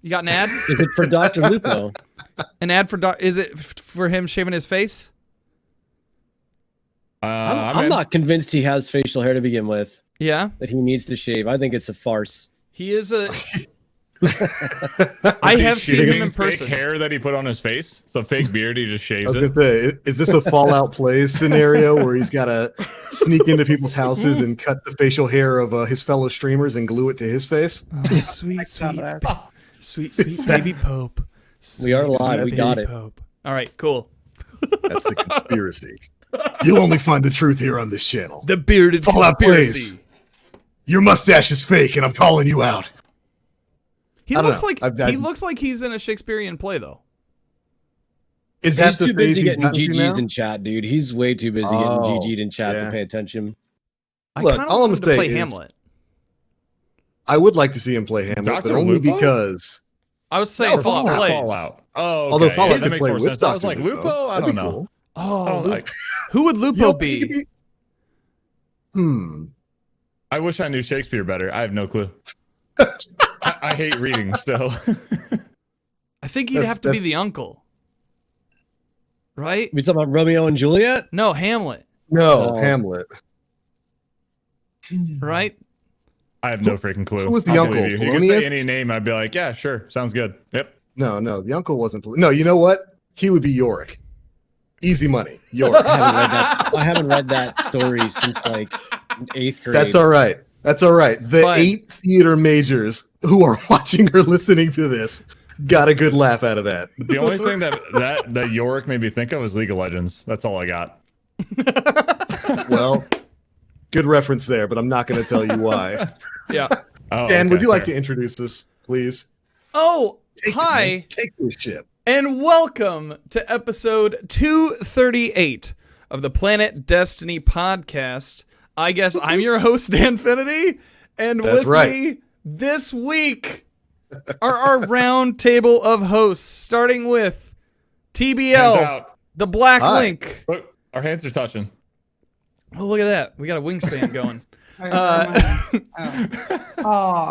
You got an ad? Is it for Dr. Lupo? An ad for is it for him shaving his face? I'm not convinced he has facial hair to begin with. Yeah. That he needs to shave. I think it's a farce. He is a. I have seen him in person. Fake hair that he put on his face. It's a fake beard. He just shaves I was gonna say, is this a Fallout Plays scenario where he's got to sneak into people's houses and cut the facial hair of his fellow streamers and glue it to his face? Oh, sweet baby Pope. We are live. We got it. Pope. All right, cool. That's the conspiracy. You'll only find the truth here on this channel. The bearded Fallout conspiracy. Plays. Your mustache is fake, and I'm calling you out. He looks like he's in a Shakespearean play, though. Is that he's the too busy phase getting he's GGs in chat, dude? He's way too busy getting GG'd in chat to pay attention. Look, all I'm gonna say play is, Hamlet. I would like to see him play Hamlet, Dr. but only Lupo? because I was saying Fallout Plays. Fallout. Oh, okay. Although Fallout that could makes play more with sense. I was Dr. like, Lupo. Lupo? I That'd don't be know. cool. Oh, who would Lupo be? I wish I knew Shakespeare better. I have no clue. I hate reading still. I think he'd have to be the uncle. Right? We talking about Romeo and Juliet? No, Hamlet. No, Hamlet. Right? I have no freaking clue. Who was the I'll uncle? believe you. You can say any name, I'd be like, yeah, sure. Sounds good. Yep. No, the uncle wasn't. No, you know what? He would be Yorick. Easy money. Yorick. I haven't read that story since like 8th grade. That's all right. That's all right. The 8 theater majors who are watching or listening to this got a good laugh out of that. The only thing that Yorick made me think of was League of Legends. That's all I got. Well, good reference there, but I'm not going to tell you why. Yeah. Oh, Dan, okay, would you like fair. to introduce us, please? Oh, hi. Take this shit. And welcome to episode 238 of the Planet Destiny podcast. I guess I'm your host, Danfinity, and That's with right. me this week are our round table of hosts, starting with Hands TBL, out. the Black Hi. Link. Look, our hands are touching. Oh, look at that. We got a wingspan going. I'm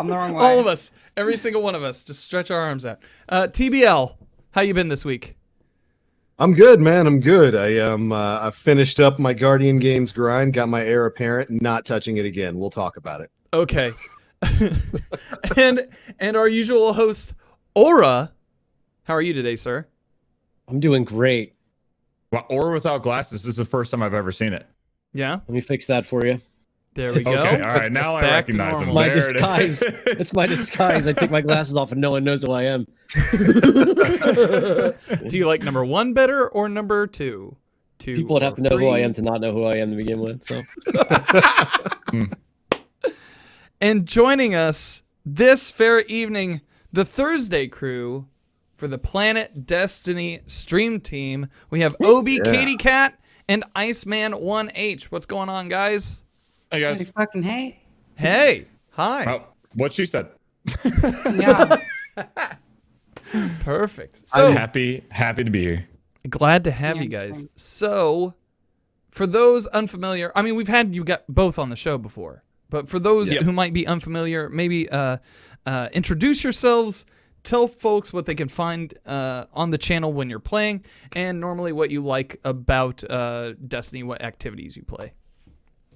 the wrong way. All of us, every single one of us, just stretch our arms out. TBL, how you been this week? I'm good, man. I'm good. I finished up my Guardian Games grind, got my heir apparent, not touching it again. We'll talk about it. Okay. and our usual host, Aura. How are you today, sir? I'm doing great. Well, or without glasses. This is the first time I've ever seen it. Yeah? Let me fix that for you. There we go. Okay, all right. Now I Back to recognize him. normal. My There it disguise. is. It's my disguise. I take my glasses off and no one knows who I am. Do you like number 1 better or number 2? People would have to know who I am to not know who I am to begin with. So, And joining us this fair evening, the Thursday crew for the Planet Destiny stream team. We have obkatiekat and IcemaN1H. What's going on, guys? Hey, guys. You fucking hate. Hey. Hi. Oh, what she said. Yeah. Perfect. So I'm happy to be here. glad to have Yeah, you guys. thanks. So for those unfamiliar, I mean, we've had you got both on the show before, but for those who might be unfamiliar, maybe introduce yourselves, tell folks what they can find on the channel when you're playing, and normally what you like about Destiny, what activities you play.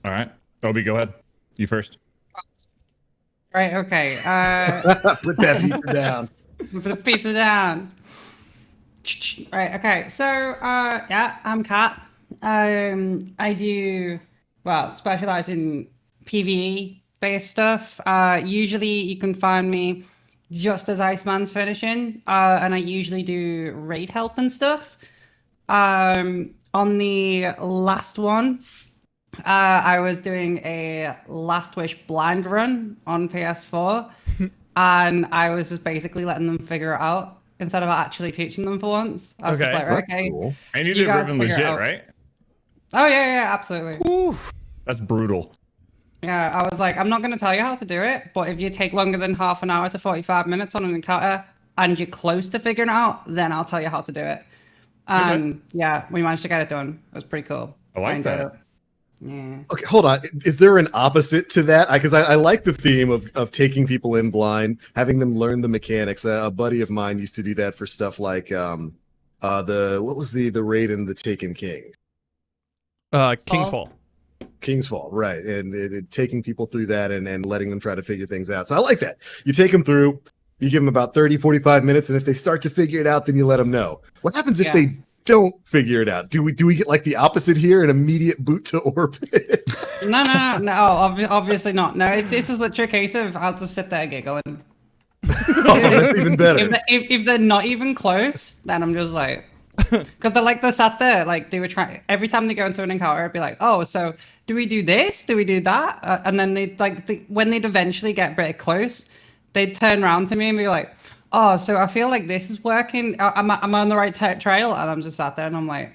All right. Obi, go ahead. You first. Right. Okay. Put that pizza down. Put the pizza down. Right. Okay. So, yeah, I'm Kat. I do specialize in PvE based stuff. Usually, you can find me just as IcemaN's finishing, and I usually do raid help and stuff. On the last one, I was doing a Last Wish blind run on PS4, and I was just basically letting them figure it out instead of actually teaching them for once. I was just like, That's okay. cool. And you You did gotta Riven figure it legit, out. right? Oh yeah, absolutely. That's brutal. Yeah, I was like, I'm not going to tell you how to do it, but if you take longer than half an hour to 45 minutes on an encounter and you're close to figuring it out, then I'll tell you how to do it. And yeah, we managed to get it done. It was pretty cool. I like enjoyed that. it. Yeah. Okay, hold on. Is there an opposite to that? Because I like the theme of taking people in blind, having them learn the mechanics. A buddy of mine used to do that for stuff like what was the raid in the Taken King? King's Fall. King's Fall, right? And taking people through that and letting them try to figure things out. So I like that. You take them through, you give them about 30, 45 minutes, and if they start to figure it out, then you let them know. What happens if they don't figure it out? Do we get like the opposite here, an immediate boot to orbit? No, obviously not. No, this is literally a case of I'll just sit there giggling. Oh, that's even better. If they're not even close, then I'm just like, because they're sat there, like they were trying, every time they go into an encounter, I'd be like, oh, so do we do this? Do we do that? And then when they'd eventually get pretty close, they'd turn around to me and be like, oh, so I feel like this is working. Am I on the right trail? And I'm just sat there and I'm like,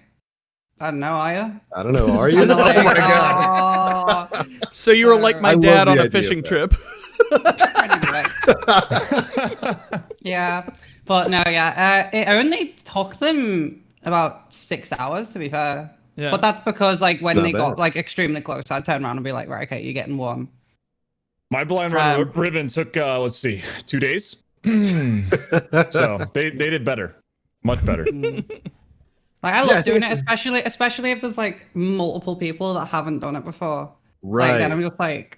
I don't know, are you? I don't know, are you? And they're like, Oh my god. "Oh." So you were like my I love dad the on a idea fishing of that. trip. Yeah, but no, yeah, it only took them about 6 hours, to be fair. Yeah. But that's because like when Not they got bad. like extremely close, I'd turn around and be like, right, okay, you're getting one. My blind ribbon took let's see, 2 days. So they did better, much better. Like I love doing it, especially if there's like multiple people that haven't done it before. Right. Like, then I'm just like,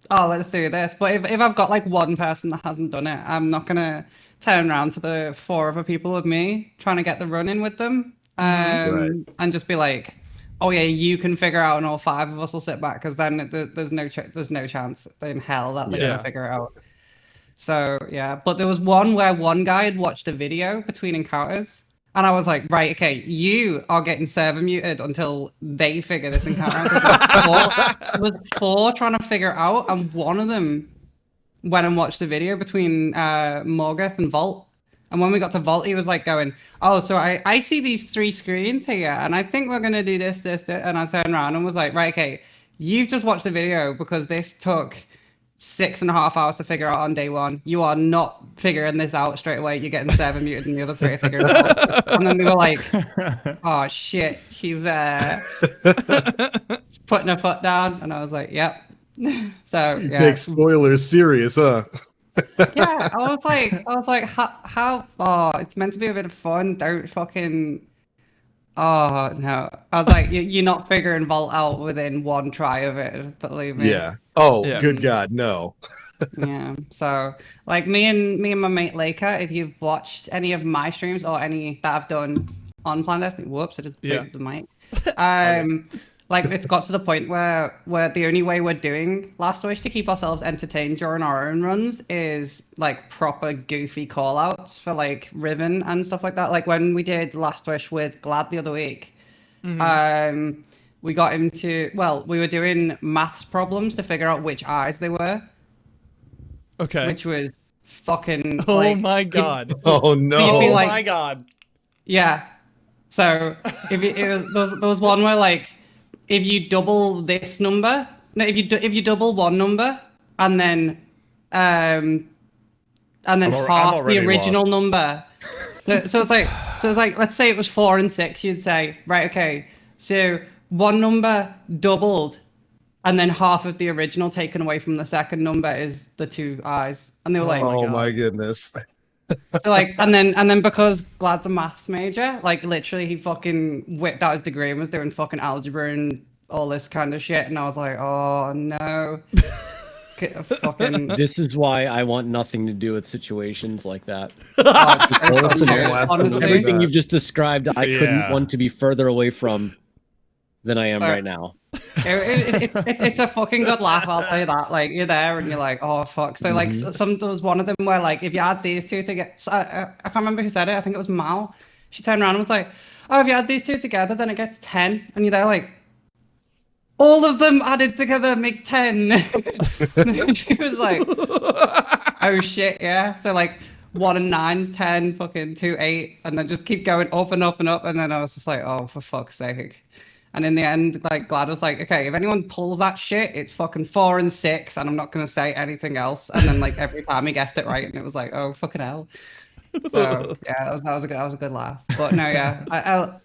oh, let's do this. But if I've got like one person that hasn't done it, I'm not gonna turn around to the 4 other people with me trying to get the run in with them, Right. and just be like, oh yeah, you can figure out, and all 5 of us will sit back, because then there's no chance in hell that they're gonna figure it out. So yeah, but there was one where one guy had watched a video between encounters. And I was like, right, okay, you are getting server muted until they figure this encounter out. There was 4 trying to figure it out, and one of them went and watched the video between Morgoth and Vault. And when we got to Vault, he was like going, oh, so I see these 3 screens here, and I think we're going to do this. And I turned around and was like, right, okay, you've just watched the video because this took 6.5 hours to figure out on day 1. You are not figuring this out straight away. You're getting server muted, and the other 3 are figuring it out. And then we were like, "Oh shit, he's putting her foot down." And I was like, "Yep." So You yeah, take spoilers serious, huh? yeah. I was like, how? Oh, it's meant to be a bit of fun. Don't fucking. Oh no! I was like, you're not figuring Vault out within 1 try of it. Believe me. Yeah. Oh, Yeah. good God, no. Yeah. So like me and my mate Laker, if you've watched any of my streams or any that I've done on Planet Destiny, whoops, I just booted the mic. Like it's got to the point where the only way we're doing Last Wish to keep ourselves entertained during our own runs is like proper goofy call outs for like Ribbon and stuff like that. Like when we did Last Wish with Glad the other week, we got him to, we were doing maths problems to figure out which eyes they were. Okay. Which was fucking. Oh like, my god. Oh no. You'd be like- Oh my god. Yeah. So if there was one where like if you double this number, no, if you double one number and then I'm half the already original lost. number. So it's like let's say it was 4 and 6. You'd say, right, okay, so one number doubled, and then half of the original taken away from the second number is the 2 eyes. And they were like, Oh my goodness. so like, and then because Glad's a maths major, like literally he fucking whipped out his degree and was doing fucking algebra and all this kind of shit. And I was like, oh no. Fucking. This is why I want nothing to do with situations like that. Oh, Whole scenario. honestly. Everything you've just described, I couldn't Yeah. want to be further away from than I am Sorry. right now. It's a fucking good laugh, I'll tell you that. Like you're there and you're like, oh fuck. So like there was one of them where like if you add these 2 together, so I can't remember who said it. I think it was Mal. She turned around and was like, oh, if you add these 2 together, then it gets 10. And you're there like, all of them added together make 10. She was like, oh shit, yeah. So like 1 and 9's 10, fucking 2, 8, and then just keep going up and up and up. And then I was just like, oh, for fuck's sake. And in the end, like Glad was like, okay, if anyone pulls that shit, it's fucking 4 and 6, and I'm not gonna say anything else. And then like every time he guessed it right, and it was like, oh fucking hell. So yeah, that was a good laugh. But no, yeah,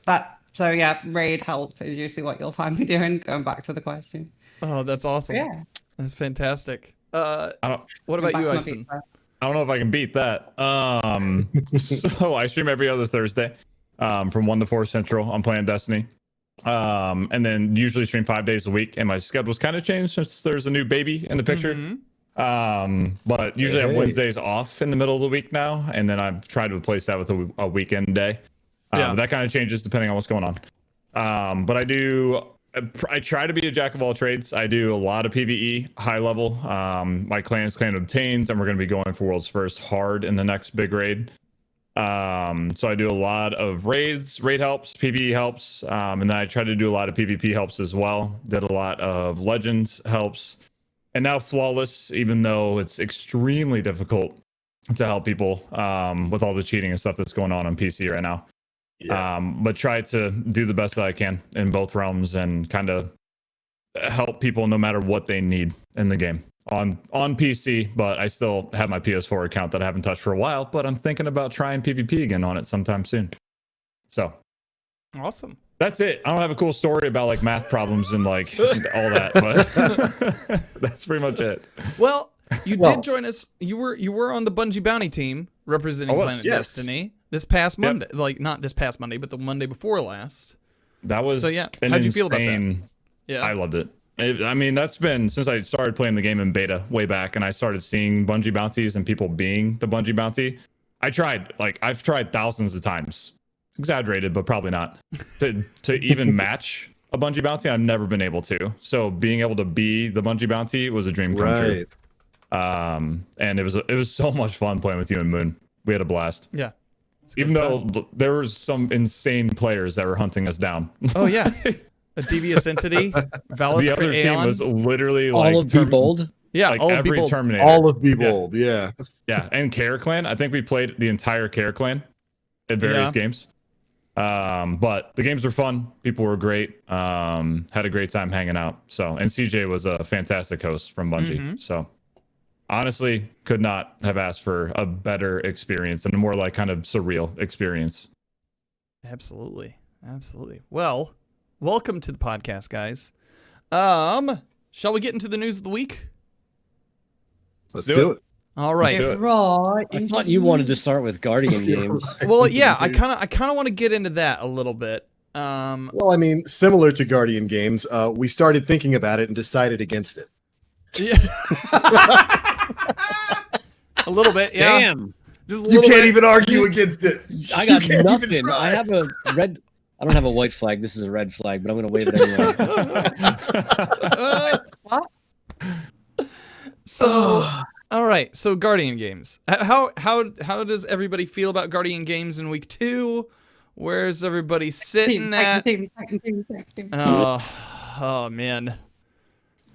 So yeah, raid help is usually what you'll find me doing. Going back to the question. Oh, that's awesome. Yeah. That's fantastic. I don't. What about Back you, to my Iceman? pizza. I don't know if I can beat that. So I stream every other Thursday, from 1 to 4 Central. I'm playing Destiny. And then usually stream 5 days a week. And my schedule's kind of changed since there's a new baby in the picture. But usually I have Wednesdays off in the middle of the week now, and then I've tried to replace that with a weekend day. That kind of changes depending on what's going on. But I try to be a jack of all trades. I do a lot of PvE, high level. My clan is Clan Obtains, and we're going to be going for World's First hard in the next big raid. So I do a lot of raids, raid helps, PvE helps, and then I try to do a lot of PvP helps as well. Did a lot of Legends helps, and now Flawless, even though it's extremely difficult to help people with all the cheating and stuff that's going on PC right now. But try to do the best that I can in both realms and kind of help people no matter what they need in the game on PC. But I still have my PS4 account that I haven't touched for a while, but I'm thinking about trying PvP again on it sometime soon. So Awesome. that's it. I don't have a cool story about like math problems and like all that, but that's pretty much it. Well, you did join us. You were on the Bungie Bounty team representing Planet Destiny this past Monday. Like not this past Monday, but the Monday before last. That was how'd you feel about that? Yeah, I loved it. I mean, that's been since I started playing the game in beta way back, and I started seeing Bungie bounties and people being the Bungie bounty. I've tried thousands of times, exaggerated, but probably not, to even match a Bungie bounty. I've never been able to. So being able to be the Bungie bounty was a dream come true. And it was so much fun playing with you and Moon. We had a blast. Yeah. Even though there was some insane players that were hunting us down. Oh yeah, a devious entity. Valus the other team was literally all like of Be Bold. Yeah, like all every of Be Bold. Terminator. All of Be Bold, yeah. And Care Clan. I think we played the entire Care Clan at various games. But the games were fun. People were great. Had a great time hanging out. So, and CJ was a fantastic host from Bungie. So honestly, could not have asked for a better experience and a more like kind of surreal experience. Absolutely. Well, welcome to the podcast, guys. Shall we get into the news of the week? Let's do it. All right. I thought you wanted to start with Guardian games. Well, yeah, I kind of want to get into that a little bit. Well, I mean, similar to Guardian games, we started thinking about it and decided against it. Yeah. A little bit, yeah. Damn. Just a You little can't bit. even argue against it. I got You can't even nothing. try. I have a red. I don't have a white flag. This is a red flag, but I'm going to wave it anyway. So, all right. So, Guardian games. How does everybody feel about Guardian games in week 2? Where's everybody sitting at? Oh man.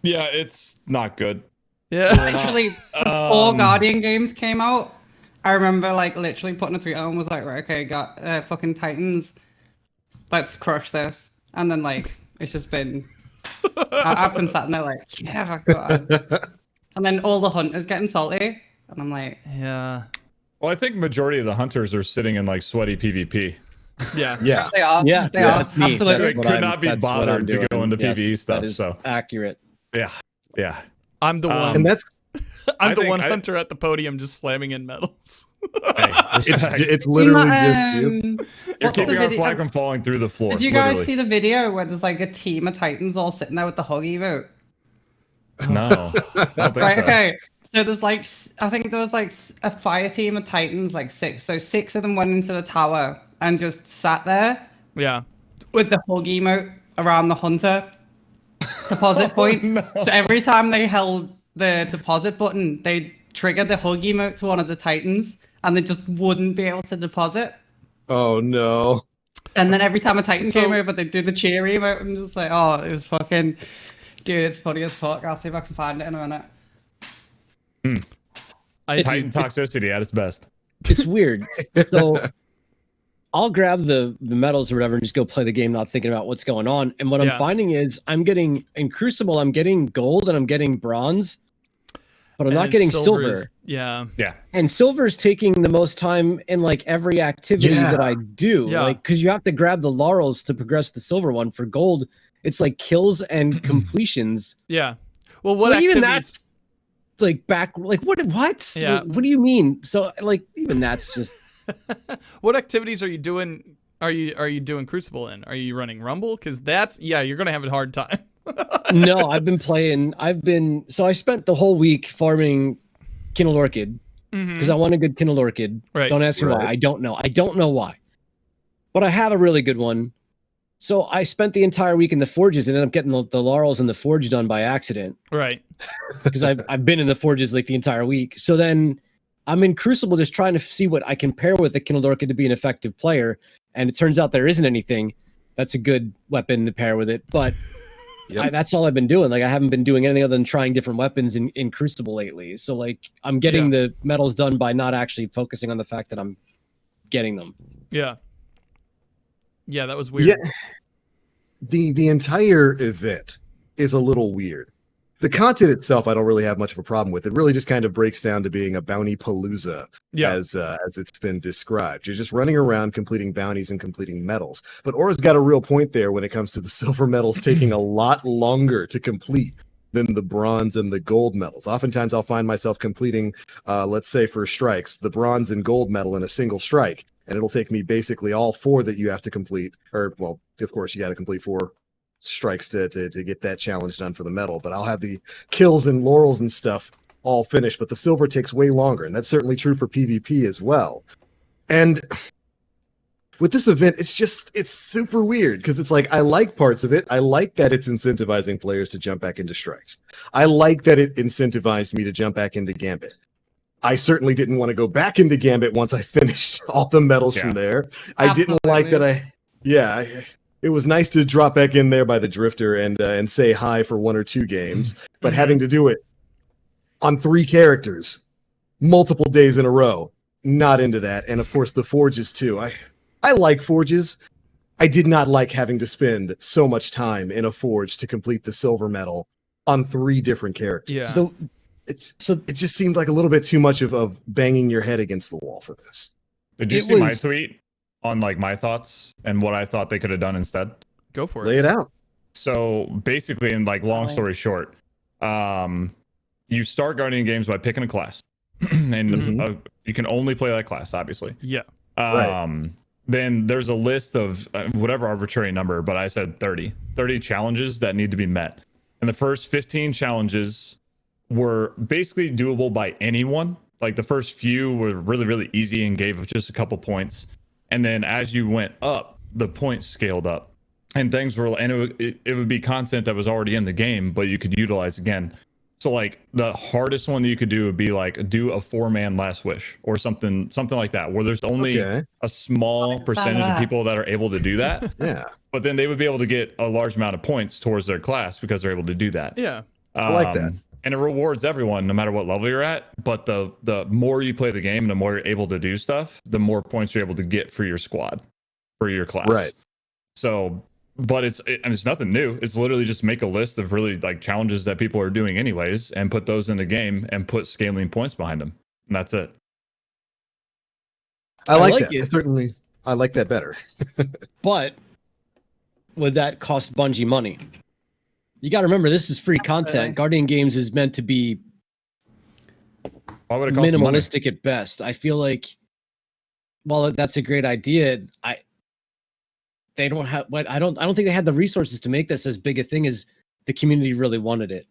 Yeah, it's not good. Yeah. Literally, before Guardian games came out, I remember like literally putting a tweet on and was like, right, okay, got fucking Titans, let's crush this. And then like it's just been, I've been sat there like, yeah, God. And then all the hunters getting salty, and I'm like, Yeah. Well, I think majority of the hunters are sitting in like sweaty PvP. Yeah. Yeah. they are, Yeah, they are, that's me. absolutely. They could not be that's what bothered I'm to go doing. into Yes, PvE stuff. That is So accurate. yeah. I'm the one. And that's I'm I the think one hunter at the podium just slamming in medals. Hey, it's literally just you. you're what's the keeping our video- flag from falling through the floor. Did you guys literally. see the video where there's like a team of Titans all sitting there with the hug emote? No. I don't think Right, so. okay. So there's like, I think there was like a fire team of Titans, like 6. So 6 of them went into the tower and just sat there Yeah. with the hug emote around the hunter deposit point. No. So every time they held the deposit button, they triggered the hug emote to one of the Titans and they just wouldn't be able to deposit. Oh no. And then every time a Titan So- came over, they'd do the cheer emote. I'm just like, oh, it was fucking, dude, it's funny as fuck. I'll see if I can find it in a minute. Titan toxicity at its best. It's weird. So I'll grab the medals or whatever and just go play the game, not thinking about what's going on. And what Yeah. I'm finding is I'm getting in Crucible, I'm getting gold and I'm getting bronze. but I'm not And getting silver is- silver. Yeah. And silver's taking the most time in like every activity Yeah. that I do. Yeah. Like, because you have to grab the laurels to progress the silver one. For gold, it's like kills and completions. Yeah. Well, what So even activities? that's like back. Like what? Yeah. Like, what do you mean? So like even that's just. What activities are you doing? Are you doing Crucible in? Are you running Rumble? Because that's you're gonna have a hard time. No, so I spent the whole week farming Kindled Orchid because I want a good Kindled Orchid. Right. Don't ask me why. Right. I don't know. I don't know why. But I have a really good one. So I spent the entire week in the forges and ended up getting the laurels in the forge done by accident Right. because I've been in the forges like the entire week. So then I'm in Crucible just trying to see what I can pair with the Kindled Orchid to be an effective player. And it turns out there isn't anything that's a good weapon to pair with it. But Yep. that's all I've been doing. Like I haven't been doing anything other than trying different weapons in Crucible lately. So like I'm getting the medals done by not actually focusing on the fact that I'm getting them. Yeah. Yeah, that was weird. Yeah. The entire event is a little weird. The content itself, I don't really have much of a problem with. It really just kind of breaks down to being a bounty palooza, as it's been described. You're just running around completing bounties and completing medals. But Aura's got a real point there when it comes to the silver medals taking a lot longer to complete than the bronze and the gold medals. Oftentimes, I'll find myself completing, let's say for strikes, the bronze and gold medal in a single strike, and it'll take me basically all 4 that you have to complete. Or, well, of course, you got to complete 4 strikes to get that challenge done for the medal, but I'll have the kills and laurels and stuff all finished, but the silver takes way longer, and that's certainly true for PvP as well. And with this event, it's super weird because it's like I like parts of it. I like that it's incentivizing players to jump back into strikes. I like that it incentivized me to jump back into Gambit. I certainly didn't want to go back into Gambit once I finished all the medals from there. I didn't like that it was nice to drop back in there by the Drifter and say hi for 1 or 2 games, but having to do it on 3 characters, multiple days in a row, not into that. And of course, the forges too. I like forges. I did not like having to spend so much time in a forge to complete the silver medal on 3 different characters. Yeah. So It just seemed like a little bit too much of banging your head against the wall for this. Did you see my tweet on like my thoughts and what I thought they could have done instead? Go for Lay it. it out. So basically, in like long story short, you start Guardian games by picking a class, and you can only play that class, obviously. Yeah. Then there's a list of whatever arbitrary number, but I said 30 challenges that need to be met. And the first 15 challenges were basically doable by anyone. Like the first few were really, really easy and gave just a couple points. And then as you went up, the points scaled up. And things were, and it would be content that was already in the game, but you could utilize again. So like the hardest one that you could do would be like do a 4-man last wish or something like that, where there's only a small percentage of people that are able to do that. Yeah. But then they would be able to get a large amount of points towards their class because they're able to do that. Yeah. I like that. And it rewards everyone no matter what level you're at. But the more you play the game, the more you're able to do stuff, the more points you're able to get for your squad, for your class. Right. So, but it's nothing new. It's literally just make a list of really like challenges that people are doing anyways and put those in the game and put scaling points behind them. And that's it. I like like that. it. I like that better. But would that cost Bungie money? You got to remember, this is free content. Guardian Games is meant to be Why would it cost money? minimalistic at best. I feel like, while that's a great idea, they don't have what I don't think they had the resources to make this as big a thing as the community really wanted it.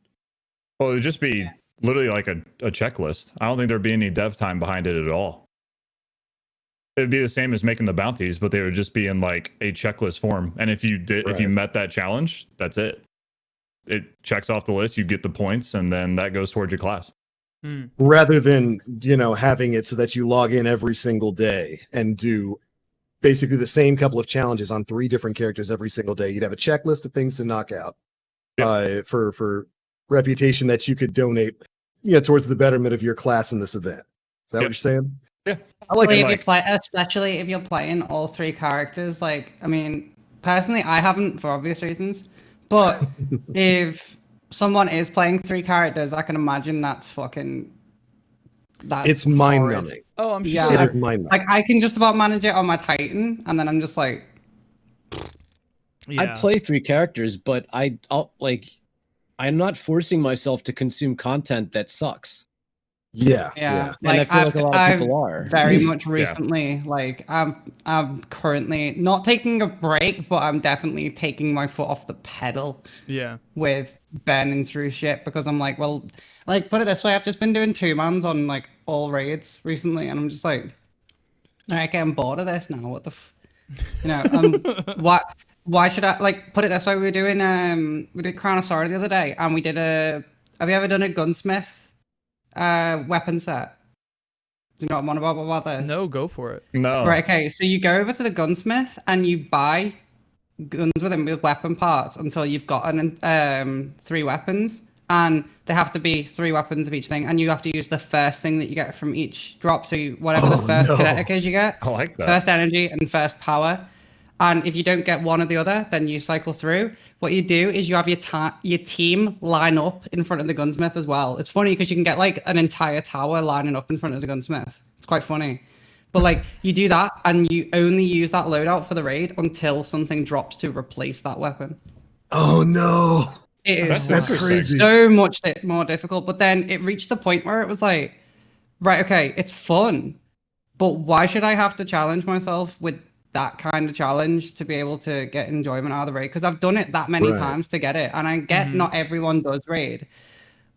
Well, it would just be literally like a checklist. I don't think there'd be any dev time behind it at all. It'd be the same as making the bounties, but they would just be in like a checklist form. And if you met that challenge, that's it. It checks off the list, you get the points, and then that goes towards your class. Rather than, having it so that you log in every single day and do basically the same couple of challenges on 3 different characters every single day. You'd have a checklist of things to knock out for reputation that you could donate, towards the betterment of your class in this event. Is that what you're saying? Yeah. I like Well, it. especially if you're playing all 3 characters. Like, I mean, personally, I haven't for obvious reasons. But if someone is playing 3 characters, I can imagine that's It's mind numbing. Oh, I'm Yeah, sure. It is mind numbing. like I can just about manage it on my Titan, and then I'm just like, Yeah. I play 3 characters, but I'm not forcing myself to consume content that sucks. Yeah. yeah. And I feel like a lot of people are. Very much recently, like I'm currently not taking a break, but I'm definitely taking my foot off the pedal Yeah. with burning through shit because I'm like, well, like put it this way, I've just been doing 2-mans on like all raids recently, and I'm just like, all right, I'm bored of this now. What the, why should I like put it this way? We did Crown of Sorrow the other day, and we did have you ever done a gunsmith weapon set? Do you know what I'm on about this? No, go for it. No. Right, okay, so you go over to the gunsmith and you buy guns with weapon parts until you've gotten 3 weapons, and they have to be 3 weapons of each thing, and you have to use the first thing that you get from each drop. So whatever the first kinetic is you get, I like that. first energy and first power. And if you don't get one or the other, then you cycle through. What you do is you have your team line up in front of the gunsmith as well. It's funny because you can get like an entire tower lining up in front of the gunsmith. It's quite funny. But like you do that and you only use that loadout for the raid until something drops to replace that weapon. Oh no. It is That's crazy. so much more difficult. But then it reached the point where it was like, right, okay, it's fun, but why should I have to challenge myself with that kind of challenge to be able to get enjoyment out of the raid? Because I've done it that many times to get it, and I get not everyone does raid,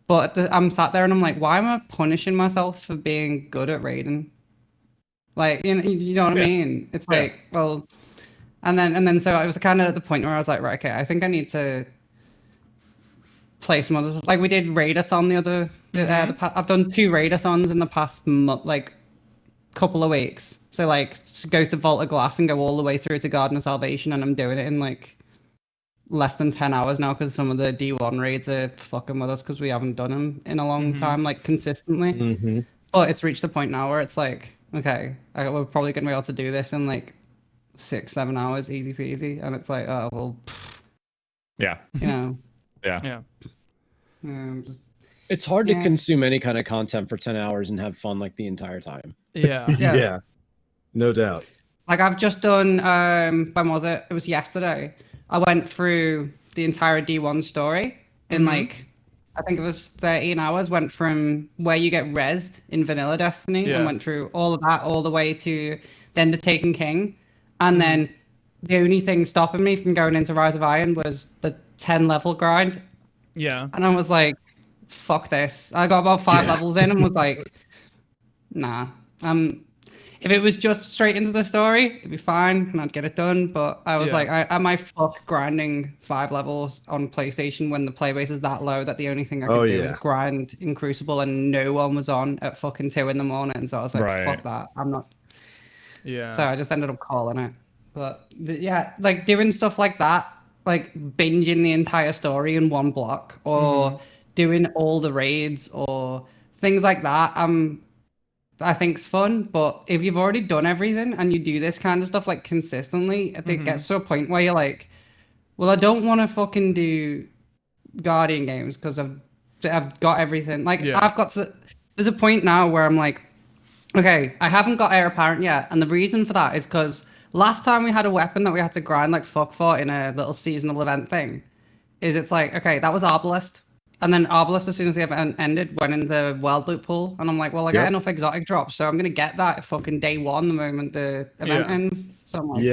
but I'm sat there and I'm like, why am I punishing myself for being good at raiding? Like, you know what I mean? It's like, well, and then so I was kind of at the point where I was like, right, okay, I think I need to play some others. Like we did raidathon I've done 2 raidathons in the past couple of weeks. So like to go to Vault of Glass and go all the way through to Garden of Salvation, and I'm doing it in like less than 10 hours now because some of the D1 raids are fucking with us because we haven't done them in a long time, like consistently. But it's reached the point now where it's like, okay, we're probably gonna be able to do this in like 6-7 hours, easy peasy, and it's like, oh well, Yeah. Yeah. It's hard to consume any kind of content for 10 hours and have fun like the entire time. Yeah. Yeah. No doubt. Like I've just done when was it? It was yesterday. I went through the entire D1 story in like I think it was 13 hours, went from where you get rezzed in vanilla Destiny and went through all of that all the way to then the Taken King. And then the only thing stopping me from going into Rise of Iron was the 10 level grind. Yeah. And I was like, fuck this. I got about 5 levels in and was like, nah. If it was just straight into the story, it'd be fine and I'd get it done. But I was like, am I fuck grinding 5 levels on PlayStation when the playbase is that low that the only thing I could do is grind in Crucible and no one was on at fucking 2 in the morning. So I was like, fuck that. I'm not. Yeah. So I just ended up calling it. But yeah, like doing stuff like that, like binging the entire story in one block or doing all the raids or things like that, I think's fun. But if you've already done everything and you do this kind of stuff like consistently, I think it gets to a point where you're like, well, I don't want to fucking do Guardian games because I've got everything. Like there's a point now where I'm like, okay, I haven't got Heir Apparent yet, and the reason for that is because last time we had a weapon that we had to grind like fuck for in a little seasonal event thing, it's like, okay, that was Arbalest. And then Arbalest, as soon as the event ended, went into World Loot Pool. And I'm like, well, I got enough exotic drops, so I'm going to get that fucking day one the moment the event ends. So I'm like,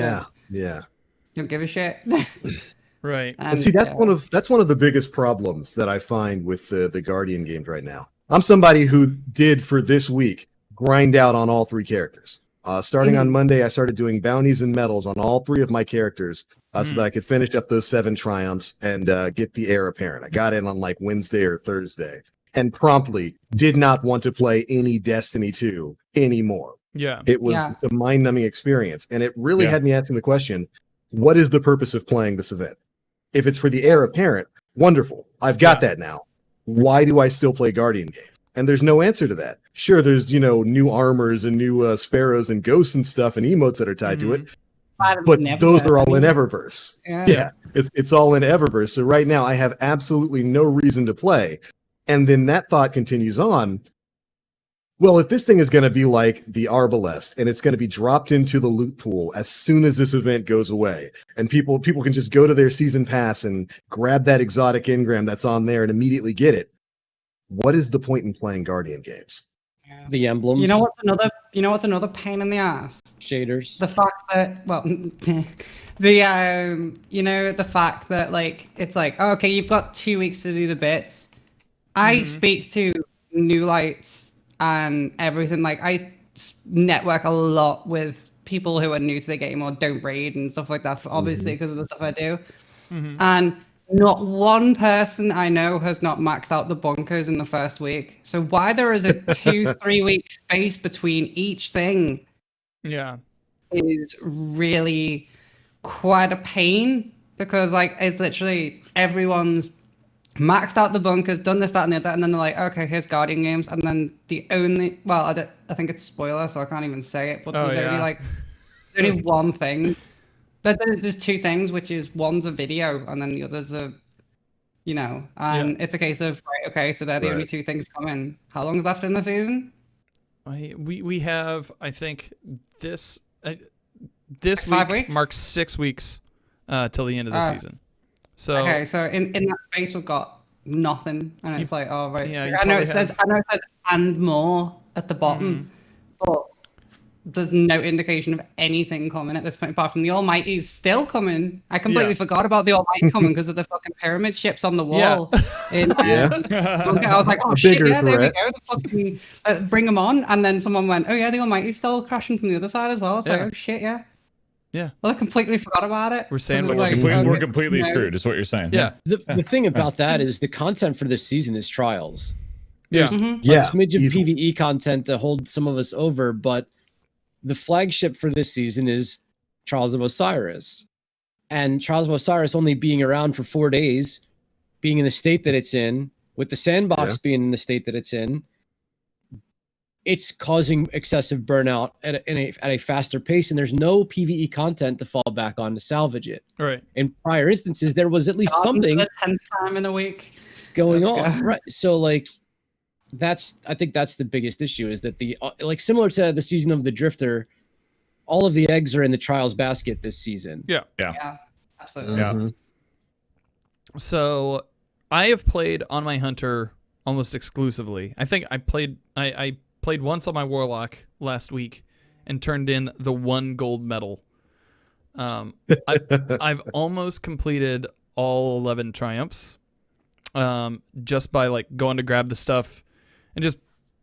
don't give a shit. Right. And see, that's one of the biggest problems that I find with the Guardian games right now. I'm somebody who did for this week grind out on all 3 characters. Starting on Monday, I started doing bounties and medals on all 3 of my characters so that I could finish up those 7 triumphs and get the Heir Apparent. I got in on like Wednesday or Thursday and promptly did not want to play any Destiny 2 anymore. Yeah. It was a mind-numbing experience. And it really had me asking the question, what is the purpose of playing this event? If it's for the Heir Apparent, wonderful. I've got that now. Why do I still play Guardian games? And there's no answer to that. Sure, there's, new armors and new sparrows and ghosts and stuff and emotes that are tied to it. but Never those are all in anymore. Eververse. Yeah. It's all in Eververse. So right now I have absolutely no reason to play. And then that thought continues on. Well, if this thing is going to be like the Arbalest and it's going to be dropped into the loot pool as soon as this event goes away, and people can just go to their season pass and grab that exotic engram that's on there and immediately get it, what is the point in playing Guardian games? The emblems. You know what's another pain in the ass? Shaders. The fact that the fact that like it's like, oh, okay, you've got 2 weeks to do the bits. I speak to new lights and everything. Like I network a lot with people who are new to the game or don't raid and stuff like that, obviously because of the stuff I do. And not one person I know has not maxed out the bunkers in the first week. So why there is a 2-3 week space between each thing is really quite a pain, because like it's literally everyone's maxed out the bunkers, done this, that, and the other, and then they're like, okay, here's Guardian games, and then I think it's spoiler, so I can't even say it, but there's only one thing. There's two things, which is one's a video, and then the other's it's a case of, right, okay, so they're the only two things coming. How long's left in the season? We have, I think, this Five week weeks? marks 6 weeks till the end of the season. So okay, so in that space we've got nothing, and it's like, oh right. Yeah, I know it says and more at the bottom, but there's no indication of anything coming at this point apart from the Almighty's still coming. I completely forgot about the Almighty coming because of the fucking pyramid ships on the wall. I was like, oh shit, yeah, there we go. The fucking bring them on, and then someone went, oh yeah, the Almighty's still crashing from the other side as well. It's like, oh shit, yeah. Yeah. Well, I completely forgot about it. We're saying we're completely screwed, is what you're saying. Yeah. The thing about that is the content for this season is trials. Yeah. A smidge of PvE content to hold some of us over, but the flagship for this season is Trials of Osiris. And Trials of Osiris only being around for 4 days, being in the state that it's in, with the sandbox being in the state that it's in, it's causing excessive burnout at a faster pace, and there's no PvE content to fall back on to salvage it. Right. In prior instances, there was at least something the 10th time in a week going on. Right. So like I think that's the biggest issue, is that the similar to the season of the Drifter, all of the eggs are in the Trials basket this season. Yeah, absolutely. Yeah. So I have played on my Hunter almost exclusively. I think I played once on my Warlock last week and turned in the 1 gold medal. I've almost completed all 11 triumphs just by like going to grab the stuff and just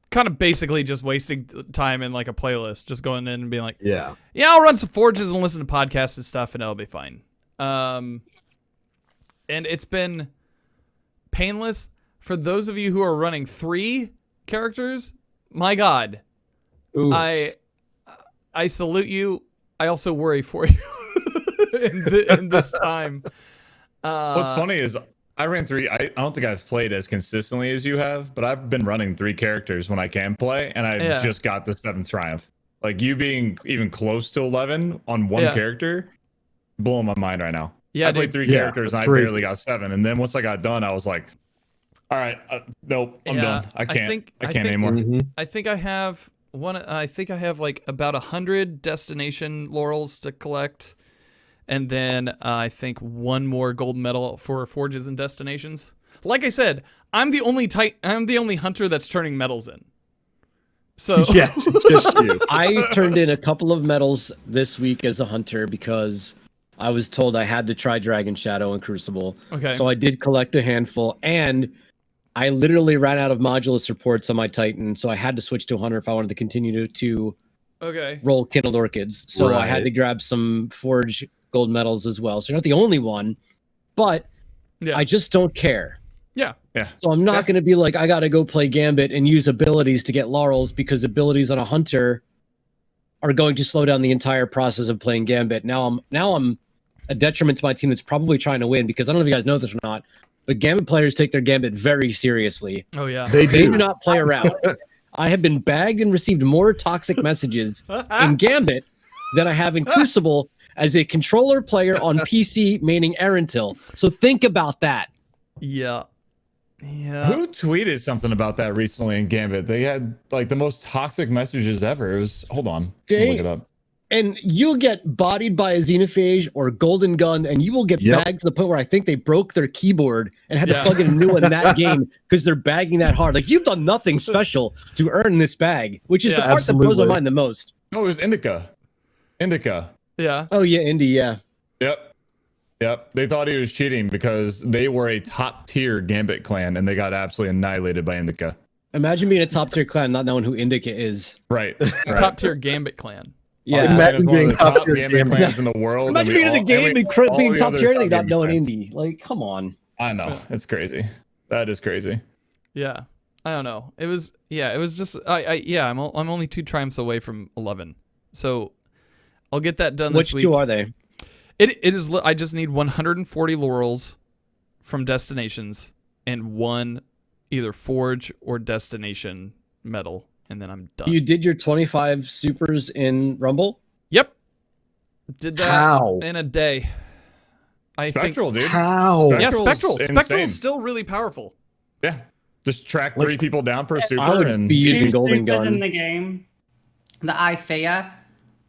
kind of basically just wasting time in like a playlist, just going in and being like, I'll run some forges and listen to podcasts and stuff and it'll be fine. And it's been painless. For those of you who are running 3 characters, my God, oof. I salute you. I also worry for you in this time. What's funny is I ran 3. I don't think I've played as consistently as you have, but I've been running 3 characters when I can play, and I just got the 7th triumph. Like you being even close to 11 on one character, blowing my mind right now. Yeah, I played 3 characters and I barely got 7, and then once I got done, I was like, all right, nope, I'm done. I can't anymore. I think I have like about 100 destination laurels to collect, and then I think 1 more gold medal for forges and destinations. Like I said, I'm the only hunter that's turning medals in. So just you. I turned in a couple of medals this week as a hunter because I was told I had to try Dragon Shadow and Crucible. Okay. So I did collect a handful, and I literally ran out of modulus reports on my Titan, so I had to switch to a hunter if I wanted to continue to roll Kindled Orchids. So I had to grab some Forge gold medals as well. So you're not the only one, but I just don't care. Yeah. So I'm not going to be like, I got to go play Gambit and use abilities to get laurels, because abilities on a hunter are going to slow down the entire process of playing Gambit. Now I'm a detriment to my team that's probably trying to win, because I don't know if you guys know this or not, but Gambit players take their Gambit very seriously. Oh, yeah. They do not play around. I have been bagged and received more toxic messages in Gambit than I have in Crucible, as a controller player on PC, meaning Erentil. So think about that. Yeah. Yeah. Who tweeted something about that recently in Gambit? They had like the most toxic messages ever. It was, hold on, let me look it up. And you'll get bodied by a Xenophage or Golden Gun, and you will get bagged to the point where I think they broke their keyboard and had to plug in a new one in that game because they're bagging that hard. Like, you've done nothing special to earn this bag, which is the part that blows my mind the most. No, it was Indica. Yeah. Oh, yeah, Indy, yeah. Yep. They thought he was cheating because they were a top tier Gambit clan and they got absolutely annihilated by Indica. Imagine being a top tier clan not knowing who Indica is. Right. Top tier Gambit clan. Yeah. Imagine one of being the top top tier Gambit clans in the world. Imagine being in the game and being top tier and not knowing Indy. Like, come on. I know. It's crazy. That is crazy. Yeah. I don't know. It was just I'm only 2 triumphs away from 11. So I'll get that done this week. Which 2 are they? It is I just need 140 laurels from destinations and 1 either forge or destination medal, and then I'm done. You did your 25 supers in Rumble? Yep. Did that How? in a day. Spectral, dude. How? Yeah, Spectral. Insane. Spectral's still really powerful. Yeah. Just track 3 people down per super I would and be using Golden Supers in Gun. the game that I fear,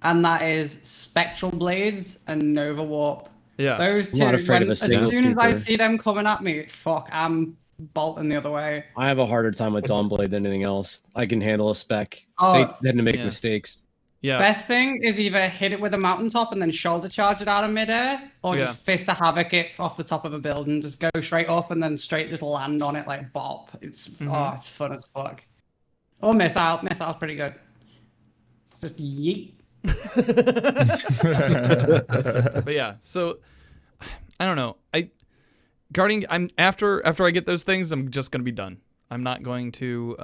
and that is Spectral Blades and Nova Warp. Yeah. Those I'm two, not afraid of a as single soon as I super. see them coming at me, fuck, I'm bolting the other way. I have a harder time with Dawnblade than anything else. I can handle a spec. Oh, They tend to make yeah. mistakes. Yeah. Best thing is either hit it with a mountaintop and then shoulder charge it out of midair, or just fist a havoc it off the top of a building. Just go straight up and then straight little land on it like bop. It's it's fun as fuck. Or missile. Missile's pretty good. It's just yeet. But yeah, so I don't know. I'm after I get those things, I'm just gonna be done. I'm not going to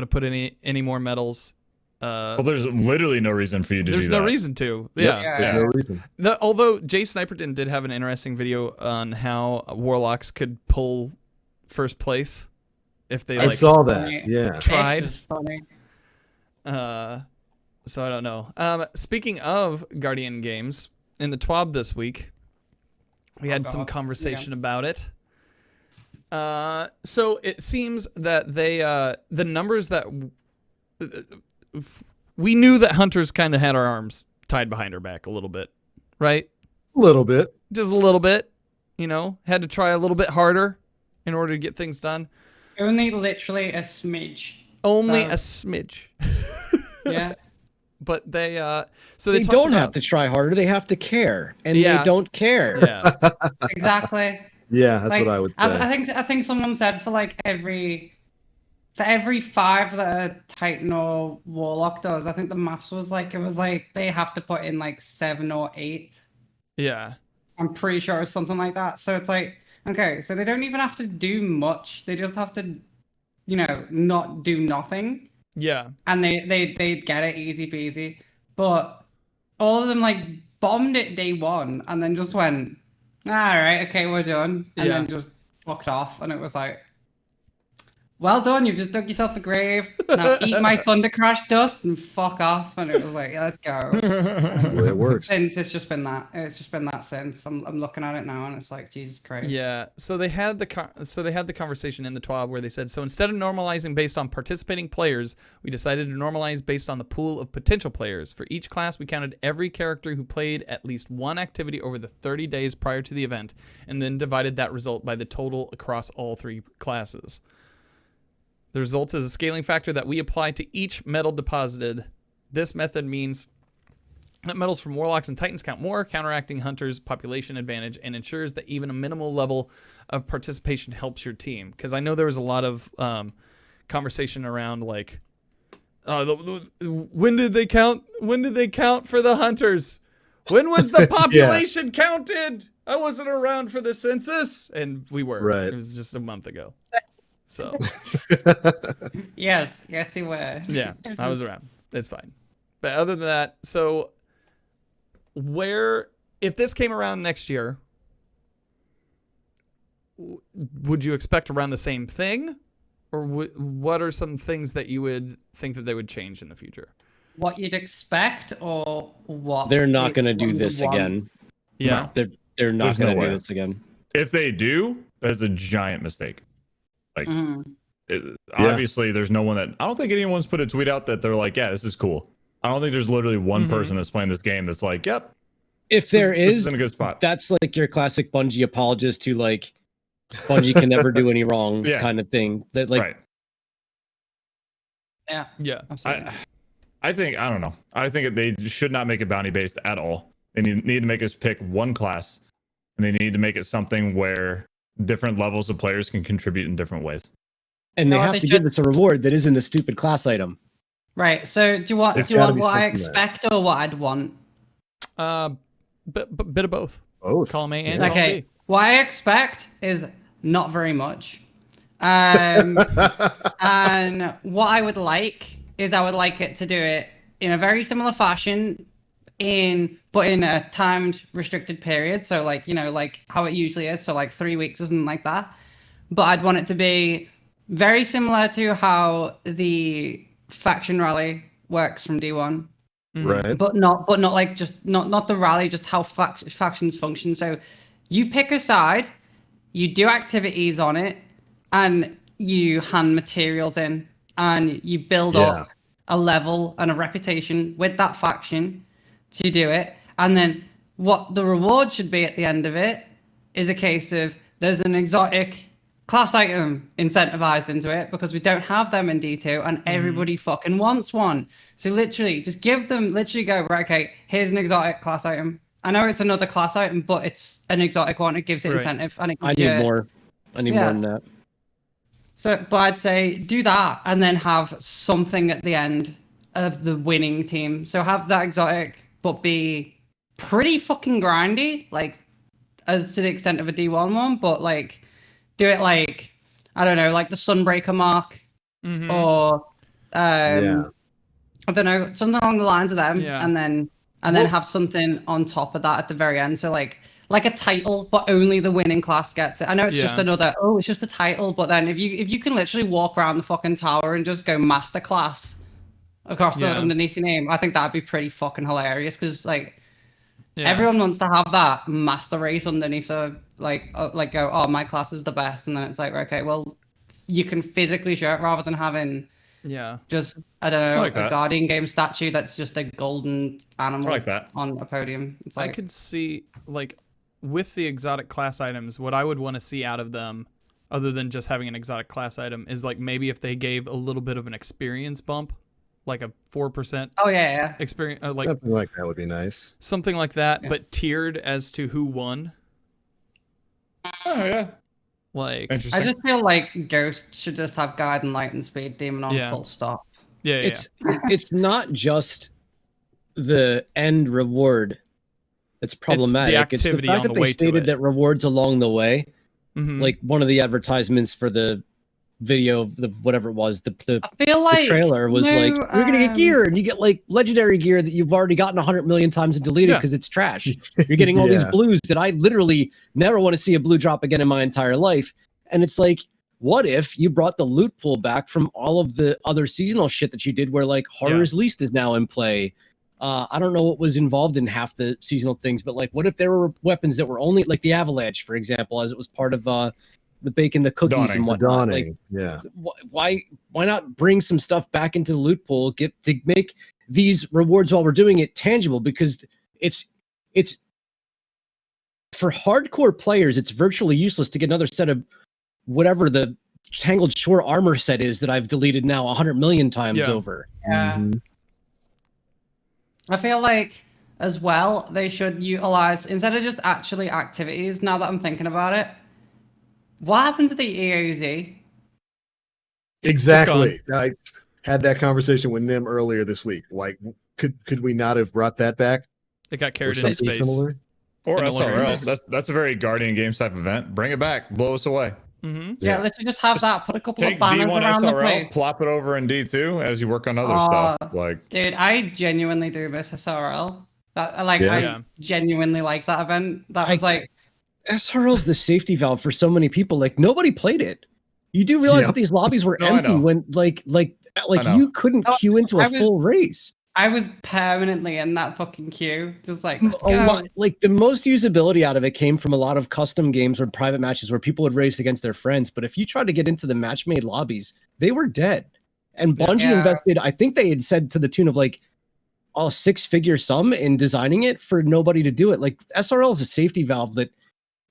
put any more medals. well, there's literally no reason for you to do that. There's no reason to. Yeah. There's no reason. Although Jay Sniperton did have an interesting video on how Warlocks could pull first place if they I saw that. Yeah. tried. This is funny. So I don't know. Speaking of Guardian games, in the TWAB this week, we had some conversation about it. So it seems that they the numbers that we knew that Hunters kind of had our arms tied behind our back a little bit, right? A little bit. Just a little bit, had to try a little bit harder in order to get things done. Only literally a smidge. Only a smidge. Yeah. But they They talked don't about, have to try harder. They have to care, and Yeah. they don't care. Yeah. Exactly. Yeah, that's Like, what I would say. I think someone said for every 5 that a Titan or Warlock does, I think the maths was they have to put in 7 or 8. Yeah. I'm pretty sure it's something like that. So it's okay, so they don't even have to do much. They just have to, not do nothing. Yeah. And they get it easy peasy. But all of them bombed it day 1 and then just went, all right, okay, we're done. And then just fucked off. And it was well done, you've just dug yourself a grave. Now eat my Thunder Crash dust and fuck off. And it was let's go. The way it works. Since it's just been that. It's just been that since. I'm looking at it now and it's Jesus Christ. Yeah. So they had the conversation in the TWAB where they said, so instead of normalizing based on participating players, we decided to normalize based on the pool of potential players. For each class, we counted every character who played at least one activity over the 30 days prior to the event, and then divided that result by the total across all 3 classes. The result is a scaling factor that we apply to each medal deposited. This method means that medals from Warlocks and Titans count more, counteracting Hunters' population advantage, and ensures that even a minimal level of participation helps your team. Because I know there was a lot of conversation around when did they count? When did they count for the Hunters? When was the population counted? I wasn't around for the census, and we were. Right. It was just a month ago. So. Yes, you were. Yeah, I was around. It's fine. But other than that, so if this came around next year, would you expect around the same thing? Or what are some things that you would think that they would change in the future? what you'd expect or what? They're not going to what do you this want? again. Yeah. They're not There's no going to way. do this again. If they do, that's a giant mistake. Mhm. Obviously, there's no one that I don't think anyone's put a tweet out that they're like, yeah, this is cool. I don't think there's literally one person that's playing this game that's like, yep. If there this is, in a good spot. that's like your classic Bungie apologist who like Bungie can never do any wrong Yeah. kind of thing. That like Right. Yeah. Absolutely. I think I don't know. I think they should not make it bounty based at all. They need to make us pick one class, and they need to make it something where different levels of players can contribute in different ways. and No, they have they to should- give us a reward that isn't a stupid class item. Right. So do you want There's do you gotta want be what I something there. expect or what I'd want? Bit of both. Both. Column A and Yeah. column Okay. B. What I expect is not very much. And what I would like is I would like it to do it in a very similar fashion but in a timed restricted period. So like, like how it usually is. So like 3 weeks or something like that. But I'd want it to be very similar to how the faction rally works from D1. Right. But not like just not the rally, just how factions function. So you pick a side, you do activities on it, and you hand materials in, and you build up a level and a reputation with that faction to do it. And then what the reward should be at the end of it is a case of there's an exotic class item incentivized into it because we don't have them in D2 and everybody fucking wants one. So literally just give them, literally go, right, okay, here's an exotic class item. I know it's another class item, but it's an exotic one. It gives it Right. incentive and it I gives need you... more. I need more than that. So, but I'd say do that and then have something at the end of the winning team. So have that exotic, but be pretty fucking grindy, like as to the extent of a D1 one, but like do it like, I don't know, like the Sunbreaker mark or I don't know, something along the lines of them, and then have something on top of that at the very end. So like a title, but only the winning class gets it. I know it's just another, it's just a title, but then if you can literally walk around the fucking tower and just go master class across the underneath your name, I think that'd be pretty fucking hilarious because like everyone wants to have that master race underneath the go, oh, my class is the best, and then it's like, okay, well, you can physically show it rather than having just I don't know, like a that. Guardian game statue that's just a golden animal like that. on a podium. It's like, I could see like with the exotic class items, what I would want to see out of them, other than just having an exotic class item, is like maybe if they gave a little bit of an experience bump, like a 4% experience, like Something like that would be nice. something like that, but tiered as to who won. Oh yeah. Like Interesting. I just feel like Ghost should just have Guide and Light and Speed Demon on full stop. It's not just the end reward that's problematic. It's the activity fact on that the they way to stated it. that rewards along the way, Mhm. like one of the advertisements for the video, the whatever it was, the I feel like the trailer was like, you're gonna get gear and you get like legendary gear that you've already gotten 100 million times and deleted because it's trash. You're getting all these blues that I literally never want to see a blue drop again in my entire life. And it's like, what if you brought the loot pool back from all of the other seasonal shit that you did where like Horror's Least is now in play? I don't know what was involved in half the seasonal things, but like what if there were weapons that were only like the Avalanche, for example, as it was part of the bacon, the cookies and whatnot. Dawning. Like, why not bring some stuff back into the loot pool, get to make these rewards while we're doing it tangible? Because it's for hardcore players, it's virtually useless to get another set of whatever the Tangled Shore armor set is that I've deleted now 100 million times over. I feel like as well they should utilize, instead of just actually activities, now that I'm thinking about it, what happened to the EOZ? Exactly. I had that conversation with Nim earlier this week. Like, could we not have brought that back? It got carried Or into something space. similar? Or in the SRL. Olympics. That's a very Guardian Games type event. Bring it back. Blow us away. Yeah, let's just have that. Put a couple Take of banners D1 around the SRL, place. plop it over in D2 as you work on other stuff. Like, dude, I genuinely do miss SRL. I genuinely like that event. That was like SRL's the safety valve for so many people. Like nobody played it. You do realize that these lobbies were No, I empty know. when like know. you couldn't queue into a full race. I was permanently in that fucking queue, just like, Like the most usability out of it came from a lot of custom games or private matches where people would race against their friends. But if you tried to get into the match-made lobbies, they were dead. And Bungie invested, I think they had said to the tune of like a six-figure sum in designing it for nobody to do it. Like SRL is a safety valve that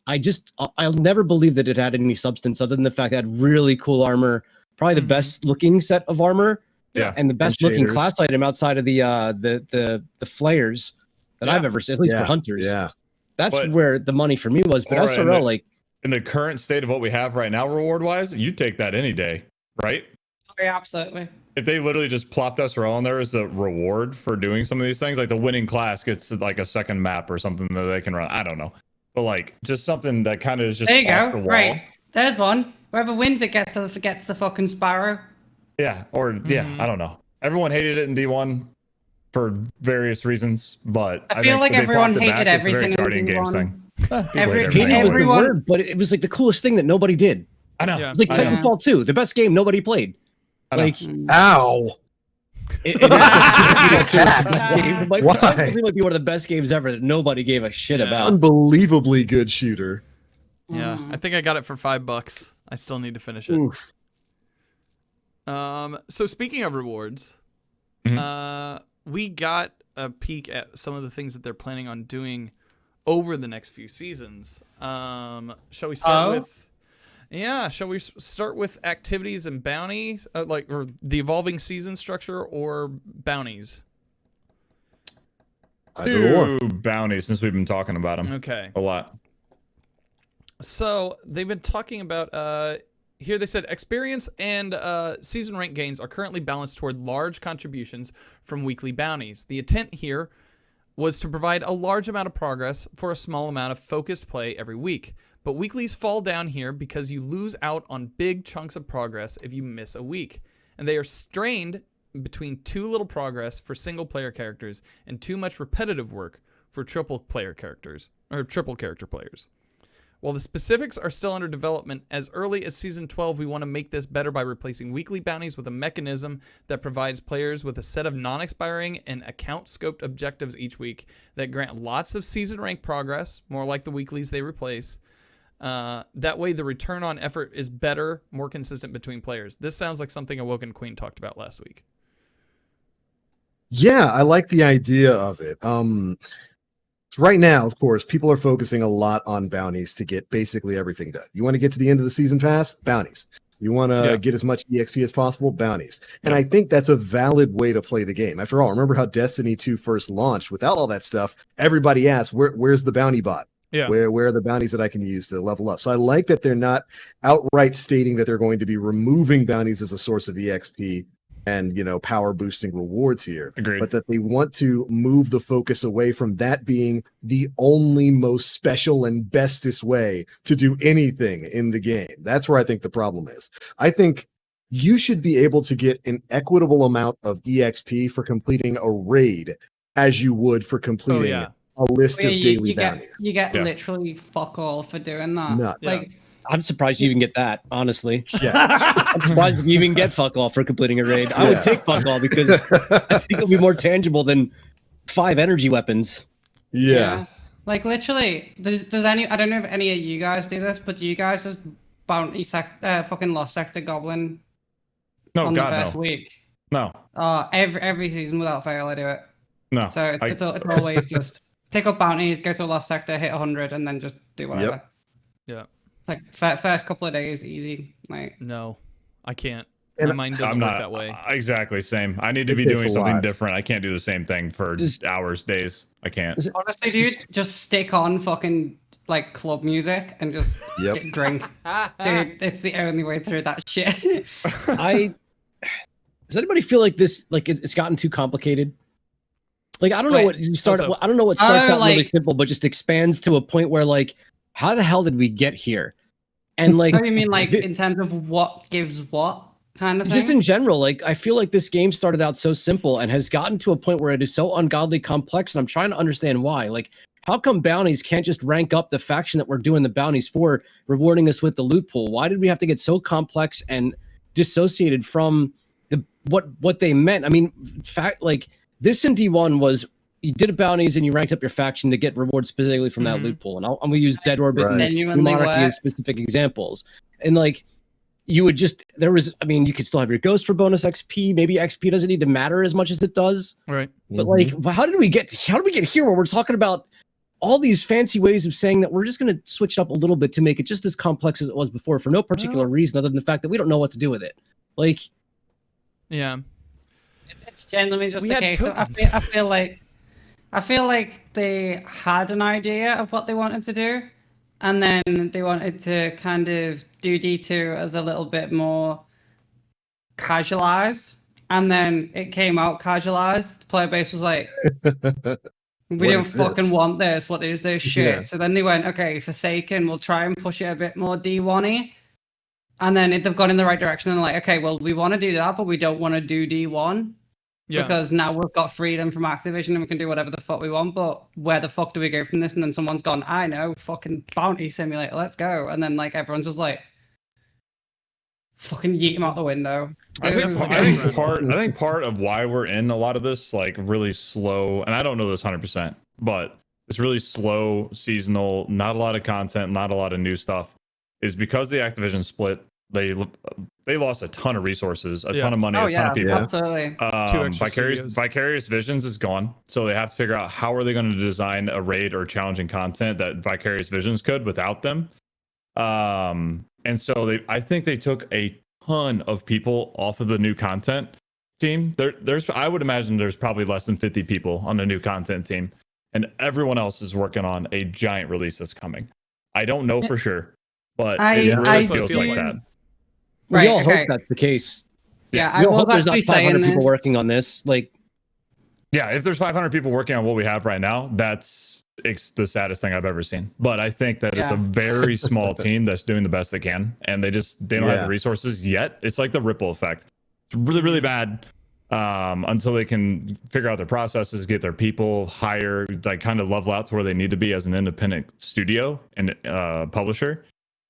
I'll never believe that it had any substance other than the fact that it had really cool armor, probably the best looking set of armor. Yeah. And the best looking class item outside of the flares that I've ever seen, at least for hunters. Yeah. That's where the money for me was. But SRL, like in the current state of what we have right now, reward wise, you take that any day, right? Oh, yeah, absolutely. If they literally just plopped SRL on there as a reward for doing some of these things, like the winning class gets like a second map or something that they can run. I don't know. But like just something that kind of is just there you off go. the wall. Right. There's one. Whoever wins it gets the fucking Sparrow. Yeah, or I don't know. Everyone hated it in D1 for various reasons, but I feel like everyone hated everything in Guardian Games D1. thing. Everyone, but it was like the coolest thing that nobody did. I know. Yeah. It was like Titanfall 2, the best game nobody played. Like, ow. it might be one of the best games ever that nobody gave a shit about. Unbelievably good shooter. Yeah, I think I got it for $5. I still need to finish it. Oof. So speaking of rewards, we got a peek at some of the things that they're planning on doing over the next few seasons. Shall we start with? Yeah, shall we start with activities and bounties, or the evolving season structure, or bounties? Let's do bounties since we've been talking about them. Okay. A lot. So they've been talking about. Here they said experience and season rank gains are currently balanced toward large contributions from weekly bounties. The intent here was to provide a large amount of progress for a small amount of focused play every week. But weeklies fall down here because you lose out on big chunks of progress if you miss a week. And they are strained between too little progress for single player characters and too much repetitive work for triple character players. While the specifics are still under development, as early as Season 12, we want to make this better by replacing weekly bounties with a mechanism that provides players with a set of non-expiring and account-scoped objectives each week that grant lots of season rank progress, more like the weeklies they replace. That way, the return on effort is better, more consistent between players. This sounds like something Awoken Queen talked about last week. Yeah, I like the idea of it. Right now, of course, people are focusing a lot on bounties to get basically everything done. You want to get to the end of the season pass? Bounties. You want to get as much EXP as possible? Bounties. And I think that's a valid way to play the game. After all, remember how Destiny 2 first launched? Without all that stuff, everybody asked, where's the bounty bot? Yeah. Where are the bounties that I can use to level up? So I like that they're not outright stating that they're going to be removing bounties as a source of EXP and, power boosting rewards here. Agreed. But that they want to move the focus away from that being the only most special and bestest way to do anything in the game. That's where I think the problem is. I think you should be able to get an equitable amount of EXP for completing a raid as you would for completing a list of daily bounties. You get literally fuck all for doing that. No. I'm surprised you even get that, honestly. Yeah. I'm surprised you even get fuck all for completing a raid. I would take fuck all because I think it'll be more tangible than 5 energy weapons. Yeah. Like literally, does any? I don't know if any of you guys do this, but do you guys just bounty fucking Lost Sector Goblin on the first week? No. Every season without fail, I do it. No. So it's always just pick up bounties, go to a Lost Sector, hit 100, and then just do whatever. Yeah. Like first couple of days, easy. Like no, I can't. And my mind doesn't work that way. Exactly same. I need to be doing something different. I can't do the same thing for hours, days. I can't. Honestly, dude, just stick on fucking like club music and just drink. Dude, it's the only way through that shit. Does anybody feel like this? Like it's gotten too complicated? Like I don't know what you start. I don't know what starts out really simple, but just expands to a point where like, how the hell did we get here? And like, what do you mean, like in terms of what gives what kind of thing? Just in general, like I feel like this game started out so simple and has gotten to a point where it is so ungodly complex, and I'm trying to understand why. Like, how come bounties can't just rank up the faction that we're doing the bounties for, rewarding us with the loot pool? Why did we have to get so complex and dissociated from what they meant? I mean, like This in D1 was you did a bounties and you ranked up your faction to get rewards specifically from that loot pool. And I'm gonna use Dead Orbit and Genuinely Monarchy as worked. specific examples. And like you would just you could still have your ghost for bonus XP. Maybe XP doesn't need to matter as much as it does. Right. But like, how did we get here where we're talking about all these fancy ways of saying that we're just going to switch it up a little bit to make it just as complex as it was before for no particular reason other than the fact that we don't know what to do with it. Like, yeah, it's genuinely just We the had case. tokens. I feel like they had an idea of what they wanted to do, and then they wanted to kind of do D2 as a little bit more casualized, and then it came out casualized. The player base was like, we don't fucking want this. What is this shit? Yeah. So then they went, okay, Forsaken, we'll try and push it a bit more D1-y. And then they've gone in the right direction and like, okay, well, we want to do that, but we don't want to do D1 yeah. because now we've got freedom from Activision and we can do whatever the fuck we want. But where the fuck do we go from this? And then someone's gone, I know, fucking Bounty Simulator, let's go. And then like everyone's just like, fucking yeet him out the window. I This think, is I, the think part, I think part of why we're in a lot of this like really slow, and I don't know this 100%, but it's really slow, seasonal, not a lot of content, not a lot of new stuff, is because the Activision split. They lost a ton of resources, a ton of money, Oh a ton yeah, of people. absolutely. extra studios. Vicarious Visions is gone, so they have to figure out how are they going to design a raid or challenging content that Vicarious Visions could without them. And so I think they took a ton of people off of the new content team. I would imagine there's probably less than 50 people on the new content team, and everyone else is working on a giant release that's coming. I don't know for sure, but it really feels like that. we all okay. hope that's the case. Yeah, We I all hope was there's not actually 500 saying people this. working on this. Like, Yeah, if there's 500 people working on what we have right now, it's the saddest thing I've ever seen. But I think that it's a very small team that's doing the best they can, and they don't have the resources yet. It's like the ripple effect. It's really, really bad until they can figure out their processes, get their people, hire, like kind of level out to where they need to be as an independent studio and publisher.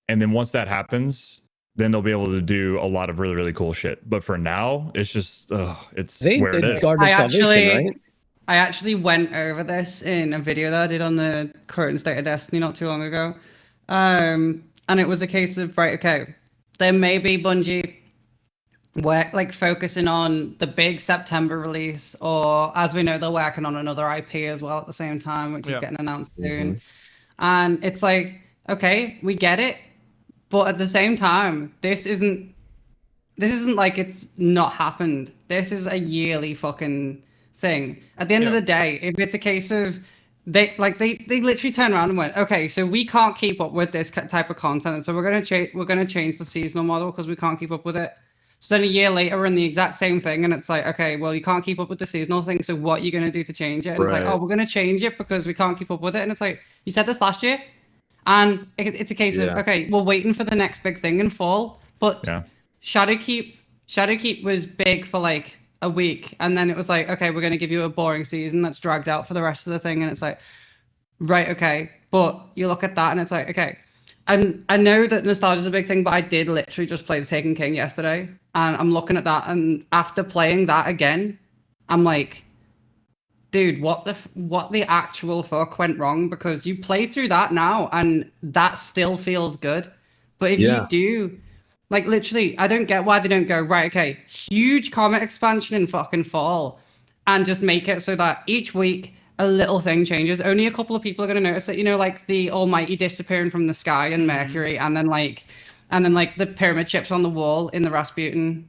And then once that happens, then they'll be able to do a lot of really, really cool shit. But for now, it's just it's where it is. I actually went over this in a video that I did on the current state of Destiny not too long ago. And it was a case of, right, okay, there may be Bungie like focusing on the big September release, or as we know, they're working on another IP as well at the same time, which is getting announced soon. And it's like, okay, we get it. But at the same time, this isn't like it's not happened. This is a yearly fucking thing. At the end of the day, if it's a case of they literally turn around and went, okay, so we can't keep up with this type of content, so we're gonna change the seasonal model because we can't keep up with it. So then a year later, we're in the exact same thing, and it's like, okay, well, you can't keep up with the seasonal thing, so what are you gonna do to change it? And it's like, oh, we're gonna change it because we can't keep up with it, and it's like, you said this last year. And it's a case of, okay, we're waiting for the next big thing in fall. But Shadowkeep was big for like a week. And then it was like, okay, we're going to give you a boring season that's dragged out for the rest of the thing. And it's like, right, okay. But you look at that and it's like, okay. And I know that nostalgia is a big thing, but I did literally just play The Taken King yesterday. And I'm looking at that. And after playing that again, I'm like, dude, what the actual fuck went wrong? Because you play through that now and that still feels good. But if you do, like literally, I don't get why they don't go, right, okay, huge comet expansion in fucking fall and just make it so that each week a little thing changes. Only a couple of people are going to notice it, you know, like the Almighty disappearing from the sky and Mercury, and then like the pyramid ships on the wall in the Rasputin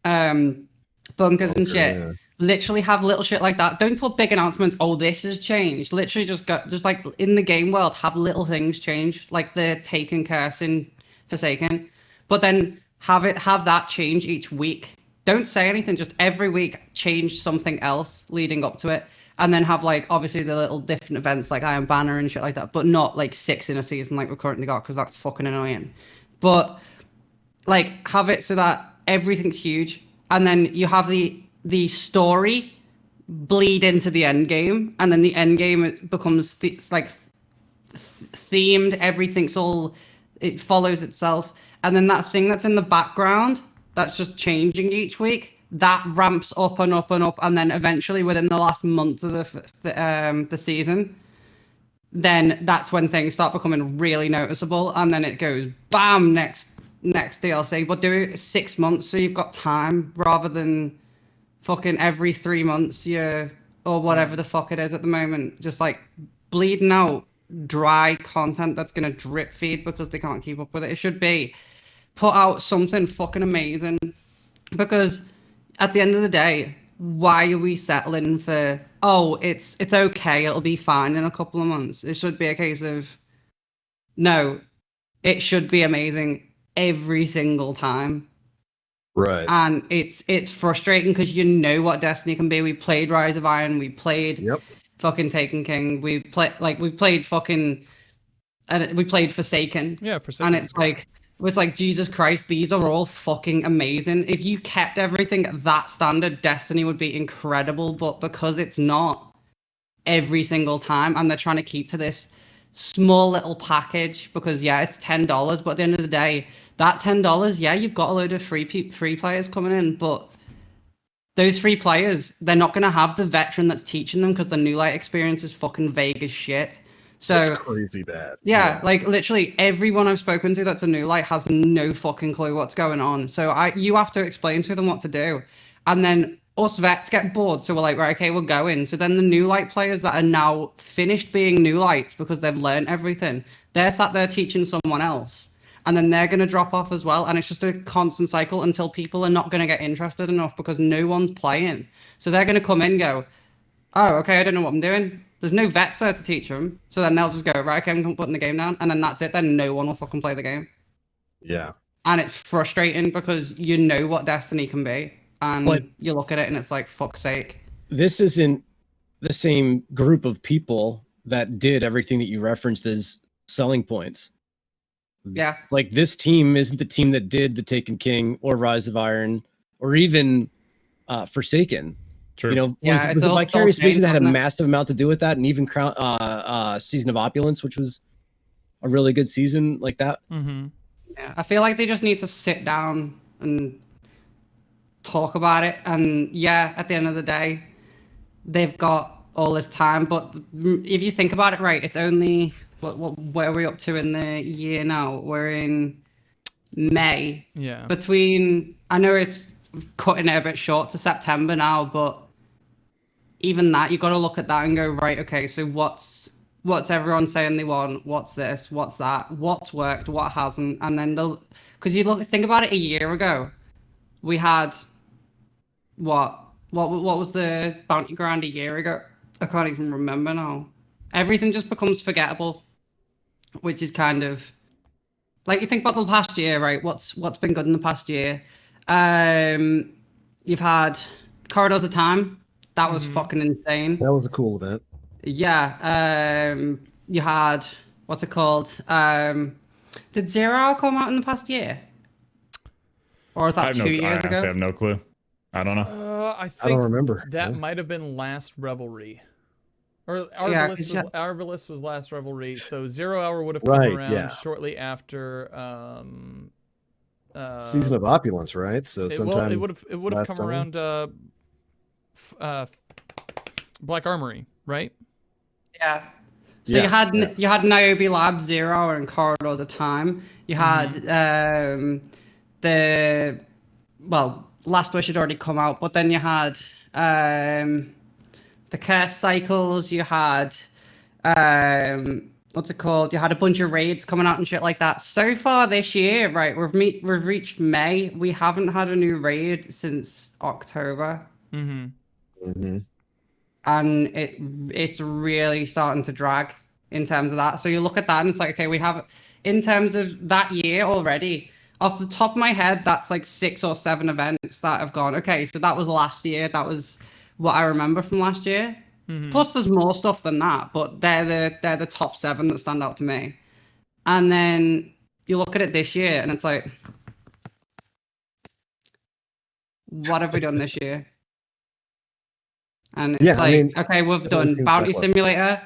bunkers and shit. Yeah. Literally have little shit like that. Don't put big announcements. Oh, this has changed. Literally just like in the game world, have little things change, like the Taken curse in Forsaken. But then have that change each week. Don't say anything. Just every week change something else leading up to it, and then have like obviously the little different events like Iron Banner and shit like that. But not like 6 in a season like we've currently got, because that's fucking annoying. But like have it so that everything's huge, and then you have the story bleed into the end game, and then the end game becomes themed. It follows itself, and then that thing that's in the background that's just changing each week, that ramps up and up and up, and then eventually within the last month of the season, then that's when things start becoming really noticeable, and then it goes bam, next DLC. But do it 6 months so you've got time, rather than fucking every 3 months or whatever the fuck it is at the moment, just like bleeding out dry content that's gonna drip feed because they can't keep up with it. It should be put out something fucking amazing, because at the end of the day, why are we settling for, oh, it's okay, it'll be fine in a couple of months? It should be a case of, no, it should be amazing every single time. Right. And it's frustrating because you know what Destiny can be. We played Rise of Iron, we played fucking Taken King, we played fucking, and we played Forsaken. Yeah, Forsaken. And it was like, Jesus Christ, these are all fucking amazing. If you kept everything at that standard, Destiny would be incredible. But because it's not every single time, and they're trying to keep to this small little package, because yeah, it's $10, but at the end of the day, that $10, yeah, you've got a load of free players coming in, but those free players, they're not going to have the veteran that's teaching them, because the New Light experience is fucking vague as shit. So it's crazy bad. Yeah, like literally everyone I've spoken to that's a New Light has no fucking clue what's going on. So you have to explain to them what to do. And then us vets get bored. So we're like, right, okay, we're going. So then the New Light players that are now finished being New Lights because they've learned everything, they're sat there teaching someone else. And then they're going to drop off as well. And it's just a constant cycle until people are not going to get interested enough because no one's playing. So they're going to come in and go, oh, okay, I don't know what I'm doing. There's no vets there to teach them. So then they'll just go, right, okay, I'm putting the game down. And then that's it. Then no one will fucking play the game. Yeah. And it's frustrating because you know what Destiny can be. And you look at it and it's like, fuck's sake. This isn't the same group of people that did everything that you referenced as selling points. Yeah. Like, this team isn't the team that did the Taken King or Rise of Iron or even Forsaken. True. You know, Yeah, was it all Vicarious changed, Visions that had a wasn't it? massive amount to do with that, and even Season of Opulence, which was a really good season like that. Mm-hmm. Yeah, I feel like they just need to sit down and talk about it. And yeah, at the end of the day, they've got all this time. But if you think about it, right, it's only where are we up to in the year now? We're in May. Yeah. Between, I know it's cutting it a bit short to September now, but even that, you got to look at that and go, right, okay, so what's everyone saying they want? What's this? What's that? What's worked? What hasn't? And then because you think about it, a year ago, we had what was the bounty grind a year ago? I can't even remember now. Everything just becomes forgettable, which is kind of like, you think about the past year, right? What's been good in the past year? You've had Corridors of Time. That was fucking insane. That was a cool event. Yeah. You had, what's it called? Did Zero come out in the past year? Or is that 2 years I honestly ago? have no clue. I don't know. I think I don't remember. that Yeah. might have been last Revelry. Or Yeah, Arbalest was last Revelry, so 0 Hour would have Right, come around yeah. shortly after Season of Opulence, right? So sometime it would have last come summer? around Black Armory, right? Yeah. So Yeah, you had Niobe Lab, Zero, and Corridors of Time. You had Last Wish had already come out, but then you had the Curse Cycles. You had what's it called? You had a bunch of raids coming out and shit like that. So far this year, right? We've reached May. We haven't had a new raid since October. Mm-hmm. Mm-hmm. And it's really starting to drag in terms of that. So you look at that and it's like, okay, we have, in terms of that year already, off the top of my head, that's like 6 or 7 events that have gone, okay, so that was last year. That was what I remember from last year. Mm-hmm. Plus there's more stuff than that, but they're the top 7 that stand out to me. And then you look at it this year and it's like, what have we done this year? And it's Yeah, I like, mean, okay, we've it done seems Bounty like what? Simulator,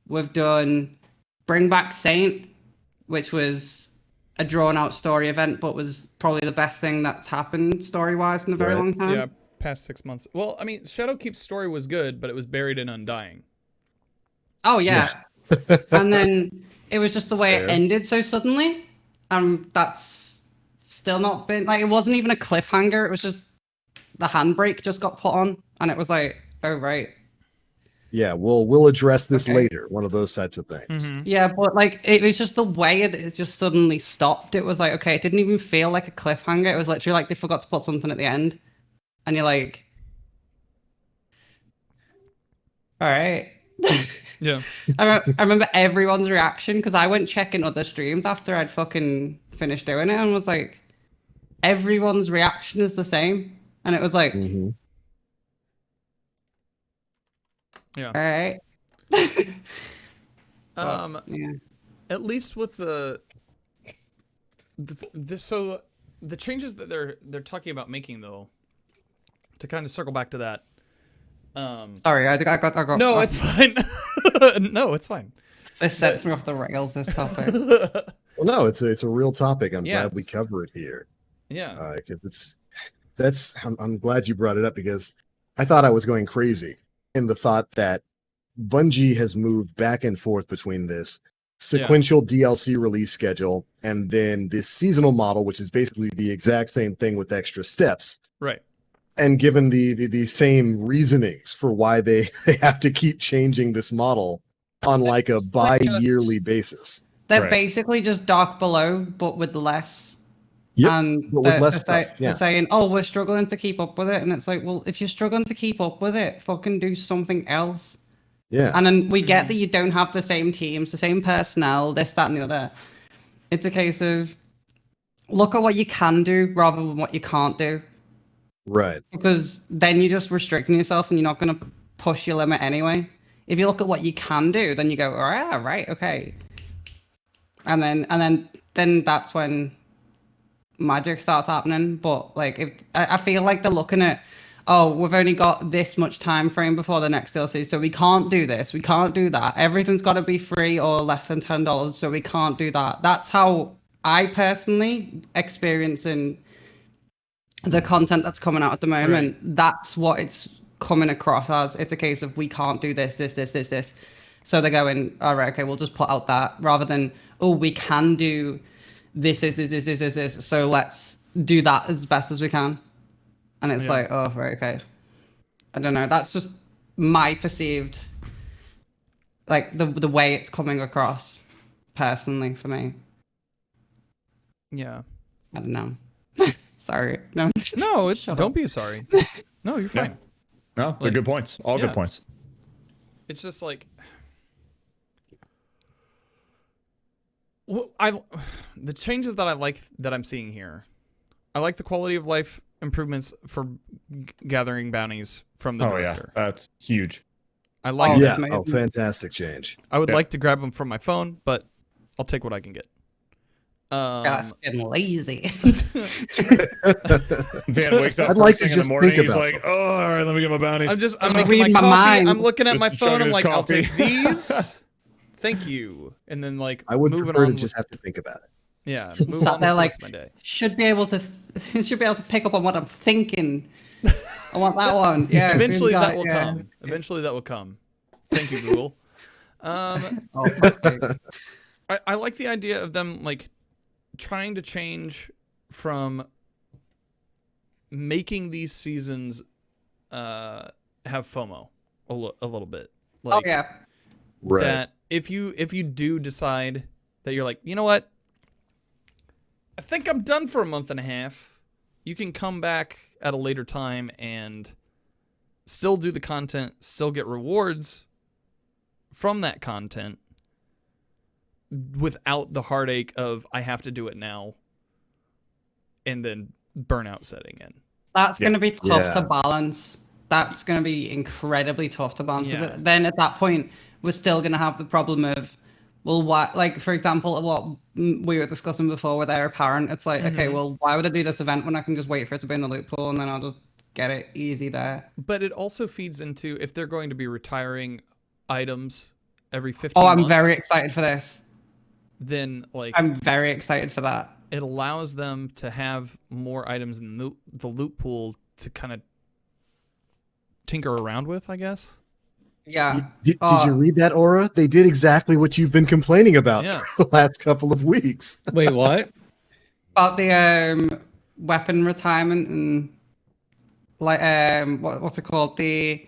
we've done Bring Back Saint, which was a drawn out story event, but was probably the best thing that's happened story wise in a very long time. Yeah, past 6 months. Well, I mean, Shadowkeep's story was good, but it was buried in Undying. Oh yeah. And then it was just the way it ended so suddenly. That's still not been like, it wasn't even a cliffhanger. It was just the handbrake just got put on, and it was like, oh right. Yeah, we'll address this later. One of those types of things. Yeah, but like it was just the way it just suddenly stopped. It was like, okay, it didn't even feel like a cliffhanger. It was literally like they forgot to put something at the end, and you're like, all right. Yeah. I remember everyone's reaction because I went checking other streams after I'd fucking finished doing it and was like, everyone's reaction is the same, and it was like, Yeah. all right. Yeah. At least with the so the changes that they're talking about making, though, to kind of circle back to that. Sorry, I got. No, it's fine. No, it's fine. This sets me off the rails. This topic. Well, no, it's a real topic. I'm Yeah, glad we cover it here. Yeah. Because I'm glad you brought it up because I thought I was going crazy in the thought that Bungie has moved back and forth between this sequential DLC release schedule and then this seasonal model, which is basically the exact same thing with extra steps. Right. And given the same reasonings for why they have to keep changing this model on like a bi-yearly basis. They're basically just Dark Below, but with less. Yep, And but with less stuff. they're saying, oh, we're struggling to keep up with it. And it's like, well, if you're struggling to keep up with it, fucking do something else. Yeah. And then we get that you don't have the same teams, the same personnel, this, that, and the other. It's a case of look at what you can do rather than what you can't do. Right. Because then you're just restricting yourself and you're not going to push your limit anyway. If you look at what you can do, then you go, all right, okay. And then that's when magic starts happening. But like, if I feel like they're looking at, oh, we've only got this much time frame before the next DLC, so we can't do this, we can't do that. Everything's got to be free or less than $10, so we can't do that. That's how I personally experience in the content that's coming out at the moment. Right. That's what it's coming across as. It's a case of we can't do this. So they're going, all right, okay, we'll just put out that rather than, oh, we can do this. So let's do that as best as we can. And it's like, oh, right, okay. I don't know. That's just my perceived, like the way it's coming across, personally for me. Yeah. I don't know. Sorry. No. Don't be sorry. No, you're fine. No, they're good points. All good points. It's just like, the changes that I like that I'm seeing here. I like the quality of life improvements for gathering bounties from the director. Yeah, that's huge. I like that. Oh, fantastic change. I would like to grab them from my phone, but I'll take what I can get. Just getting lazy. Dan wakes up I'd like to in the just morning. think He's about like, oh, all right, let me get my bounties. I'm making my coffee. I'm looking at my phone. I'm like, I'll take these. Thank you. And then like, I would moving prefer on to just have to think about it. Yeah, move on there, like, my day. Should be able to pick up on what I'm thinking. I want that one. Yeah. Eventually that will come. Eventually that will come. Thank you, Google. I like the idea of them like trying to change from making these seasons have FOMO a little bit. Like, oh yeah. Right. That if you do decide that you're like, you know what? I think I'm done for a month and a half. You can come back at a later time and still do the content, still get rewards from that content without the heartache of I have to do it now and then burnout setting in. That's going to be tough to balance. That's going to be incredibly tough to balance because then at that point we're still going to have the problem of, well, what, like, for example, what we were discussing before with Heir Apparent, it's like, okay, well, why would I do this event when I can just wait for it to be in the loot pool and then I'll just get it easy there? But it also feeds into if they're going to be retiring items every 15 months. months. I'm very excited for this. then like I'm very excited for that. it allows them to have more items in the loot pool to kind of tinker around with, I guess. Yeah. Did you read that, Aura? They did exactly what you've been complaining about Yeah. for the last couple of weeks. Wait, what? About the weapon retirement and like what's it called? The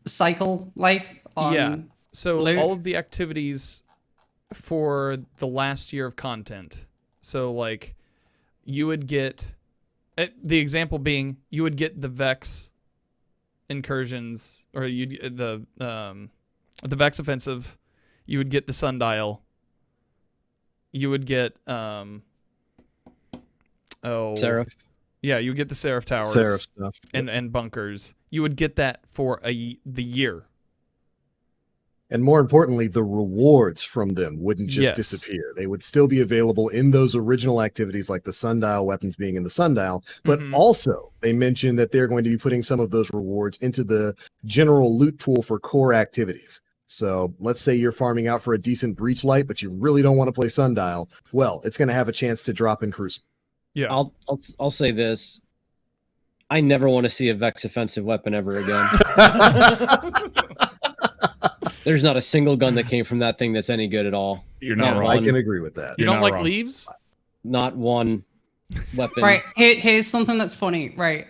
cycle life on Yeah. So loot? all of the activities for the last year of content. So like you would get the example being you would get the Vex incursions, or you'd the Vex offensive, you would get the sundial, you would get Seraph. yeah, you would get the Seraph towers Seraph stuff. and bunkers. You would get that for the year. And more importantly, the rewards from them wouldn't just Yes. disappear. They would still be available in those original activities, like the sundial weapons being in the sundial. But Mhm. also, they mentioned that they're going to be putting some of those rewards into the general loot pool for core activities. So let's say you're farming out for a decent breach light, but you really don't want to play sundial. Well, it's going to have a chance to drop in Crucible. Yeah. I'll say this. I never want to see a Vex offensive weapon ever again. There's not a single gun that came from that thing that's any good at all. You're not Not wrong. I one. can agree with that. You You're don't not like wrong. leaves? Not one weapon. Right. Here's something that's funny. Right.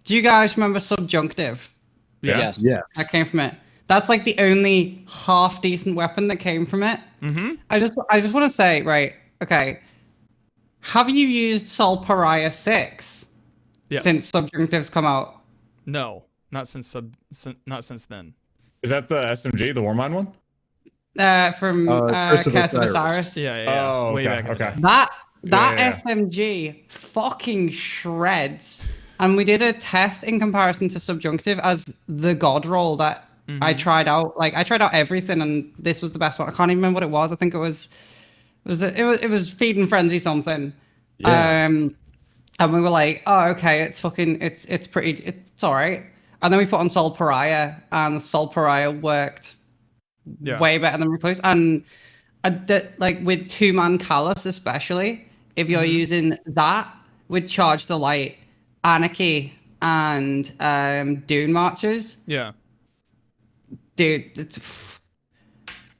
Do you guys remember Subjunctive? Yes. Yes. That came from it. That's like the only half decent weapon that came from it. Mm-hmm. I just want to say, right? Okay. Have you used Sol Pariah 6 Yes. since Subjunctive's come out? No, not since then. Is that the SMG, the Warmind one? From Curse of Curse of Osiris. Osiris. Yeah. Oh, Way okay, back. in the okay. day. That Yeah. SMG fucking shreds. And we did a test in comparison to Subjunctive as the god roll that I tried out. Like I tried out everything, and this was the best one. I can't even remember what it was. I think it was Feed and Frenzy something. Yeah. And we were like, oh, okay, it's all right. And then we put on Sol Pariah, and Sol Pariah worked Yeah. way better than Recluse. And like with two-man Callus especially, if you're using that with Charge the Light, Anarchy, and Dune Marches, Yeah. dude,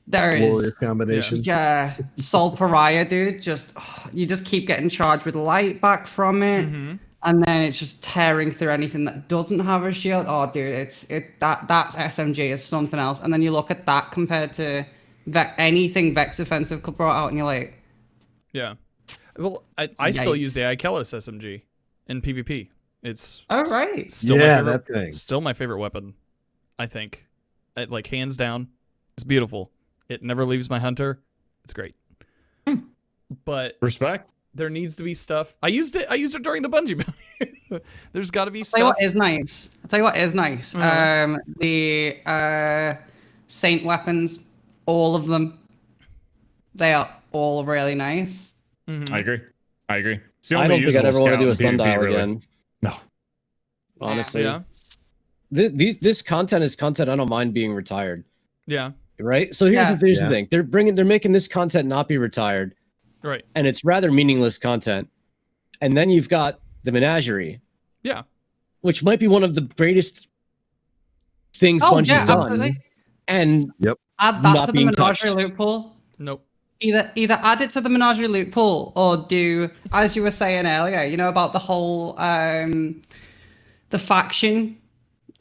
there is Glorious combination. yeah, Sol Pariah, dude. You just keep getting charged with light back from it, and then it's just tearing through anything that doesn't have a shield. Oh, dude, that SMG is something else. And then you look at that compared to anything Vex offensive could brought out, and you're like, Yeah. Well, I still Yikes. use the Icelos SMG in PvP. It's oh right, still Yeah, my that favorite, thing. still my favorite weapon. I think, like hands down, it's beautiful. It never leaves my hunter. It's great. But Respect. there needs to be stuff. I used it during the Bungie bounty. There's got to be I'll tell you stuff. what is nice. The Saint weapons, all of them, they are all really nice. Mhm. I agree. It's the I only don't think I'd usable ever want to scout do a in PvP, sundial really. again. No. Honestly, Yeah. This content is content I don't mind being retired. Yeah. Right. So here's Yeah. the thing. They're making this content not be retired, Right. and it's rather meaningless content. And then you've got the menagerie, Yeah. which might be one of the greatest things Oh, Bungie's yeah, done, absolutely. and Add that Not to the being Menagerie touched. loot pool. Nope. Either add it to the Menagerie loot pool, or do, as you were saying earlier, about the whole the faction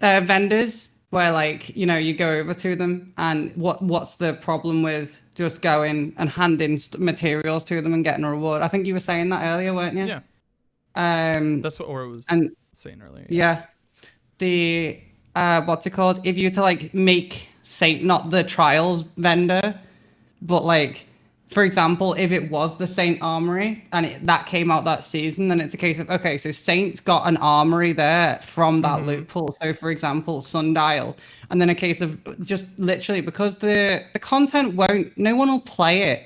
vendors, where like you go over to them, and what's the problem with just going and handing materials to them and getting a reward? I think you were saying that earlier, weren't you? Yeah. That's what Aura was And saying earlier. yeah, the what's it called? If you were to like make Saint not the trials vendor, but like, for example, if it was the Saint Armory and that came out that season, then it's a case of, okay, so Saint's got an armory there from that loot pool. So for example, Sundial, and then a case of just literally, because the content no one will play it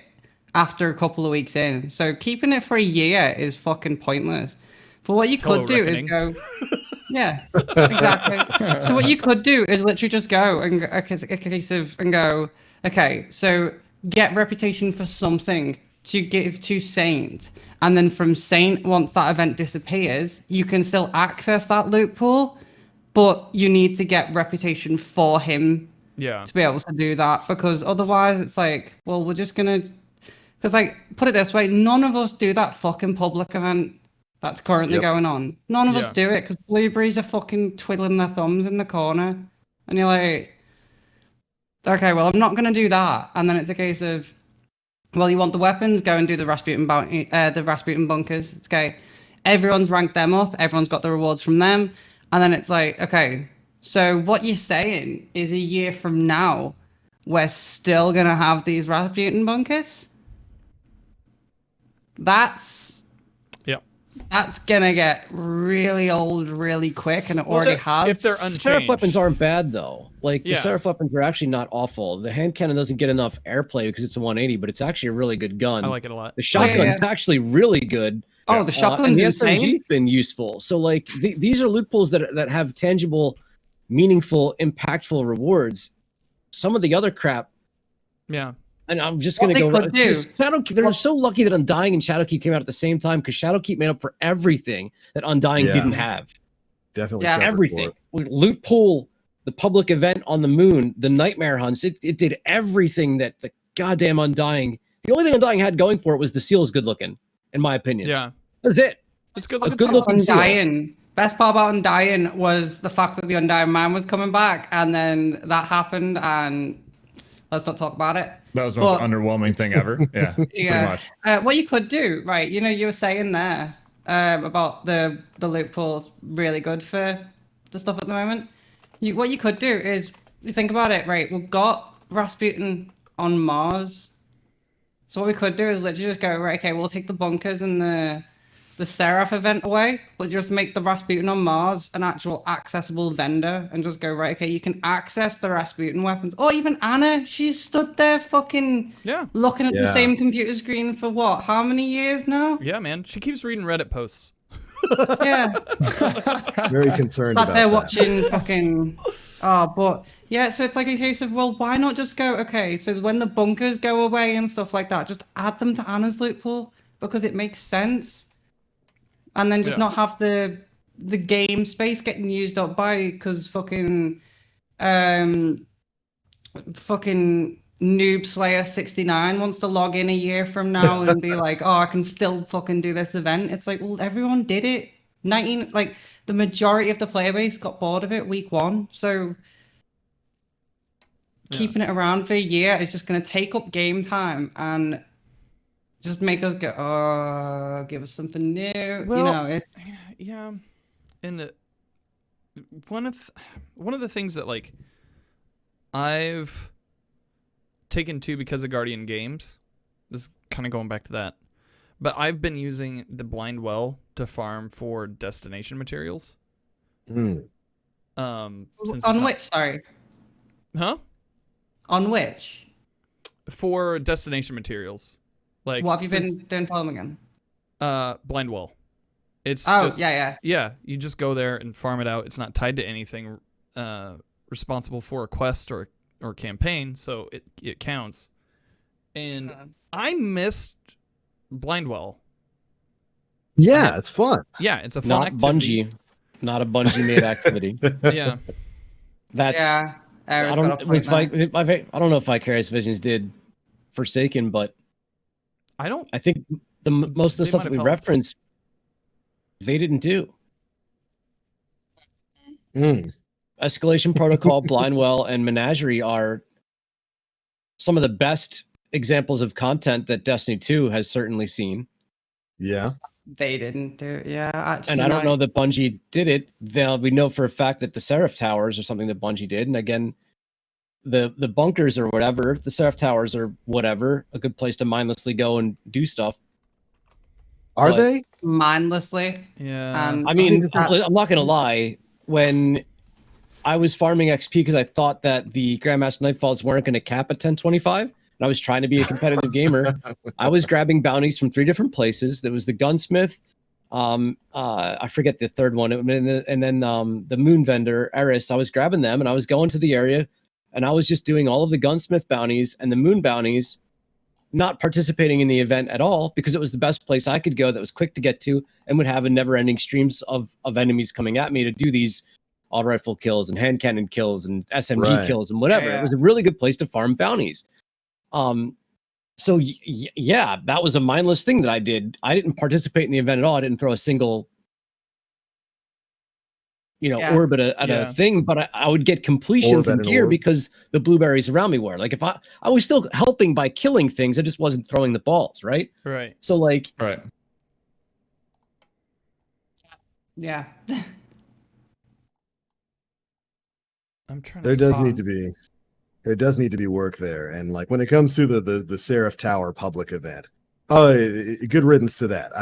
after a couple of weeks in. So keeping it for a year is fucking pointless. But what you Hello, could do Reckoning. is go, yeah, exactly. So what you could do is literally just go and a case of and go, okay, so get reputation for something to give to Saint, and then from Saint, once that event disappears, you can still access that loot pool, but you need to get reputation for him Yeah. to be able to do that, because otherwise it's like, well, we're just gonna, because like, put it this way, none of us do that fucking public event that's currently going on. None of us do it because Blueberries are fucking twiddling their thumbs in the corner, and you're like, okay, well, I'm not gonna do that. And then it's a case of, well, you want the weapons, go and do the Rasputin bounty, the Rasputin bunkers. It's okay. Everyone's ranked them up. Everyone's got the rewards from them, and then it's like, okay, so what you're saying is a year from now, we're still gonna have these Rasputin bunkers? That's gonna get really old really quick, and it already has. If they're unchanged. Seraph weapons aren't bad though. Like the Seraph weapons are actually not awful. The hand cannon doesn't get enough airplay because it's a 180, but it's actually a really good gun. I like it a lot. The shotgun's actually really good. Oh, the shotgun's and the insane. SMG's been useful. So like these are loot pools that have tangible, meaningful, impactful rewards. Some of the other crap. Yeah. And I'm just going to go. They're so lucky that Undying and Shadowkeep came out at the same time, because Shadowkeep made up for everything that Undying didn't have. Definitely. Yeah. Everything. Loot pool, the public event on the moon, the nightmare hunts. It did everything that the goddamn Undying. The only thing Undying had going for it was the seal is good looking, in my opinion. Yeah. That's it. It's good A looking. good looking seal. Undying. Best part about Undying was the fact that the Undying Man was coming back, and then that happened, and let's not talk about it. That was the most underwhelming thing ever. Yeah. Yeah. What you could do, right? You know, you were saying there about the loot pool's really good for the stuff at the moment. What you could do is, you think about it, right? We've got Rasputin on Mars. So what we could do is literally just go, right, okay, we'll take the bunkers and the Seraph event away. We'll just make the Rasputin on Mars an actual accessible vendor and just go, right, okay, you can access the Rasputin weapons. Or even Anna, she's stood there fucking looking at the same computer screen for what, how many years now? Yeah, man. She keeps reading Reddit posts. Yeah. Very concerned about they're that. watching fucking... Oh, but... Yeah, so it's like a case of, well, why not just go, okay, so when the bunkers go away and stuff like that, just add them to Anna's loot pool, because it makes sense. And then just not have the game space getting used up by, because fucking Noob Slayer 69 wants to log in a year from now and be like, oh, I can still fucking do this event. It's like, well, everyone did it. The majority of the player base got bored of it week one. So keeping it around for a year is just going to take up game time and just make us go, oh, give us something new. Well, yeah. And one of the things that like I've taken to because of Guardian Games, this is kind of going back to that, but I've been using the blind well to farm for destination materials. On which? Sorry. Huh? On which? For destination materials. Like, what have you been doing for them again? Blind well. It's yeah. You just go there and farm it out. It's not tied to anything responsible for a quest or campaign, so it counts. And I missed blind well. Yeah, it's fun. Yeah, it's a fun activity. Not a Bungie made activity. Yeah. That's I don't know if Vicarious Visions did Forsaken, but I think most of the stuff that we referenced, they didn't do. Escalation Protocol, Blindwell, and Menagerie are some of the best examples of content that Destiny 2 has certainly seen. Yeah. They didn't do it. Yeah. Actually, and I don't know that Bungie did it. We know for a fact that the Seraph Towers are something that Bungie did. And again, the bunkers or whatever, the Seraph Towers or whatever, a good place to mindlessly go and do stuff. Are they? Mindlessly? Yeah. I mean, I'm not going to lie. When I was farming XP because I thought that the Grandmaster Nightfalls weren't going to cap at 1025, and I was trying to be a competitive gamer, I was grabbing bounties from 3 different places. There was the Gunsmith, I forget the third one, and then the Moon Vendor, Eris. I was grabbing them, and I was going to the area, and I was just doing all of the Gunsmith bounties and the Moon bounties not participating in the event at all because it was the best place I could go that was quick to get to and would have a never-ending streams of enemies coming at me to do these all rifle kills and hand cannon kills and SMG kills and whatever. Yeah. It was a really good place to farm bounties. So yeah, that was a mindless thing that I did. I didn't participate in the event at all. I didn't throw a single, orb at a thing, but I would get completions and gear because the blueberries around me were. Like if I was still helping by killing things, I just wasn't throwing the balls, right? Right. So like, Right. Yeah. I'm trying There to does saw- need to be work there, and like when it comes to the Seraph Tower public event, good riddance to that.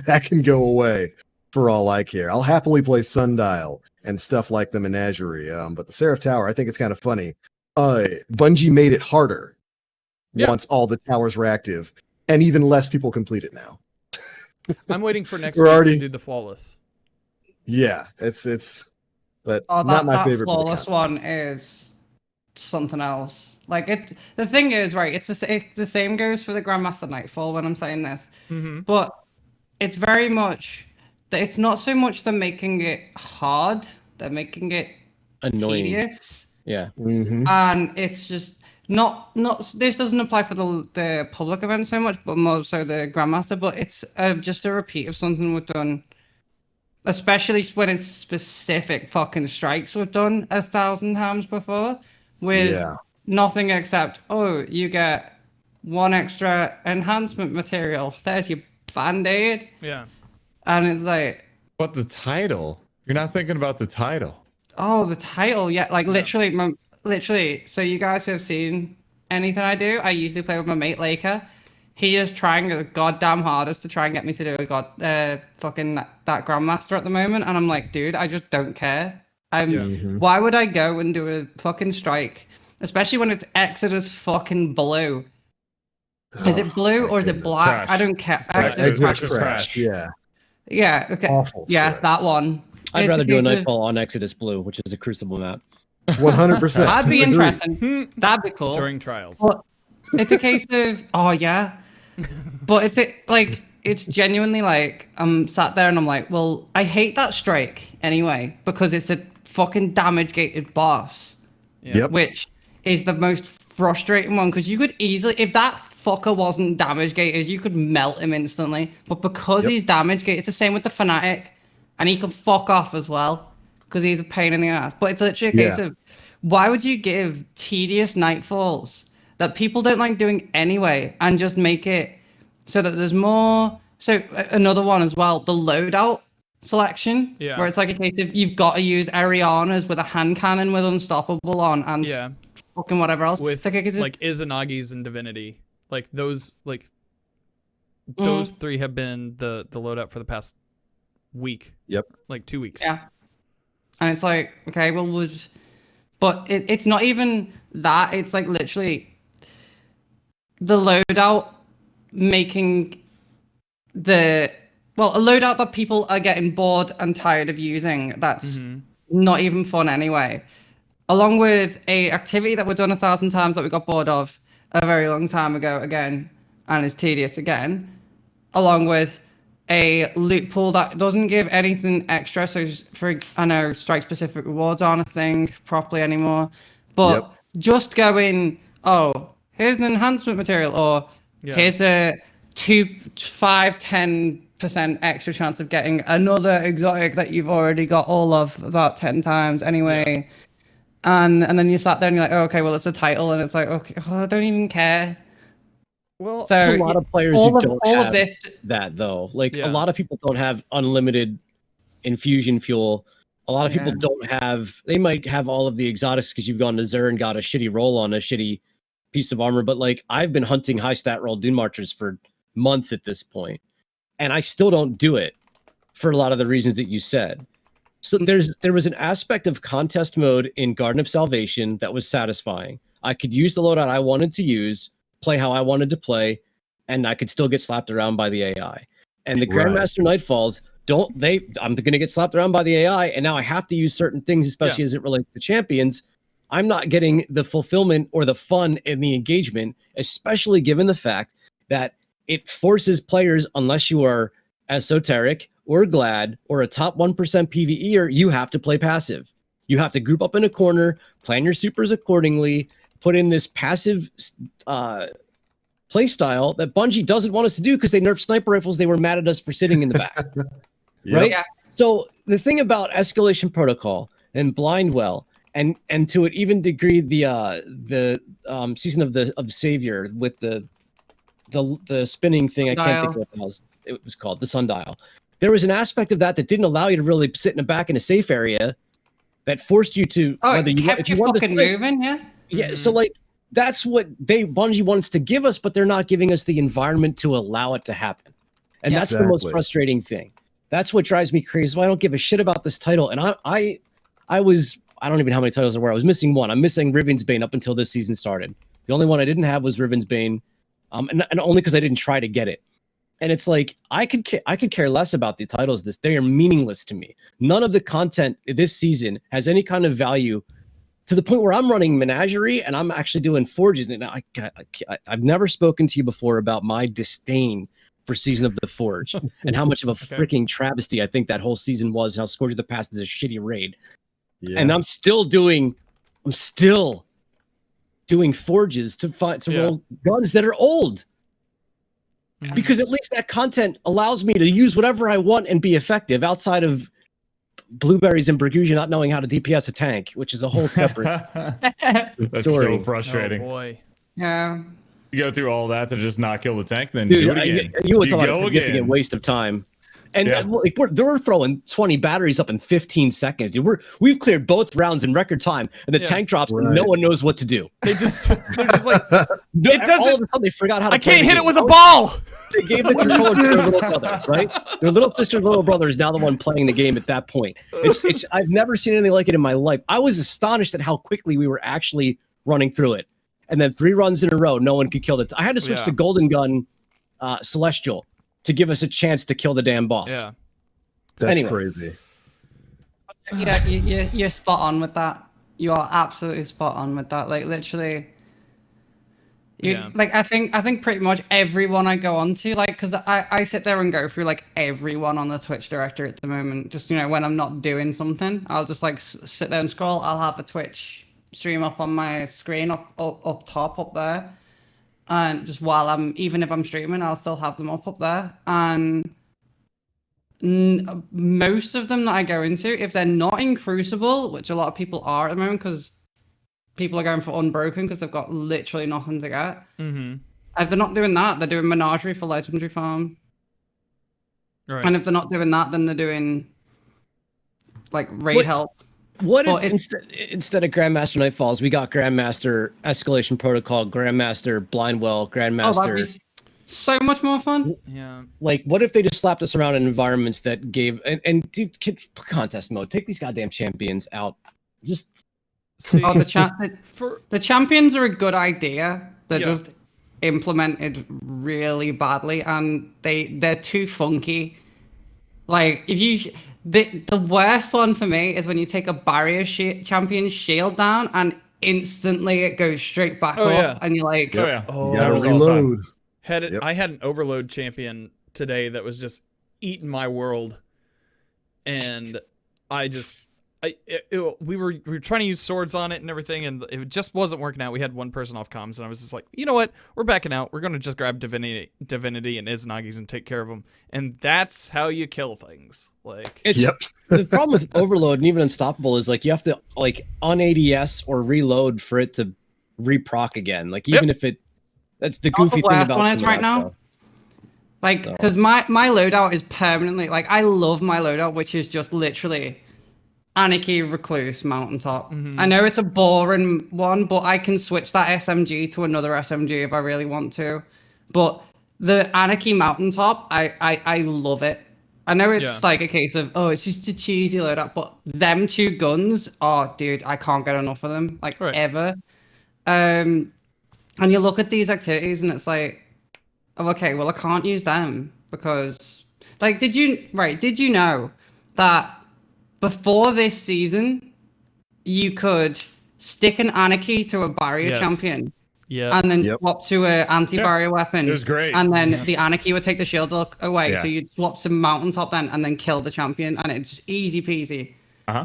That can go away for all I care. I'll happily play Sundial and stuff like the Menagerie, but the Seraph Tower, I think it's kind of funny. Bungie made it harder once all the towers were active, and even less people complete it now. I'm waiting for next We're week already- to do the flawless. Yeah, it's but Oh, not my that favorite. bit of flawless content. one is something else. Like the thing is, right? It's the same goes for the Grandmaster Nightfall when I'm saying this, but it's very much that it's not so much them making it hard; they're making it annoying. tedious, Yeah. Mhm. and it's just not. This doesn't apply for the public event so much, but more so the Grandmaster. But it's just a repeat of something we've done. Especially when it's specific fucking strikes we've done 1,000 times before with nothing except, you get one extra enhancement material. There's your band-aid. Yeah. And it's like... But the title. You're not thinking about the title. Oh, the title. Yeah, like literally, so you guys who have seen anything I do, I usually play with my mate Laker. He is trying the goddamn hardest to try and get me to do fucking that Grandmaster at the moment, and I'm like, dude, I just don't care. Why would I go and do a fucking strike, especially when it's Exodus fucking blue? Is it blue or is it black? Crash. I don't care. Exodus Crash. Crash. Yeah. Yeah. Okay. Awful. Yeah, that one. I'd It's rather a do a case of- Nightfall on Exodus Blue, which is a Crucible map. 100%. That'd be Agreed. interesting. That'd be cool. During trials. But it's a case of but it's genuinely like I'm sat there and I'm like, well, I hate that strike anyway because it's a fucking damage gated boss, Yep. which is the most frustrating one because you could easily, if that fucker wasn't damage gated, you could melt him instantly. But because he's damage gated, it's the same with the Fanatic, and he can fuck off as well because he's a pain in the ass. But it's literally a case of why would you give tedious nightfalls that people don't like doing anyway and just make it so that there's more. So another one as well, the loadout selection, where it's like a case of you've got to use Arianas with a hand cannon with Unstoppable on and fucking whatever else. With it's like Izanagi's and Divinity, like those those three have been the loadout for the past week. Yep. Like 2 weeks. Yeah. And it's like, okay, well, but it's not even that. It's like literally the loadout making a loadout that people are getting bored and tired of using. That's not even fun anyway. Along with a activity that we've done 1,000 times that we got bored of a very long time ago again, and is tedious again. Along with a loot pool that doesn't give anything extra. So I know strike specific rewards aren't a thing properly anymore, but just going, here's an enhancement material, or here's a 10% extra chance of getting another exotic that you've already got all of about 10 times anyway. And then you sat there and you're like, okay, well, it's a title, and it's like, okay, I don't even care. Well, there's a lot of players who don't have that though. Like a lot of people don't have unlimited infusion fuel. A lot of people don't have. They might have all of the exotics because you've gone to Xur and got a shitty roll on a shitty piece of armor. But like I've been hunting high stat roll Dune Marchers for months at this point, and I still don't do it for a lot of the reasons that you said. So there was an aspect of contest mode in Garden of Salvation that was satisfying. I could use the loadout I wanted to use, play how I wanted to play, and I could still get slapped around by the AI. And the Grandmaster Nightfalls, I'm going to get slapped around by the AI, and now I have to use certain things, especially as it relates to champions. I'm not getting the fulfillment or the fun in the engagement, especially given the fact that it forces players, unless you are esoteric or glad or a top 1% PvEer, you have to play passive. You have to group up in a corner, plan your supers accordingly, put in this passive play style that Bungie doesn't want us to do because they nerfed sniper rifles. They were mad at us for sitting in the back. Right? Yeah. So the thing about Escalation Protocol and Blindwell, and to an even degree the Season of the Savior with the spinning thing, I can't think of what the hell it was called, the sundial. There was an aspect of that didn't allow you to really sit in the back in a safe area, that forced you to whether you kept you fucking moving, yeah. Yeah, so like that's what Bungie wants to give us, but they're not giving us the environment to allow it to happen. And that's the most frustrating thing. That's what drives me crazy. So I don't give a shit about this title. And I don't even know how many titles there were. I was missing one. I'm missing Riven's Bane up until this season started. The only one I didn't have was Riven's Bane. And only because I didn't try to get it. And it's like I could care less about the titles. They are meaningless to me. None of the content this season has any kind of value, to the point where I'm running Menagerie and I'm actually doing Forges. And I've never spoken to you before about my disdain for Season of the Forge and how much of a freaking travesty I think that whole season was, and how Scourge of the Past is a shitty raid. Yeah. And I'm still doing Forges to roll guns that are old. Because at least that content allows me to use whatever I want and be effective, outside of Blueberries and Bergusia not knowing how to DPS a tank, which is a whole separate That's story. so frustrating. Oh boy. Yeah. You go through all that to just not kill the tank, then Dude, do it again. You would talk about a significant waste of time. And like we're throwing 20 batteries up in 15 seconds, dude. We've cleared both rounds in record time, and the tank drops, and no one knows what to do. They're just like, it doesn't. All of a sudden they forgot how to. I can't hit it with a ball. They gave the controller to their little brother, right? Their little sister, little brother is now the one playing the game at that point. It's I've never seen anything like it in my life. I was astonished at how quickly we were actually running through it, and then 3 runs in a row, no one could kill it. I had to switch to Golden Gun, Celestial, to give us a chance to kill the damn boss. Yeah, that's crazy. Yeah, you're spot on with that. You are absolutely spot on with that. Like literally, like I think pretty much everyone I go on to, like, because I sit there and go through like everyone on the Twitch directory at the moment. Just when I'm not doing something, I'll just like sit there and scroll. I'll have a Twitch stream up on my screen up top up there. And just while even if I'm streaming, I'll still have them up there. And most of them that I go into, if they're not in Crucible, which a lot of people are at the moment, because people are going for Unbroken because they've got literally nothing to get. If they're not doing that, they're doing Menagerie for Legendary Farm. Right. And if they're not doing that, then they're doing like raid help. What if instead of Grandmaster Nightfalls, we got Grandmaster Escalation Protocol, Grandmaster Blindwell, Grandmaster? Oh, that'd be so much more fun. Yeah. Like, what if they just slapped us around in environments that gave and dude, contest mode? Take these goddamn champions out. Just the champions are a good idea. They're just implemented really badly, and they're too funky. Like if you. The worst one for me is when you take a barrier champion's shield down and instantly it goes straight back up, and you're like, you gotta reload. I had an overload champion today that was just eating my world, and we were trying to use swords on it and everything, and it just wasn't working out. We had one person off comms, and I was just like, you know what? We're backing out. We're gonna just grab Divinity and Izanagi's and take care of them. And that's how you kill things. Like, the problem with Overload and even Unstoppable is like you have to like on ADS or reload for it to reproc again. Like even if that's the goofy thing about one is right now. Like, because my loadout is permanently like I love my loadout, which is just literally Anarchy, Recluse, Mountaintop. I know it's a boring one, but I can switch that SMG to another SMG if I really want to. But the Anarchy Mountaintop, I love it. I know it's like a case of, it's just a cheesy loadout, but them 2 guns, dude, I can't get enough of them, like, ever. And you look at these activities and it's like, okay, well, I can't use them because, like, did you know that before this season, you could stick an Anarchy to a barrier champion Yeah. and then Yep. swap to a anti-barrier weapon. It was great. And then the Anarchy would take the shield away. Yeah. So you'd swap to Mountaintop then, and then kill the champion, and it's just easy peasy. Uh-huh.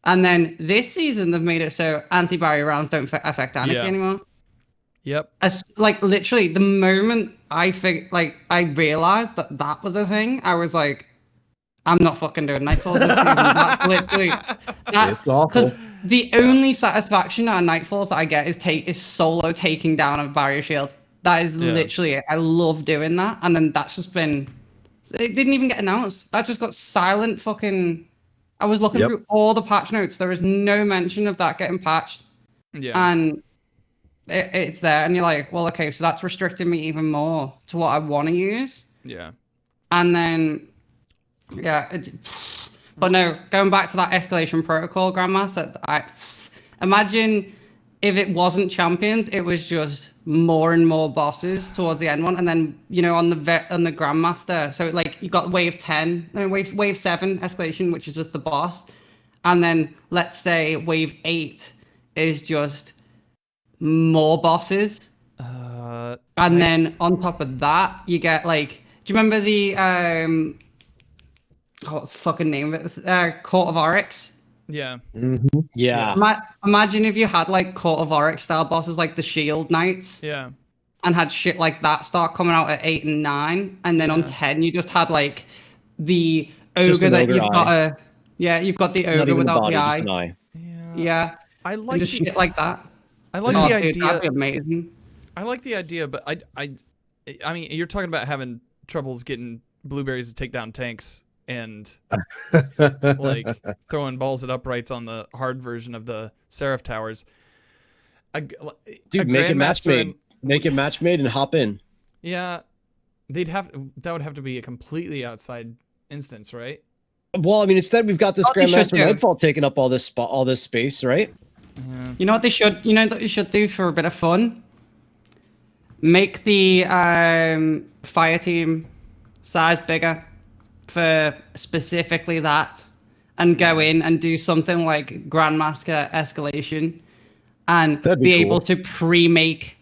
And then this season, they've made it so anti-barrier rounds don't affect Anarchy Yeah. anymore. Yep. As like literally the moment I realized that that was a thing, I was like, I'm not fucking doing Nightfalls this season. That's literally It's awful. because the only satisfaction out of Nightfalls that I get is solo taking down a barrier shield. That is literally it. I love doing that, and then that's just been. It didn't even get announced. That just got silent. Fucking. I was looking through all the patch notes. There is no mention of that getting patched. Yeah. And it's there, and you're like, well, okay, so that's restricting me even more to what I want to use. Yeah. And then, but no, going back to that escalation protocol, Grandmaster, I imagine if it wasn't champions, it was just more and more bosses towards the end one, and then on the Grandmaster, so like you got wave 10, no, wave 7 escalation, which is just the boss, and then let's say wave 8 is just more bosses, and then on top of that you get like, do you remember the what's the fucking name of it, Court of Oryx? Yeah. Yeah. Imagine if you had like Court of Oryx style bosses like the Shield Knights, Yeah. and had shit like that start coming out at 8 and 9, and then on 10 you just had like the Just ogre an that ogre you've got eye. you've got the Not ogre even a without body, the just eye. an eye. Yeah, I and like just shit like that. I like Oh, the dude, idea. that'd be amazing. I like the idea, but I mean, you're talking about having troubles getting blueberries to take down tanks and like throwing balls at uprights on the hard version of the Seraph Towers. Dude, make it match made. Make it match made and hop in. Yeah, that would have to be a completely outside instance, right? Well, I mean, instead we've got this What they should Grandmaster do- Nightfall taking up all this space, right? Yeah. You know what they should? You know what you should do for a bit of fun? Make the fire team size bigger for specifically that, and go in and do something like Grandmaster Escalation, and That'd be be cool. able to pre-make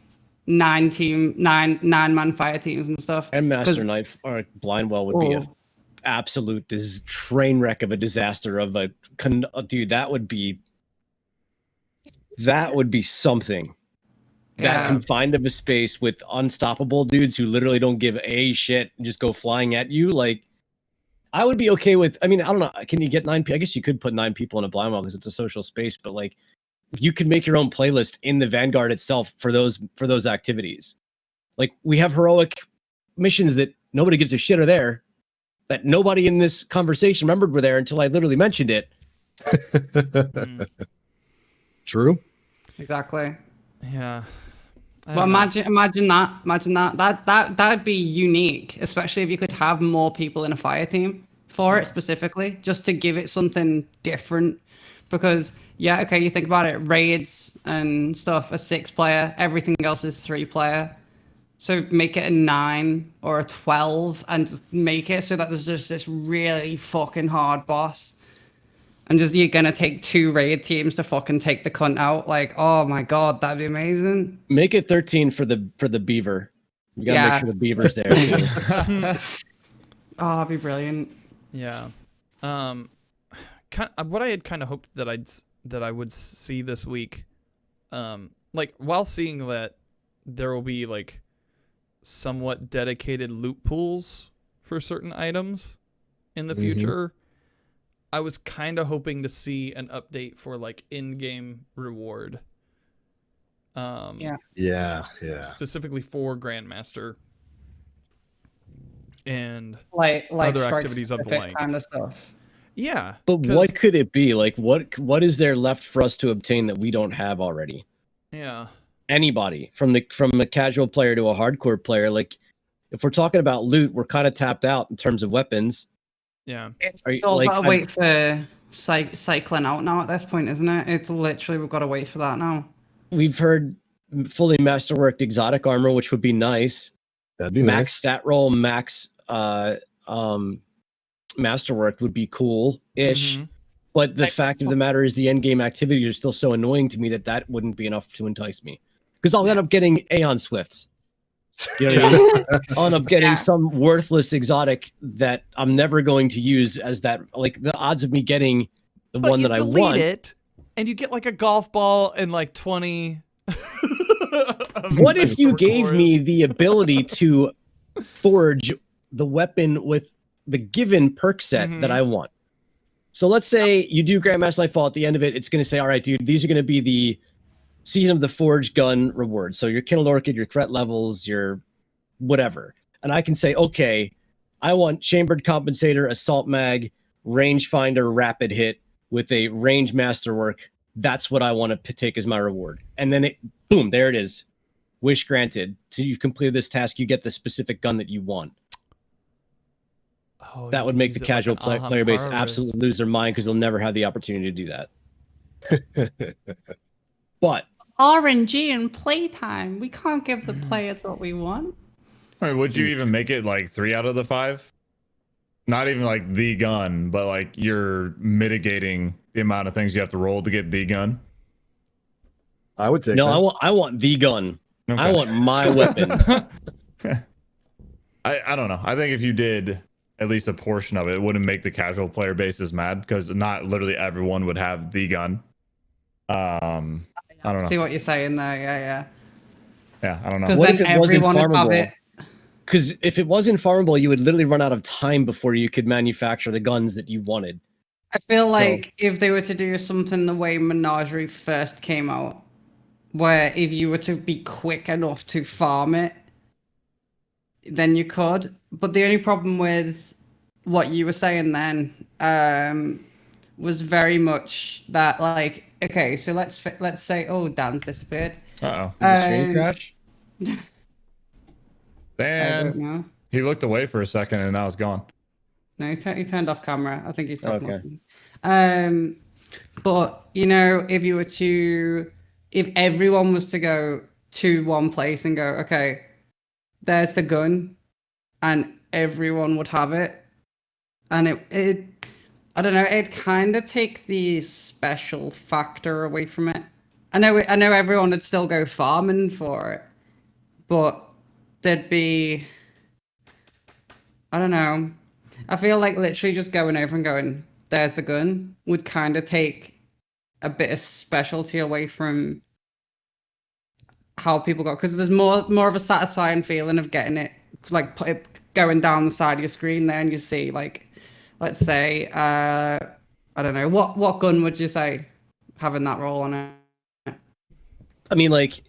nine-man fire teams and stuff. And Master 'Cause- Knife or Blindwell would be a Oh. absolute train wreck of a disaster of a dude. That would be something. That Yeah. confined of a space with unstoppable dudes who literally don't give a shit and just go flying at you. Like, I would be okay with. I mean, I don't know. Can you get 9 people? I guess you could put 9 people in a Blindwell because it's a social space. But like, you could make your own playlist in the Vanguard itself for those activities. Like, we have heroic missions that nobody gives a shit are there, that nobody in this conversation remembered were there until I literally mentioned it. True. Exactly. Yeah. I Well, don't know. imagine that. That'd be unique, especially if you could have more people in a fire team for it specifically, just to give it something different. Because okay, you think about it, raids and stuff, a 6-player, everything else is 3-player. So make it a 9 or a 12, and just make it so that there's just this really fucking hard boss. And just you're gonna take 2 raid teams to fucking take the cunt out. Like, oh my god, that'd be amazing. Make it 13 for the beaver. You gotta make Yeah. sure the beaver's there too. Oh, that'd be brilliant. Yeah. What I had kind of hoped that I would see this week, like while seeing that there will be like somewhat dedicated loot pools for certain items in the future, I was kind of hoping to see an update for like in-game reward. Yeah. Yeah. Specifically for Grandmaster and Like other strike activities of the specific like. kind of stuff. Yeah. But 'cause- what could it be? Like, what is there left for us to obtain that we don't have already? Yeah. Anybody from a casual player to a hardcore player. Like, if we're talking about loot, we're kind of tapped out in terms of weapons. Yeah. It's Are you- all like, gotta I've- wait for cycling out now at this point, isn't it? It's literally we've got to wait for that now. We've heard fully masterworked exotic armor, which would be nice. That'd be Max nice. stat roll, max masterwork would be cool-ish. Mhm. But the fact of the matter is the end game activities are still so annoying to me that wouldn't be enough to entice me. because I'll end up getting Aeon Swifts. You know what I mean? I'll end up getting some worthless exotic that I'm never going to use as that. Like the odds of me getting the one that I want. It, and you get like a golf ball and like 20. What if you gave me the ability to forge the weapon with the given perk set that I want? So let's say you do Grandmaster Nightfall. At the end of it, it's going to say, all right, dude, these are going to be the Season of the Forge gun rewards. So your Kindled Orchid, your threat levels, your whatever. And I can say, okay, I want Chambered Compensator, Assault Mag, Rangefinder, Rapid Hit with a Range Masterwork. That's what I want to take as my reward. And then boom, there it is. Wish granted. So you've completed this task, you get the specific gun that you want. Oh, that would make the casual player base absolutely lose their mind because they'll never have the opportunity to do that. But RNG and playtime. We can't give the players what we want. I mean, would you even make it like 3 out of the 5? Not even like the gun, but like you're mitigating the amount of things you have to roll to get the gun. I would take no. that. I want the gun. Okay. I want my weapon. I don't know. I think if you did at least a portion of it, it wouldn't make the casual player bases mad because not literally everyone would have the gun. I don't know. See what you're saying there. Yeah, I don't know. Because What then if it wasn't everyone would have farmable? it. Because if it wasn't farmable, you would literally run out of time before you could manufacture the guns that you wanted. I feel like if they were to do something the way Menagerie first came out, where if you were to be quick enough to farm it, then you could. But the only problem with what you were saying then was very much that, like, okay, so let's say, oh, Dan's disappeared. Uh-oh. Did the stream crash? I don't Dan, know. he looked away for a second and now it's gone. No, he turned off camera. I think he's talking. Okay. But you know, if everyone was to go to one place and go, okay, there's the gun, and everyone would have it, and it I don't know, it'd kind of take the special factor away from it. I know everyone would still go farming for it, but there'd be, I don't know. I feel like literally just going over and going, there's the gun, would kind of take a bit of specialty away from how people go. Because there's more of a satisfying feeling of getting it, like going down the side of your screen there and you see, like, let's say, I don't know, what gun would you say having that roll on it? I mean, like,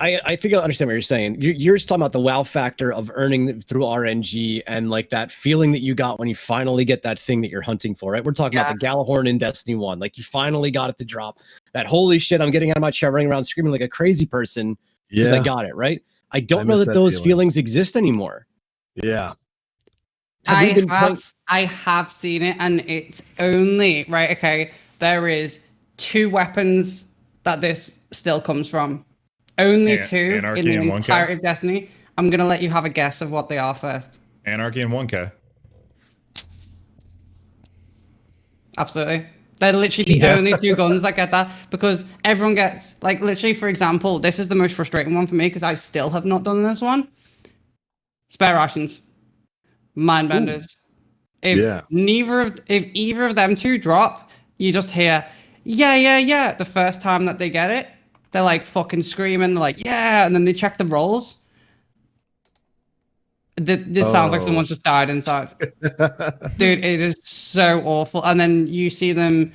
I think I understand what you're saying. You're just talking about the wow factor of earning through RNG and like that feeling that you got when you finally get that thing that you're hunting for, right? We're talking about the Galahorn in Destiny 1. Like you finally got it to drop. That holy shit, I'm getting out of my chair running around screaming like a crazy person because I got it, right? I don't know that those feelings exist anymore. Yeah. I have seen it, and it's only, right, okay, there is 2 weapons that this still comes from. Only 2 in the entirety of Destiny. I'm going to let you have a guess of what they are first. Anarchy and 1K. Absolutely. They're literally the only 2 guns that get that, because everyone gets, like, literally, for example, this is the most frustrating one for me because I still have not done this one. Spare rations. Mindbenders. If either of them 2 drop, you just hear, yeah, the first time that they get it. They're like fucking screaming, they're like, yeah, and then they check the rolls. This sounds like someone's just died inside. Dude, it is so awful. And then you see them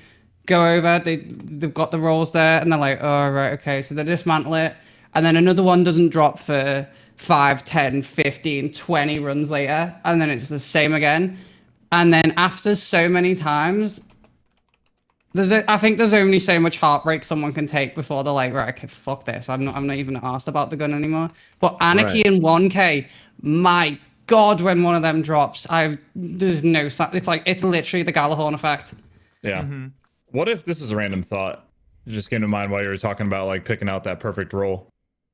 go over, they've got the rolls there, and they're like, oh, right, okay, so they dismantle it. And then another one doesn't drop for 5, 10, 15, 20 runs later, and then it's the same again. And then after so many times, I think there's only so much heartbreak someone can take before they're like, right, okay, fuck this. I'm not even asked about the gun anymore. But Anarchy in 1K, my God, when one of them drops, there's no, it's like, it's literally the Galahorn effect. Yeah. Mm-hmm. What if, this is a random thought, it just came to mind while you were talking about like picking out that perfect roll.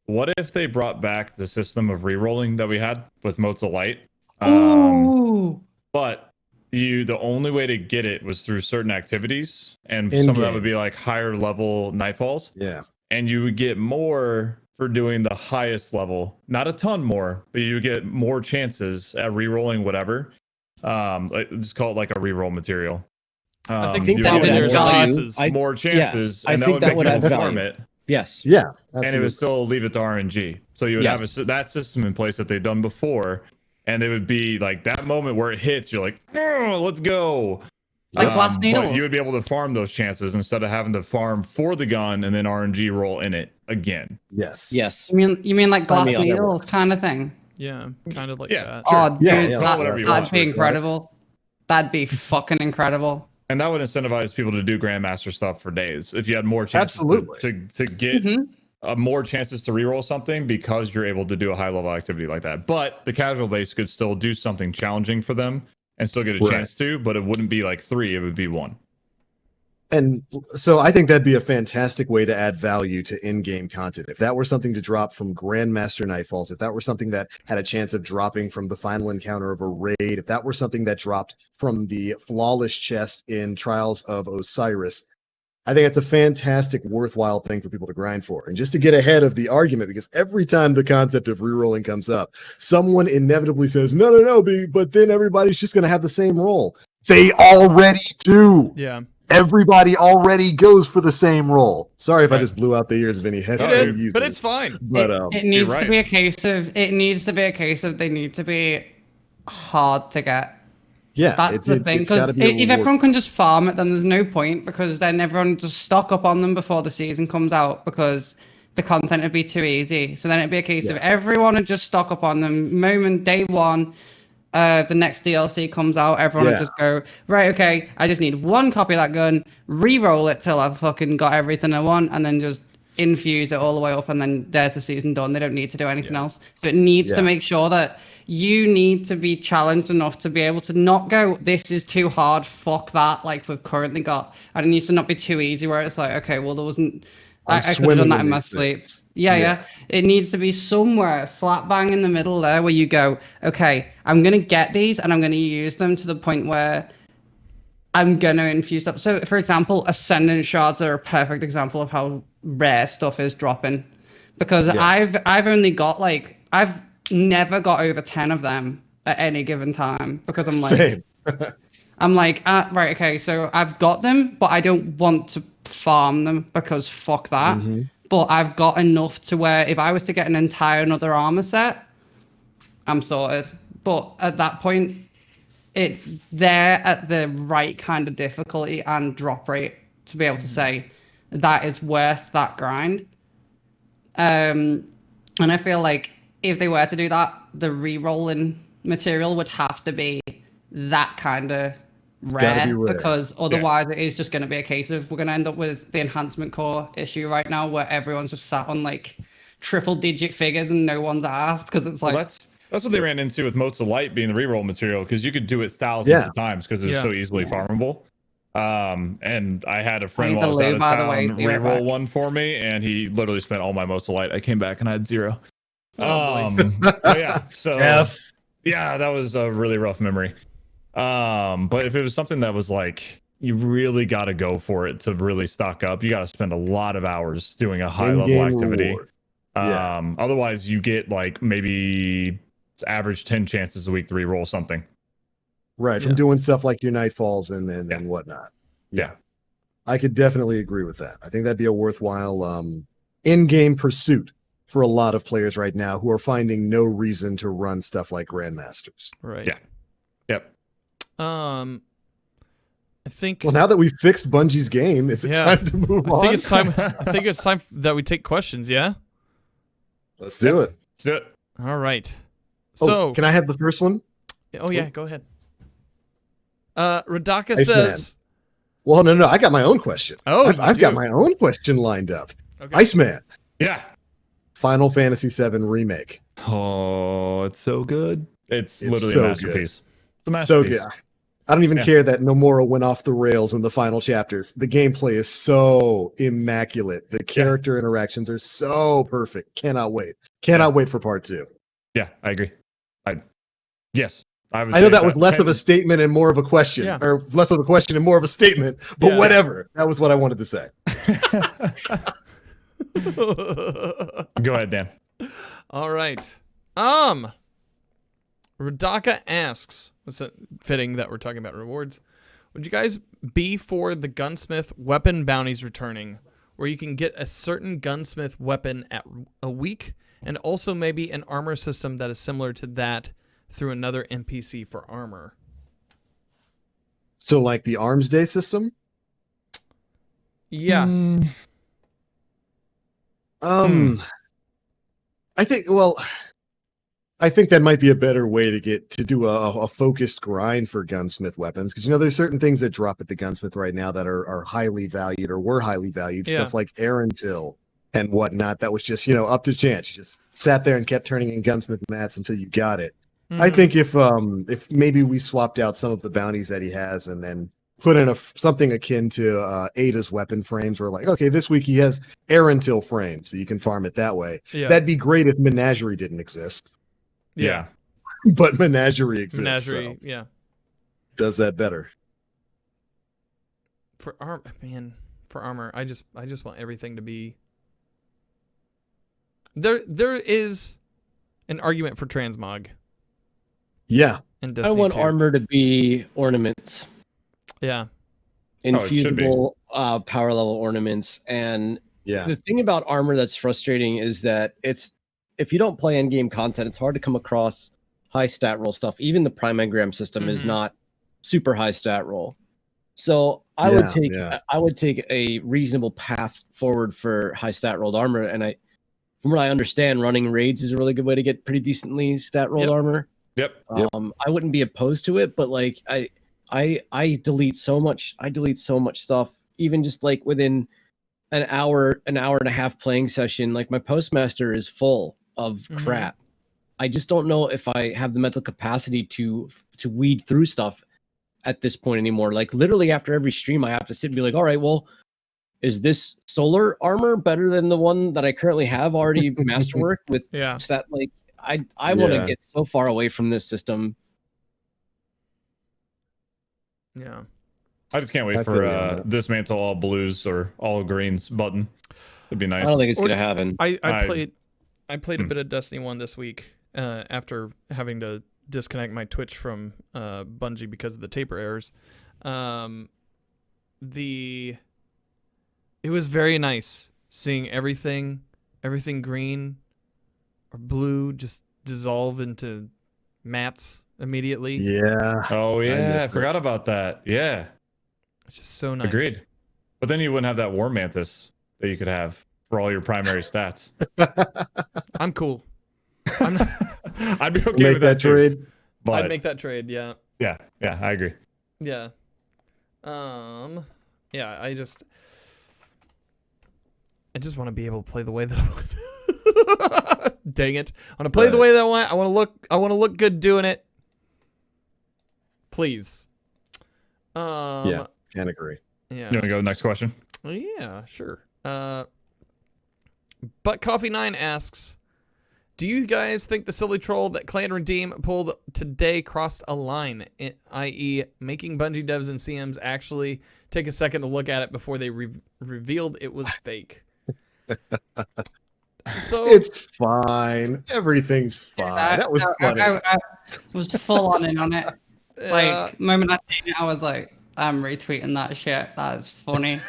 What if they brought back the system of re-rolling that we had with Motes of Light? Ooh. But the only way to get it was through certain activities, and some of that would be like higher level nightfalls. Yeah. And you would get more for doing the highest level. Not a ton more, but you get more chances at re-rolling whatever. Just call it like a re-roll material. I think you that would would get add there's more, value. chances. more chances, I and that think would that make would people add farm value. it. Yes. Yeah, And it absolutely. would still leave it to RNG. So you would have that system in place that they've done before, and it would be like that moment where it hits, you're like, oh, let's go. Like glass But needles. you would be able to farm those chances instead of having to farm for the gun and then RNG roll in it again. Yes. Yes. You mean like Sign me glass up. needles kind of thing? Yeah, kind of like Yeah, that. sure. Oh, dude, Yeah, yeah. Call it whatever you that'd want. be incredible. That'd be fucking incredible. And that would incentivize people to do Grandmaster stuff for days. If you had more chances Absolutely. to get Mhm. more chances to reroll something because you're able to do a high level activity like that. But the casual base could still do something challenging for them and still get a Right. chance to, but it wouldn't be like 3, it would be 1. And so I think that'd be a fantastic way to add value to in-game content. If that were something to drop from Grandmaster Nightfalls, if that were something that had a chance of dropping from the final encounter of a raid, if that were something that dropped from the flawless chest in Trials of Osiris, I think it's a fantastic, worthwhile thing for people to grind for. And just to get ahead of the argument, because every time the concept of rerolling comes up, someone inevitably says, no, but then everybody's just going to have the same roll. They already do. Yeah. Everybody already goes for the same role. Sorry if I Right. just blew out the ears of any head You did, users. but it's fine. But It needs right. to be a case of they need to be hard to get. yeah, That's the thing. it's gotta Because be a if reward. everyone can just farm it, then there's no point, because then everyone just stock up on them before the season comes out, because the content would be too easy. So then it'd be a case of Yeah. everyone would just stock up on them. Moment day one, the next DLC comes out, everyone Yeah. would just go, right, okay, I just need one copy of that gun, re-roll it till I've fucking got everything I want, and then just infuse it all the way up, and then there's the season done. They don't need to do anything else. So it needs to Yeah. make sure that you need to be challenged enough to be able to not go, this is too hard, fuck that, like we've currently got. And it needs to not be too easy where it's like, okay, well, there wasn't, I could have swimming done that in my these sleep. things. Yeah. It needs to be somewhere slap bang in the middle there where you go, okay, I'm going to get these and I'm going to use them to the point where I'm going to infuse stuff. So, for example, Ascendant Shards are a perfect example of how rare stuff is dropping. Because Yeah. I've only got like, I've never got over 10 of them at any given time, because I'm like, Same. right, okay, so I've got them, but I don't want to farm them because fuck that. Mhm. But I've got enough to where if I was to get an entire another armor set, I'm sorted. But at that point, they're at the right kind of difficulty and drop rate to be able to say that is worth that grind. And I feel like if they were to do that, the re-rolling material would have to be that kind of gotta be rare, rare. because otherwise it is just going to be a case of we're going to end up with the enhancement core issue right now, where everyone's just sat on like triple digit figures and no one's asked, because it's like, Well, that's what they ran into with Motes of Light being the reroll material, because you could do it thousands of times because it's so easily farmable. And I had a friend need while I the was out loo, of by the way. town Be right reroll back. one for me, and he literally spent all my Motes of Light. I came back and I had 0. Oh, But yeah, so F. yeah, that was a really rough memory. But if it was something that was like you really got to go for it to really stock up, you got to spend a lot of hours doing a high level In-game activity. reward. Yeah. Otherwise you get like maybe it's average 10 chances a week to re-roll something. Right, from Yeah. doing stuff like your Nightfalls and whatnot. Yeah. I could definitely agree with that. I think that'd be a worthwhile in-game pursuit for a lot of players right now who are finding no reason to run stuff like Grandmasters. Right. Yeah. Yep. I think. Well, now that we've fixed Bungie's game, is it Yeah. time to move I on? think it's time. I think it's time that we take questions. Yeah. Let's do it. Let's do it. All right. Oh, So. can I have the first one? Oh yeah, go ahead. Radaka Iceman. says. Well, no, I got my own question. Oh, I've you got do? my own question lined up. Okay. Iceman, Yeah. Final Fantasy VII Remake. Oh, it's so good. It's literally so a good. masterpiece. It's a So masterpiece. good. I don't even care that Nomura went off the rails in the final chapters. The gameplay is so immaculate. The character interactions are so perfect. Cannot wait. Cannot wait for part 2. Yeah, I agree. Yes. I know that was less of a statement and more of a question, Yeah. or less of a question and more of a statement, but Yeah. whatever. That was what I wanted to say. Go ahead, Dan. All right. Radaka asks, it's fitting that we're talking about rewards. Would you guys be for the gunsmith weapon bounties returning, where you can get a certain gunsmith weapon at a week, and also maybe an armor system that is similar to that through another NPC for armor? So like the Arms Day system? Yeah. I think that might be a better way to do a focused grind for gunsmith weapons, because there's certain things that drop at the gunsmith right now that are highly valued or were highly valued. Yeah. Stuff like Aaron Till and whatnot that was just up to chance. You just sat there and kept turning in gunsmith mats until you got it. I think if maybe we swapped out some of the bounties that he has and then put in something akin to Ada's weapon frames, where like, okay, this week he has Aaron Till frames, so you can farm it that way. Yeah. That'd be great if Menagerie didn't exist. Yeah. But Menagerie exists. Menagerie, So yeah. does that better. For armor, I just want everything to be. There is an argument for transmog. Yeah. In I Destiny want 2. armor to be ornaments, Yeah. infusible power level ornaments. And Yeah. the thing about armor that's frustrating is that if you don't play end-game content, it's hard to come across high stat roll stuff. Even the Prime Engram system is not super high stat roll. So I would take a reasonable path forward for high stat rolled armor. And from what I understand, running raids is a really good way to get pretty decently stat rolled armor. Yep. I wouldn't be opposed to it, but like I delete so much stuff, even just like within an hour and a half playing session. Like my postmaster is full of crap. I just don't know if I have the mental capacity to weed through stuff at this point anymore. Like literally after every stream, I have to sit and be like, all right, well, is this solar armor better than the one that I currently have already masterworked with stat? Like I want to get so far away from this system. Yeah. I just can't wait for dismantle all blues or all greens button. It'd be nice. I don't think it's gonna happen. I played a bit of Destiny 1 this week after having to disconnect my Twitch from Bungie because of the taper errors. It was very nice seeing everything green or blue just dissolve into mats immediately. Yeah. Oh yeah, I forgot about that. Yeah. It's just so nice. Agreed. But then you wouldn't have that War Mantis that you could have for all your primary stats. I'm cool. I'd be okay Make with that trade. But I'd make that trade, yeah. Yeah, I agree. Yeah. Yeah, I just want to be able to play the way that I want. Dang it. I want to play the way that I want. I want to look good doing it. Please. Yeah, can't agree. You want to go to the next question? Yeah, sure. But Coffee9 asks, do you guys think the silly troll that Clan Redeem pulled today crossed a line, i.e. making Bungie devs and CMs actually take a second to look at it before they revealed it was fake? So it's fine. Everything's fine. That was funny. I was full on in on it. Like, the moment I seen it, I was like, I'm retweeting that shit. That is funny.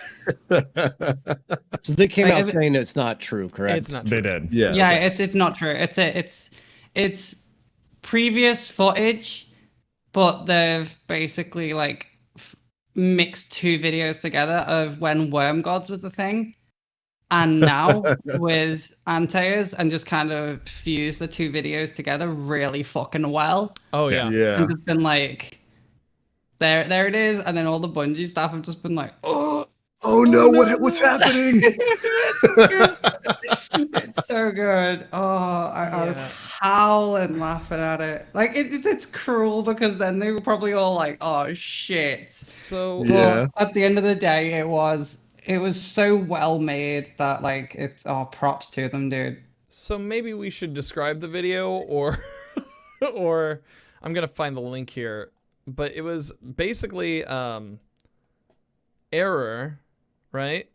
So they came out saying it's not true, correct? It's not true. They did. Yeah. Yeah, it's not true. It's previous footage, but they've basically like mixed two videos together of when Worm Gods was the thing, and now with Antaeus, and just kind of fused the two videos together really fucking well. Oh yeah. Yeah. And just been like, there it is, and then all the Bungie staff have just been like, oh no, what's happening? It's so good. Oh, I was howling laughing at it. Like it's cruel because then they were probably all like, oh shit. So At the end of the day, it was so well made that like it's props to them, dude. So maybe we should describe the video, or or I'm gonna find the link here. But it was basically error, right?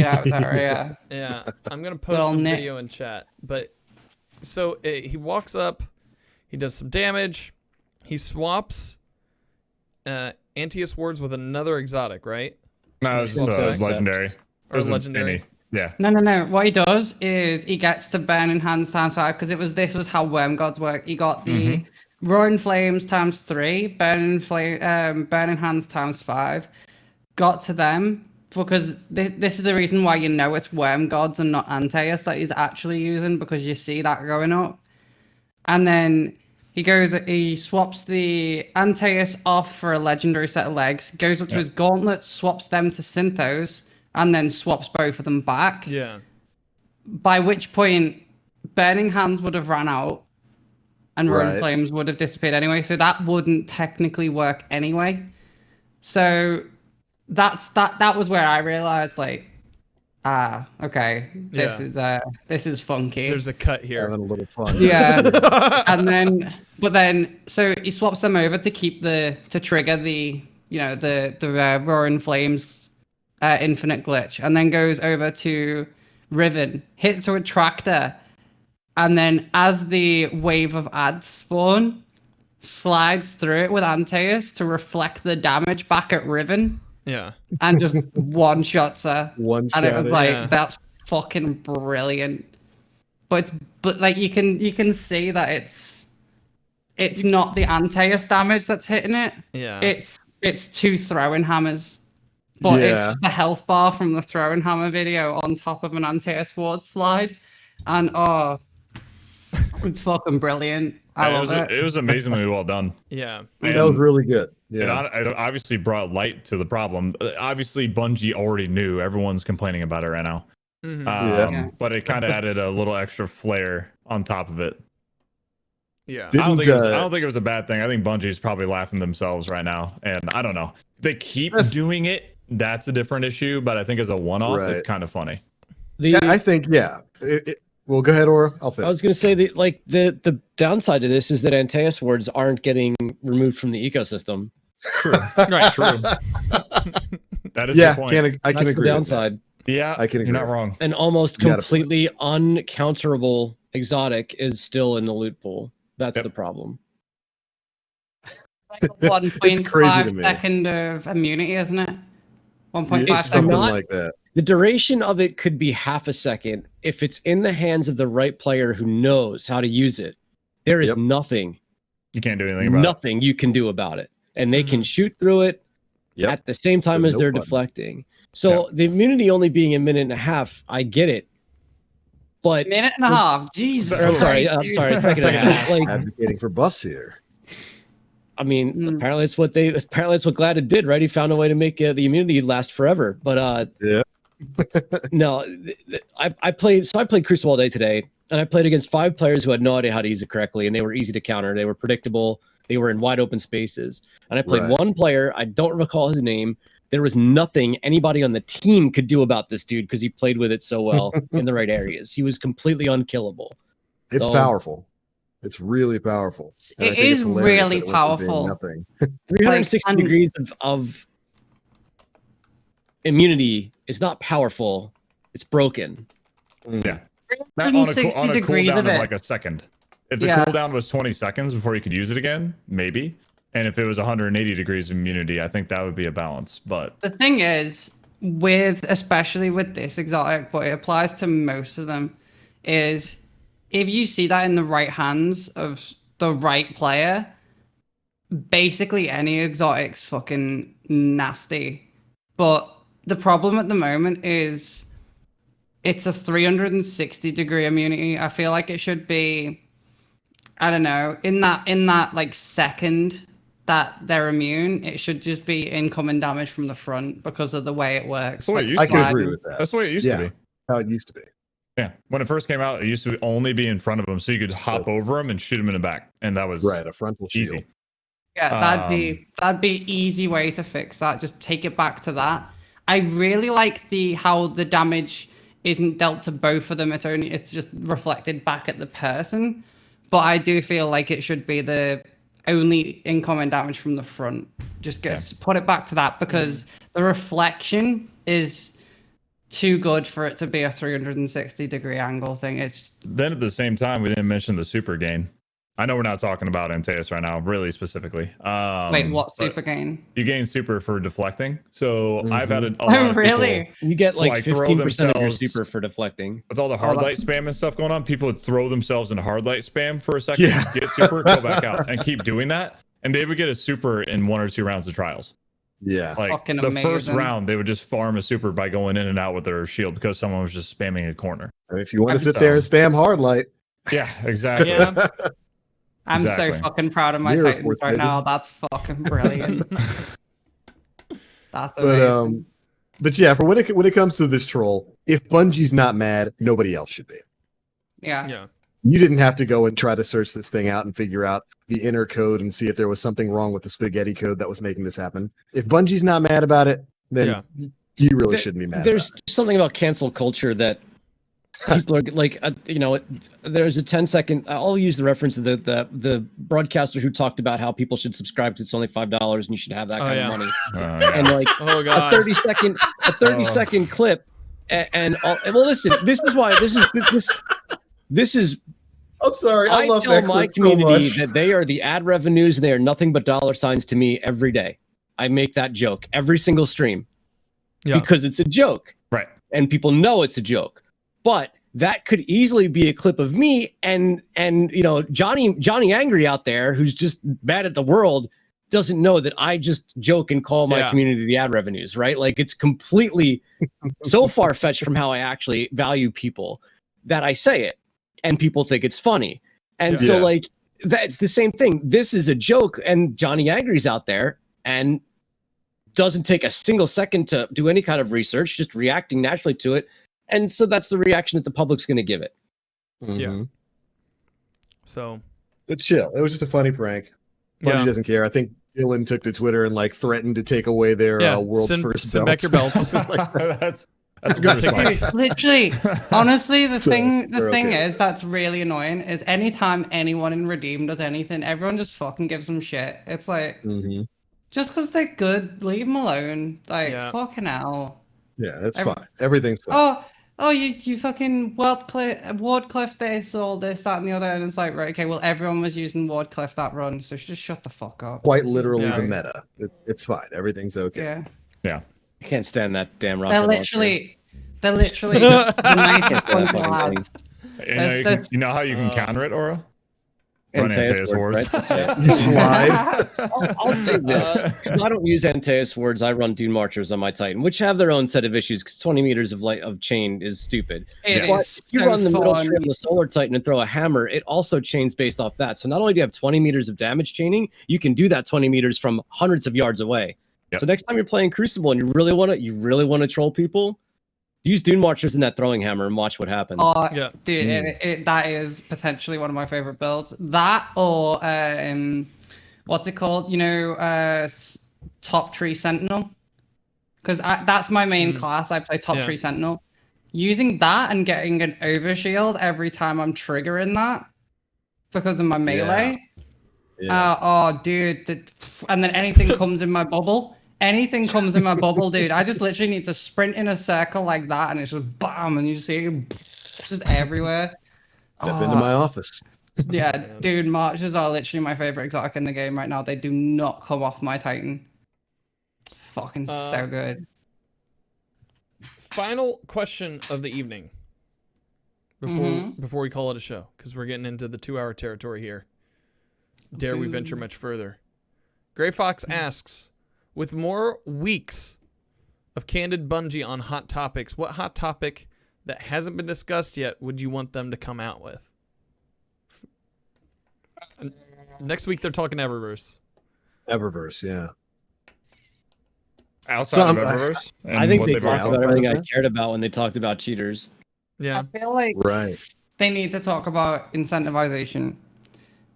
out that area. Yeah, I'm gonna post Little the nit. video in chat. But so he walks up, he does some damage, he swaps Antaeus wards with another exotic, right? No, it was just Okay. legendary. It Or was a legendary. mini. Yeah. No. What he does is he gets to Burning Hands ×5 because this was how Worm Gods work. He got the Roaring Flames ×3, Burning Hands ×5. Got to them because this is the reason why you know it's Worm Gods and not Antaeus that he's actually using, because you see that going up. And then he swaps the Antaeus off for a legendary set of legs, goes up to his gauntlets, swaps them to Synthos, and then swaps both of them back. Yeah. By which point, Burning Hands would have ran out, and Roaring Flames would have disappeared anyway. So that wouldn't technically work anyway. So that was where I realized, like, okay, this is funky. There's a cut here. Having a little fun. Yeah. But then so he swaps them over to trigger the Roaring Flames infinite glitch, and then goes over to Riven, hits a tractor, and then as the wave of ads spawn, slides through it with Antaeus to reflect the damage back at Riven. Yeah. And just one shots her. One shot. And it was like, yeah. that's fucking brilliant. But like you can see that it's not the Antaeus damage that's hitting it. Yeah. It's two throwing hammers. But it's Yeah. just the health bar from the throwing hammer video on top of an Antaeus ward slide. And it's fucking brilliant. I love it. It was amazingly well done. Yeah. That was really good. Yeah. It obviously brought light to the problem. Obviously, Bungie already knew. Everyone's complaining about it right now. Mhm. Yeah. But it kind of added a little extra flair on top of it. Yeah. I don't think it was a bad thing. I think Bungie's probably laughing themselves right now. And I don't know. They keep doing it. That's a different issue. But I think as a one-off, Right. it's kind of funny. I think, yeah. Well, go ahead, Aura. I'll finish. I was going to say that, like, the downside to this is that Antaeus wards aren't getting removed from the ecosystem. True. Right. True. That is Yeah, the point. I can That's agree. the with downside. Yeah, I can you're not agree. wrong. An almost You got a point. completely uncounterable exotic is still in the loot pool. That's the problem. Like a 1.5 crazy to me. second of immunity, isn't it? 1.5 It's It's something seconds. not- like that. The duration of it could be half a second if it's in the hands of the right player who knows how to use it. There is Yep. nothing You can't do anything about it. you can do about it, and they can shoot through it Yep. at the same time The as no they're button. deflecting. So the immunity only being a minute and a half, I get it. But Minute and a half. Jesus. I'm sorry, Christ, I'm dude. sorry, second and a half. Like, Advocating for buffs here. I mean, Mm. apparently it's what Gladden did, right? He found a way to make the immunity last forever. But Yeah. no, I played Crucible all day today, and I played against 5 players who had no idea how to use it correctly, and they were easy to counter. They were predictable. They were in wide open spaces. And I played Right. one player. I don't recall his name. There was nothing anybody on the team could do about this dude because he played with it so well in the right areas. He was completely unkillable. It's So- powerful. It's really powerful. And I It think it's is hilarious really that it went from being powerful. nothing. 360 and- degrees of immunity is not powerful. It's broken. Yeah. Not on a 360 degrees cooldown of of it. like a second. If the Yeah. cooldown was 20 seconds before you could use it again, maybe. And if it was 180 degrees of immunity, I think that would be a balance. But The thing is, especially with this exotic, but it applies to most of them, is if you see that in the right hands of the right player, basically any exotic's fucking nasty. But the problem at the moment is it's a 360 degree immunity. I feel like it should be, I don't know, in that like second that they're immune, it should just be incoming damage from the front because of the way it works. That's the way it used I to can be. agree with that. That's the way it used Yeah. to be. How it used to be. Yeah. When it first came out, it used to only be in front of them, so you could hop over them and shoot them in the back, and that was Right. A frontal shield. easy. Yeah, that'd be easy way to fix that. Just take it back to that. I really like how the damage isn't dealt to both of them. It's just reflected back at the person. But I do feel like it should be the only incoming damage from the front. Just put it back to that, because the reflection is too good for it to be a 360-degree angle thing. It's Then at the same time, we didn't mention the super gain. I know we're not talking about Antaeus right now, really specifically. wait, what but super gain? You gain super for deflecting. So I've had a lot Oh, of really? people You get like throw 15% of your themselves- super for deflecting. with all the hard light that's- spam and stuff going on. People would throw themselves into hard light spam for a second, Yeah. get super, go back out, and keep doing that. And they would get a super in 1 or 2 rounds of trials. Yeah. Like Fucking the first amazing. round, they would just farm a super by going in and out with their shield because someone was just spamming a corner. If you want to I'm sit there and spam hard light, Yeah, exactly. Yeah. I'm Exactly. so fucking proud of my Mirror Titans Force, right baby. now. That's fucking brilliant. That's but amazing. but yeah, for when it comes to this troll, if Bungie's not mad, nobody else should be. Yeah. Yeah. You didn't have to go and try to search this thing out and figure out the inner code and see if there was something wrong with the spaghetti code that was making this happen. If Bungie's not mad about it, then Yeah. you really shouldn't be mad. There's about it. something about cancel culture that people are like, there's a 10-second. I'll use the reference of the broadcaster who talked about how people should subscribe to it's only $5 and you should have that Oh, kind yeah. of money. Yeah. And like Oh a god. 30-second clip, and well, listen, this is why this is. I'm sorry. I love tell that my clip so community much. that they are the ad revenues and they are nothing but dollar signs to me every day. I make that joke every single stream Yeah. because it's a joke Right. and people know it's a joke. But that could easily be a clip of me and Johnny Angry out there who's just mad at the world doesn't know that I just joke and call my Yeah. community the ad revenues, right? Like it's completely so far-fetched from how I actually value people that I say it and people think it's funny. And Yeah. so like that's the same thing. This is a joke and Johnny Angry's out there and doesn't take a single second to do any kind of research, just reacting naturally to it. And so that's the reaction that the public's going to give it. Yeah. Mhm. So But chill. It was just a funny prank. Bungie yeah. doesn't care. I think Dylan took to Twitter and like threatened to take away their Yeah. world's Send- first send back your belts. That's a good Take response. it. Literally, honestly, the So, thing they're okay. is that's really annoying is anytime anyone in Redeem does anything, everyone just fucking gives them shit. It's like Mhm. just because they're good, leave them alone. Like Yeah. fucking hell. Yeah, that's Every- fine. Everything's fine. Oh, you fucking Wardcliff this, all this, that, and the other, and it's like, right, okay, well, everyone was using Wardcliff that run, so just shut the fuck up. Quite literally Yeah. the meta. It's fine. Everything's okay. Yeah, I can't stand that damn rocket they're launcher. literally just the nicest Yeah, bunch of fucking lads. You know how you can counter it, Aura? Run Antaeus Antaeus Ward, Wards. right? That's it. You slide. I'll say this. 'Cause I don't use Antaeus Words. I run Dune Marchers on my Titan, which have their own set of issues because 20 meters of light of chain is stupid. It But is if you so run the middle fun. tree on the Solar Titan and throw a hammer, it also chains based off that. So not only do you have 20 meters of damage chaining, you can do that 20 meters from hundreds of yards away. Yep. So next time you're playing Crucible and you really want to troll people, use Dune Marchers in that throwing hammer and watch what happens. Oh, Yeah. dude, that is potentially one of my favorite builds. That or what's it called? Top Tree Sentinel, because that's my main class. I play Top Yeah. Tree Sentinel. Using that and getting an overshield every time I'm triggering that because of my melee. Yeah. Oh, dude, and then anything comes in my bubble. Anything comes in my bubble, dude. I just literally need to sprint in a circle like that, and it's just bam, and you see it just everywhere. Step into my office. Yeah, dude, Marches are literally my favorite exotic in the game right now. They do not come off my Titan. Fucking so good. Final question of the evening before we call it a show, because we're getting into the 2-hour territory here. Dare we venture much further? Gray Fox asks, with more weeks of candid Bungie on hot topics, what hot topic that hasn't been discussed yet would you want them to come out with? Next week they're talking Eververse. Eververse, yeah. Outside So of I'm- Eververse. and I think what they they've talked already about talked everything I cared about when they talked about cheaters. Yeah. I feel like Right. they need to talk about incentivization.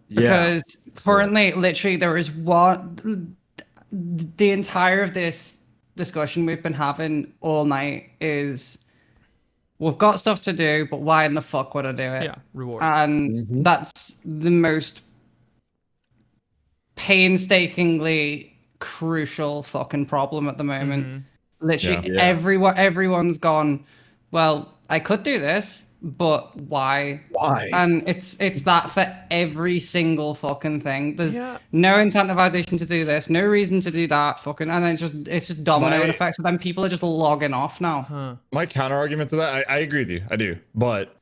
Yeah. Because currently, literally, there is one. The entire of this discussion we've been having all night is we've got stuff to do, but why in the fuck would I do it? Yeah. Reward. And that's the most painstakingly crucial fucking problem at the moment. Literally, Yeah. everyone's gone. Well, I could do this, but why? Why? And it's that for every single fucking thing. There's Yeah. no incentivization to do this, no reason to do that, fucking, and then it's just domino effects. So then people are just logging off now. Huh. My counter argument to that, I agree with you. I do. But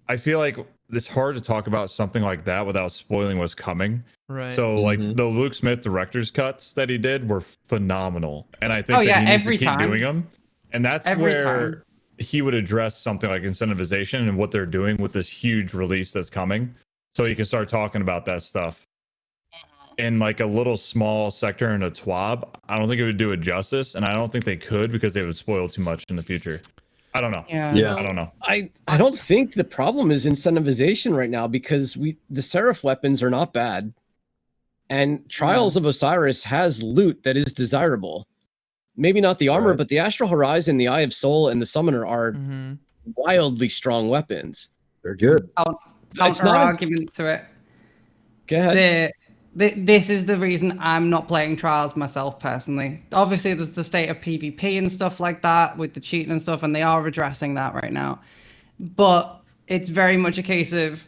I feel like it's hard to talk about something like that without spoiling what's coming. Right. So like the Luke Smith director's cuts that he did were phenomenal. And I think Oh, that yeah, he needs to every keep time. doing them. And that's Every where time. he would address something like incentivization and what they're doing with this huge release that's coming. So he can start talking about that stuff. In like a little small sector in a TWAB, I don't think it would do it justice, and I don't think they could because they would spoil too much in the future. I don't know. Yeah. I don't know. I don't think the problem is incentivization right now because the Seraph weapons are not bad, and Trials of Osiris has loot that is desirable. Maybe not the armor, Right. but the Astral Horizon, the Eye of Soul, and the Summoner are Mm-hmm. wildly strong weapons. They're good. Counter not as- argument to it. Go ahead. This is the reason I'm not playing Trials myself personally. Obviously, there's the state of PvP and stuff like that with the cheating and stuff, and they are addressing that right now. But it's very much a case of,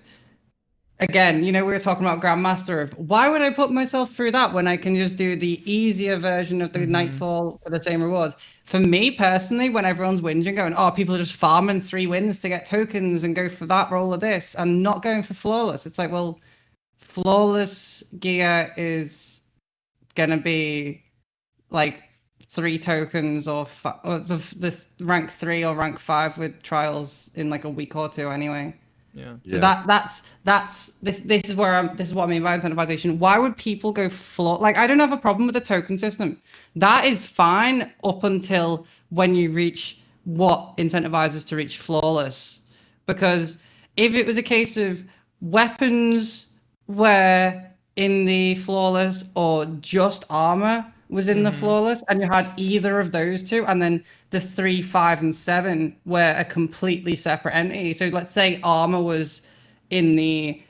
again, we were talking about Grandmaster of why would I put myself through that when I can just do the easier version of the Nightfall for the same rewards? For me personally, when everyone's whinging, going, oh, people are just farming 3 wins to get tokens and go for that roll of this and not going for flawless. It's like, well, flawless gear is gonna be like 3 tokens or the rank 3 or rank 5 with trials in like a week or two anyway. Yeah. So that's this is where this is what I mean by incentivization. Why would people go like I don't have a problem with the token system. That is fine up until when you reach what incentivizes to reach flawless. Because if it was a case of weapons were in the flawless or just armor was in the flawless and you had either of those two and then the 3, 5 and 7 were a completely separate entity. So let's say armor was in the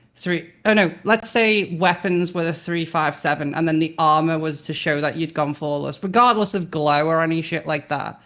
let's say weapons were the 3, 5, 7 and then the armor was to show that you'd gone flawless regardless of glow or any shit like that.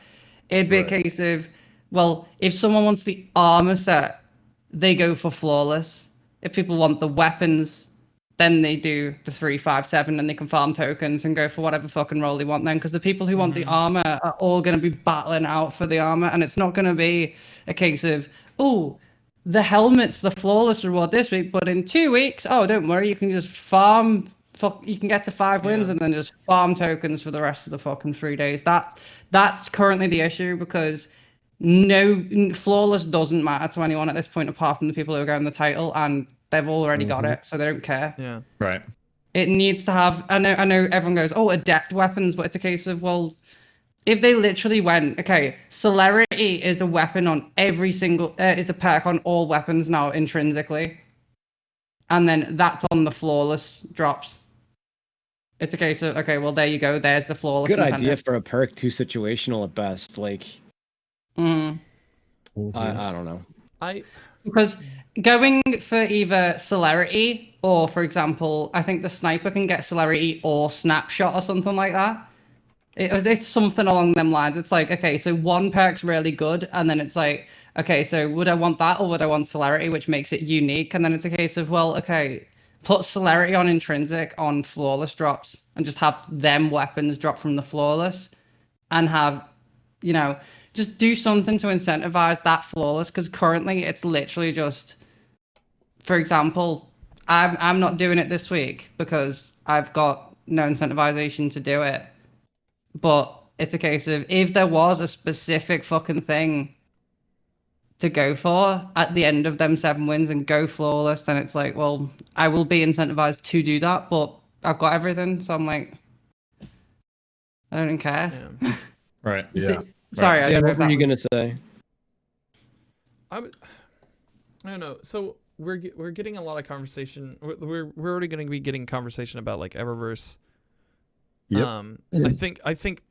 It'd be a case of, well, if someone wants the armor set, they go for flawless. If people want the weapons, then they do the 3, 5, 7 and they can farm tokens and go for whatever fucking role they want then. Because the people who want the armor are all going to be battling out for the armor. And it's not going to be a case of, oh, the helmet's the flawless reward this week, but in 2 weeks, oh, don't worry, you can just farm. You can get to 5 wins and then just farm tokens for the rest of the fucking 3 days. That's currently the issue because flawless doesn't matter to anyone at this point apart from the people who are getting the title and they've already got it, so they don't care. Yeah. Right. It needs to have. I know everyone goes, oh, adept weapons, but it's a case of, well, if they literally went, okay, celerity is a weapon on every single, is a perk on all weapons now intrinsically, and then that's on the flawless drops. It's a case of, okay, well, there you go. There's the flawless. Good incentive. idea for a perk, too situational at best. Like, I don't know. Because going for either celerity or, for example, I think the sniper can get celerity or snapshot or something like that. It's something along them lines. It's like, okay, so one perk's really good, and then it's like, okay, so would I want that or would I want celerity, which makes it unique? And then it's a case of, well, okay, put celerity on intrinsic on flawless drops and just have them weapons drop from the flawless and have, just do something to incentivize that flawless, because currently it's literally just, for example, I'm not doing it this week because I've got no incentivization to do it. But it's a case of, if there was a specific fucking thing to go for at the end of them 7 wins and go flawless, then it's like, well, I will be incentivized to do that, but I've got everything, so I'm like, I don't care. Yeah. Right. Yeah. Sorry, I Dan, don't know what if were that you was- gonna say? I don't know. So we're getting a lot of conversation. We're already going to be getting conversation about like Eververse. Yep. I think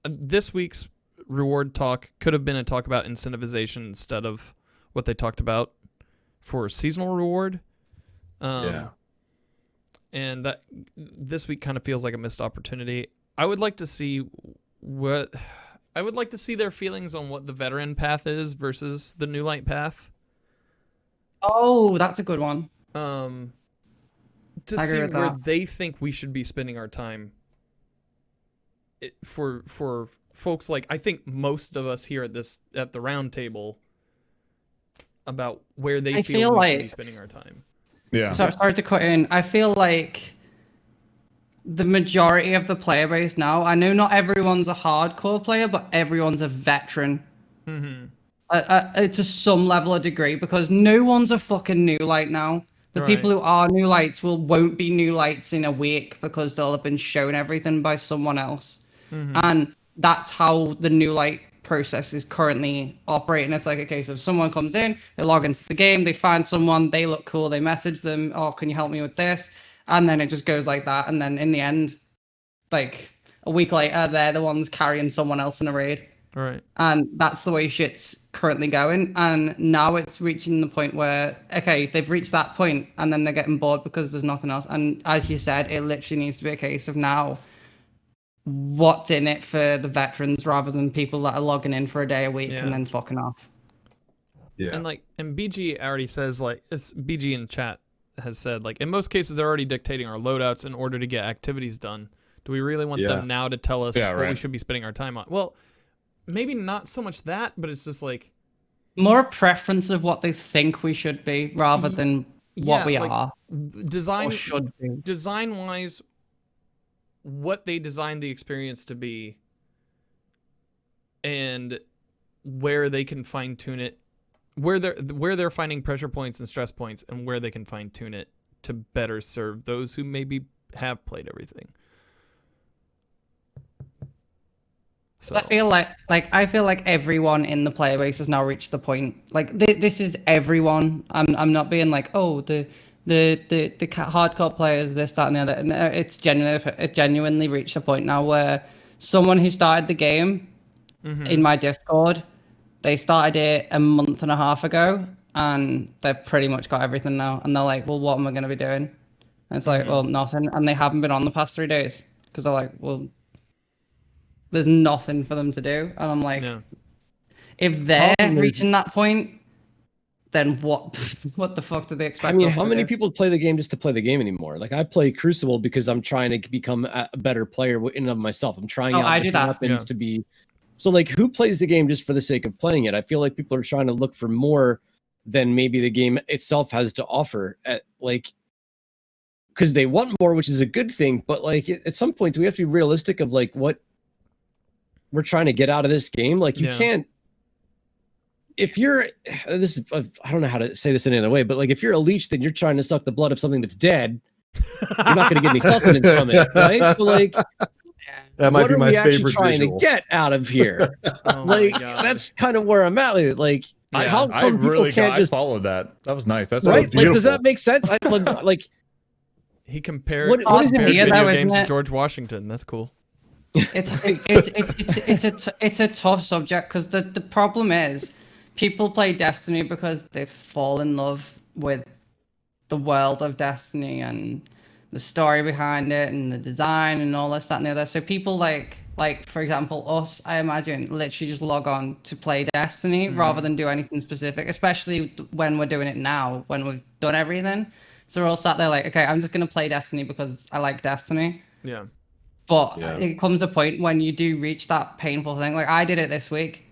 this week's reward talk could have been a talk about incentivization instead of what they talked about for seasonal reward. Yeah. And that this week kind of feels like a missed opportunity. I would like to see what I would like to see their feelings on what the veteran path is versus the new light path. Oh, that's a good one. To I agree see with where that. they think we should be spending our time. For folks like, I think most of us here at the round table, about where they I feel feel we should be like- spending our time. Yeah. Sorry to cut in. I feel like the majority of the player base now, I know not everyone's a hardcore player, but everyone's a veteran. To some level of degree, because no one's a fucking new light now. The people Right. who are new lights won't be new lights in a week because they'll have been shown everything by someone else. And that's how the new light process is currently operating. It's like a case of someone comes in, they log into the game, they find someone, they look cool, they message them, oh, can you help me with this? And then it just goes like that. And then in the end, like a week later, they're the ones carrying someone else in a raid. Right. And that's the way shit's currently going. And now it's reaching the point where, okay, they've reached that point and then they're getting bored because there's nothing else. And as you said, it literally needs to be a case of now what's in it for the veterans rather than people that are logging in for a day a week Yeah. and then fucking off. Yeah. And BG already says, like, it's BG in chat has said, like, in most cases they're already dictating our loadouts in order to get activities done. Do we really want them now to tell us what we should be spending our time on? Well, maybe not so much that, but it's just like more a preference of what they think we should be rather than what we are design or should be. design wise, what they designed the experience to be and where they can fine tune it, where they're finding pressure points and stress points, and where they can fine tune it to better serve those who maybe have played everything. So I feel like everyone in the player base has now reached the point. Like this is everyone. I'm not being like, oh, the hardcore players, this, that, and the other. No, it's genuinely reached a point now where someone who started the game in my Discord, they started it a month and a half ago, and they've pretty much got everything now. And they're like, well, what am I going to be doing? And it's like, well, nothing. And they haven't been on the past 3 days because they're like, well, there's nothing for them to do. And I'm like, if they're reaching that point, then what the fuck do they expect? I mean, how many people play the game just to play the game anymore? Like, I play Crucible because I'm trying to become a better player in and of myself. I'm trying out different weapons to be. So, like, who plays the game just for the sake of playing it? I feel like people are trying to look for more than maybe the game itself has to offer. Because they want more, which is a good thing. But like, at some point, do we have to be realistic of like what we're trying to get out of this game? Like, you can't. If you're I don't know how to say this in any other way, but like, if you're a leech, then you're trying to suck the blood of something that's dead. You're not going to get any sustenance from it, right? So like, that might be my favorite trying visual. to get out of here. Like, that's kind of where I'm at with it. Like, how come people can't just followed that? That was nice. That's right. Like, does that make sense? Like, he compared what is it? video games to George Washington. That's cool. It's a tough subject because the problem is people play Destiny because they fall in love with the world of Destiny and the story behind it and the design and all this, that, and the other. So people like for example us, I imagine, literally just log on to play Destiny rather than do anything specific, especially when we're doing it now, when we've done everything. So we're all sat there like, okay, I'm just gonna play Destiny because I like Destiny. Yeah. But it comes a point when you do reach that painful thing. Like, I did it this week.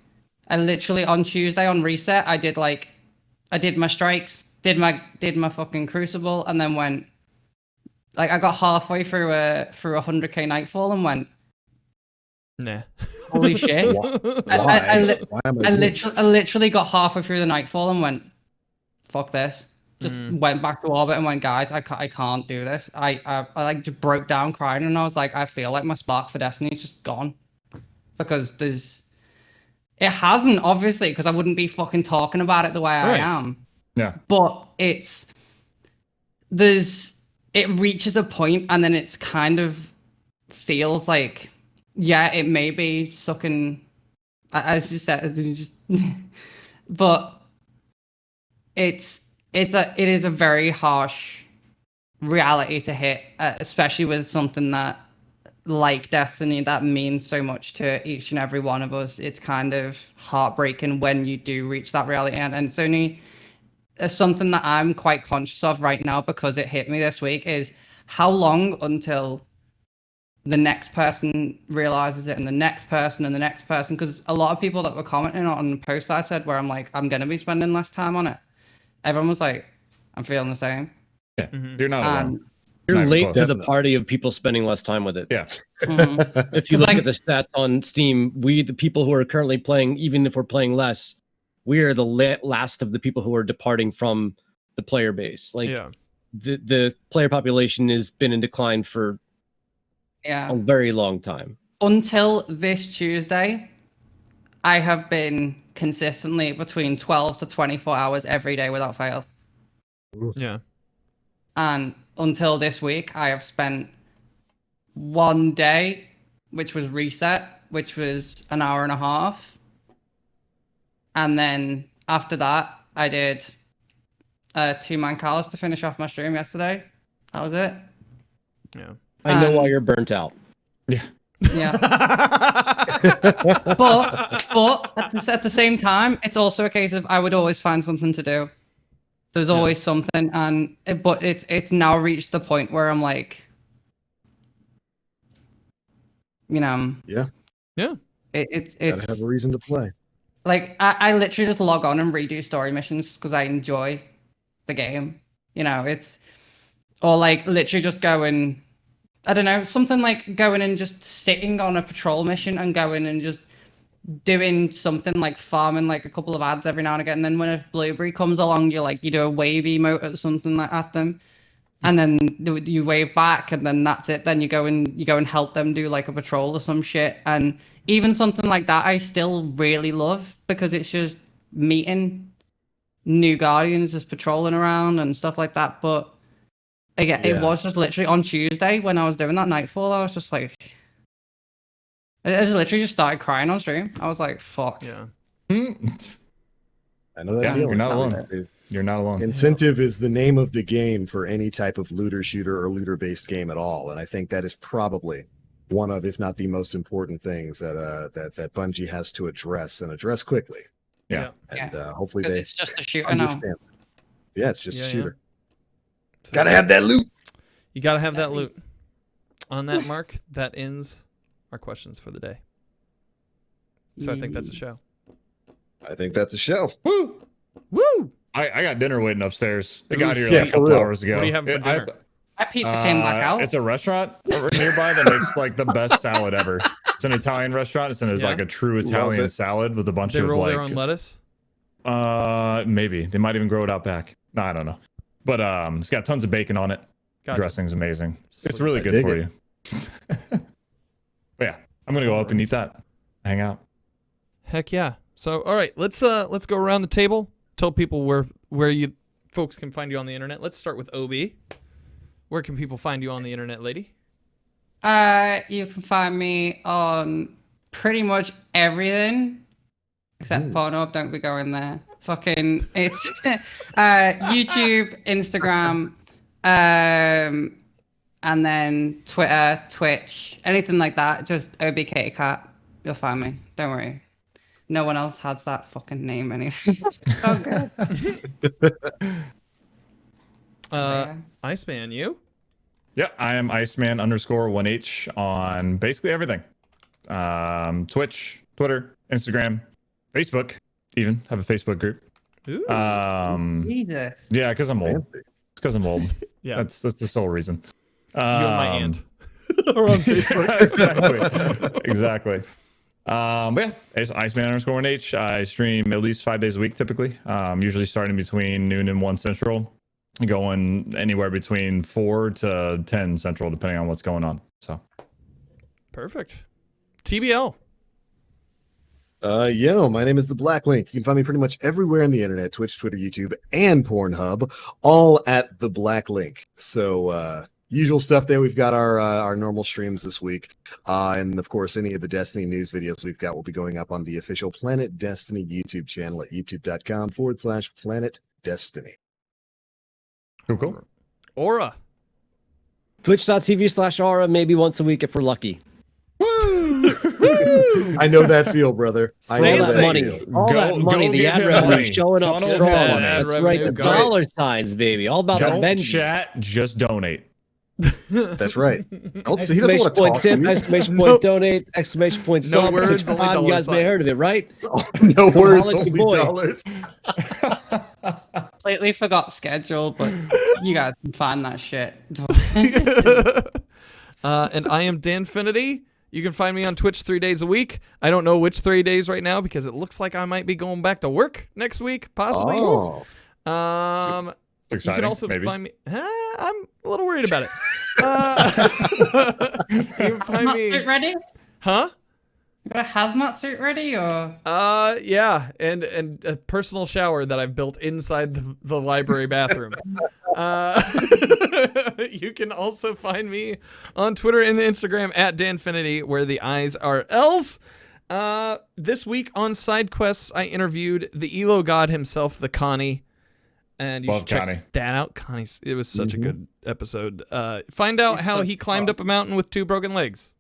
I literally on Tuesday on reset, I did my strikes, did my fucking Crucible, and then went, like, I got halfway through a 100k Nightfall and went, nah. Holy shit! I literally got halfway through the Nightfall and went, fuck this. Just went back to orbit and went, guys, I can't do this. I like just broke down crying, and I was like, I feel like my spark for Destiny is just gone, because it hasn't, obviously, because I wouldn't be fucking talking about it the way I am. Yeah. But it reaches a point, and then it's kind of feels like, yeah, it may be sucking, as you said, but it is a very harsh reality to hit, especially with something that like Destiny that means so much to each and every one of us. It's kind of heartbreaking when you do reach that reality, and it's only something that I'm quite conscious of right now because it hit me this week is how long until the next person realizes it and the next person and the next person, because a lot of people that were commenting on the post I said where I'm like, I'm going to be spending less time on it, everyone was like, I'm feeling the same. Yeah, you're not alone. You're Not even late close. to the Definitely. party of people spending less time with it. Yeah. Mhm. If you 'Cause, look at the stats on Steam, the people who are currently playing, even if we're playing less, we are the last of the people who are departing from the player base. Like Yeah. the player population has been in decline for Yeah. a very long time. Until this Tuesday, I have been consistently between 12 to 24 hours every day without fail. Yeah. And until this week, I have spent one day, which was reset, which was an hour and a half. And then after that, I did 2-man calls to finish off my stream yesterday. That was it. Yeah. I know why you're burnt out. Yeah. Yeah. but at the same time, it's also a case of I would always find something to do. There's always something, but it's now reached the point where I'm like, you know, Yeah. it's Gotta have a reason to play. like I literally just log on and redo story missions because I enjoy the game. You know, it's or like literally just going, I don't know, something like going and just sitting on a patrol mission and going and just doing something like farming like a couple of ads every now and again. And then when a blueberry comes along, you do a wave emote or something like at them, and then you wave back, and then that's it. Then you go and help them do like a patrol or some shit. And even something like that, I still really love because it's just meeting new guardians, just patrolling around and stuff like that. But again, it Yeah. was just literally on Tuesday when I was doing that Nightfall, I was just like, I just literally just started crying on stream. I was like, fuck. Yeah. I know that Yeah, feeling. you're not alone. You're not alone. Incentive is the name of the game for any type of looter shooter or looter based game at all, and I think that is probably one of, if not the most important things that Bungie has to address and address quickly. Yeah. And hopefully Because they it's just a shooter now. understand. Yeah, it's just Yeah, a yeah. shooter. So Gotta have that loot. You gotta have that loot. On that mark, that ends our questions for the day. So I think that's a show. I think that's a show. Woo! Woo! I got dinner waiting upstairs. I Ooh, got here yeah, like a for couple real. hours ago. What do you have for dinner? My pizza came back out. It's a restaurant over nearby that makes like the best salad ever. It's an Italian restaurant. It's Yeah. like a true Italian it. salad with a bunch They of roll like their own lettuce. maybe they might even grow it out back. No, I don't know. But it's got tons of bacon on it. Gotcha. Dressing's amazing. It's Sweet. really I good dig for it. you. But yeah, I'm gonna go up and eat that. Hang out. Heck yeah. So all right, let's go around the table. Tell people where you folks can find you on the internet. Let's start with Obi. Where can people find you on the internet, lady? You can find me on pretty much everything except Pornhub. Don't be going there. Fucking, it's YouTube, Instagram, and then Twitter, Twitch, anything like that. Just obkatiekat. You'll find me. Don't worry. No one else has that fucking name anyway. Oh good. Yeah. IcemaN, you? Yeah, I am IcemaN_1H on basically everything. Twitch, Twitter, Instagram, Facebook, even have a Facebook group. Ooh. Jesus. Yeah, because I'm old. Fancy. It's because I'm old. Yeah. That's the sole reason. You and my aunt are on Facebook. exactly. But yeah, it's IcemaN_1H. I stream at least 5 days a week typically. Usually starting between noon and 1 Central, going anywhere between 4 to 10 Central, depending on what's going on. So Perfect. TBL. My name is the Black Link. You can find me pretty much everywhere on the internet: Twitch, Twitter, YouTube, and Pornhub, all at the Black Link. So usual stuff there. We've got our normal streams this week, and of course, any of the Destiny news videos we've got will be going up on the official Planet Destiny YouTube channel at youtube.com/Planet Destiny. cool. Aura. Twitch.tv/Aura, maybe once a week if we're lucky. I know that feel, brother. I All know that that money, feel. the give ad him revenue money. showing up Funnel strong. that ad That's right, revenue the going. dollar signs, baby. All about that Don't Benji. chat, just donate. That's right. Don't see. He doesn't want to talk to Tip, you. exclamation No. point donate, exclamation point No sub, words, Twitch only Prime. You dollar guys may have heard of signs. it, right? No words, Holla at your only boy. dollars. Completely forgot schedule, but you guys can find that shit. And I am Danfinity. You can find me on Twitch 3 days a week. I don't know which 3 days right now because it looks like I might be going back to work next week, possibly. Oh. You Exciting, can also maybe. find me. I'm a little worried about it. You can find Hazmat suit me. ready? Huh? You got a hazmat suit ready, or? Yeah, and a personal shower that I've built inside the library bathroom. You can also find me on Twitter and Instagram at Danfinity, where the I's are L's. This week on Side Quests, I interviewed the Elo god himself, the Connie. And you Love should check Connie. that out. Connie's. It was such a good episode. Find out how he climbed up a mountain with 2 broken legs.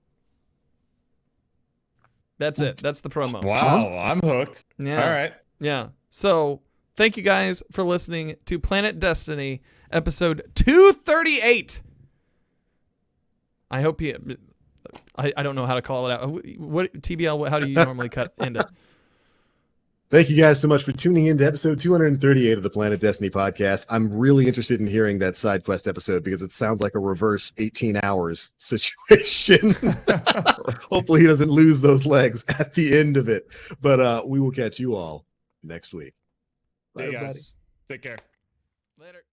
That's it. That's the promo. Wow, I'm hooked. Yeah. All right. Yeah. So thank you guys for listening to Planet Destiny episode 238. I hope you. I don't know how to call it out. What TBL? How do you normally end it? Thank you guys so much for tuning in to episode 238 of the Planet Destiny podcast. I'm really interested in hearing that side quest episode because it sounds like a reverse 18 hours situation. Hopefully he doesn't lose those legs at the end of it. But we will catch you all next week. See you Bye, everybody. guys. Take care. Later.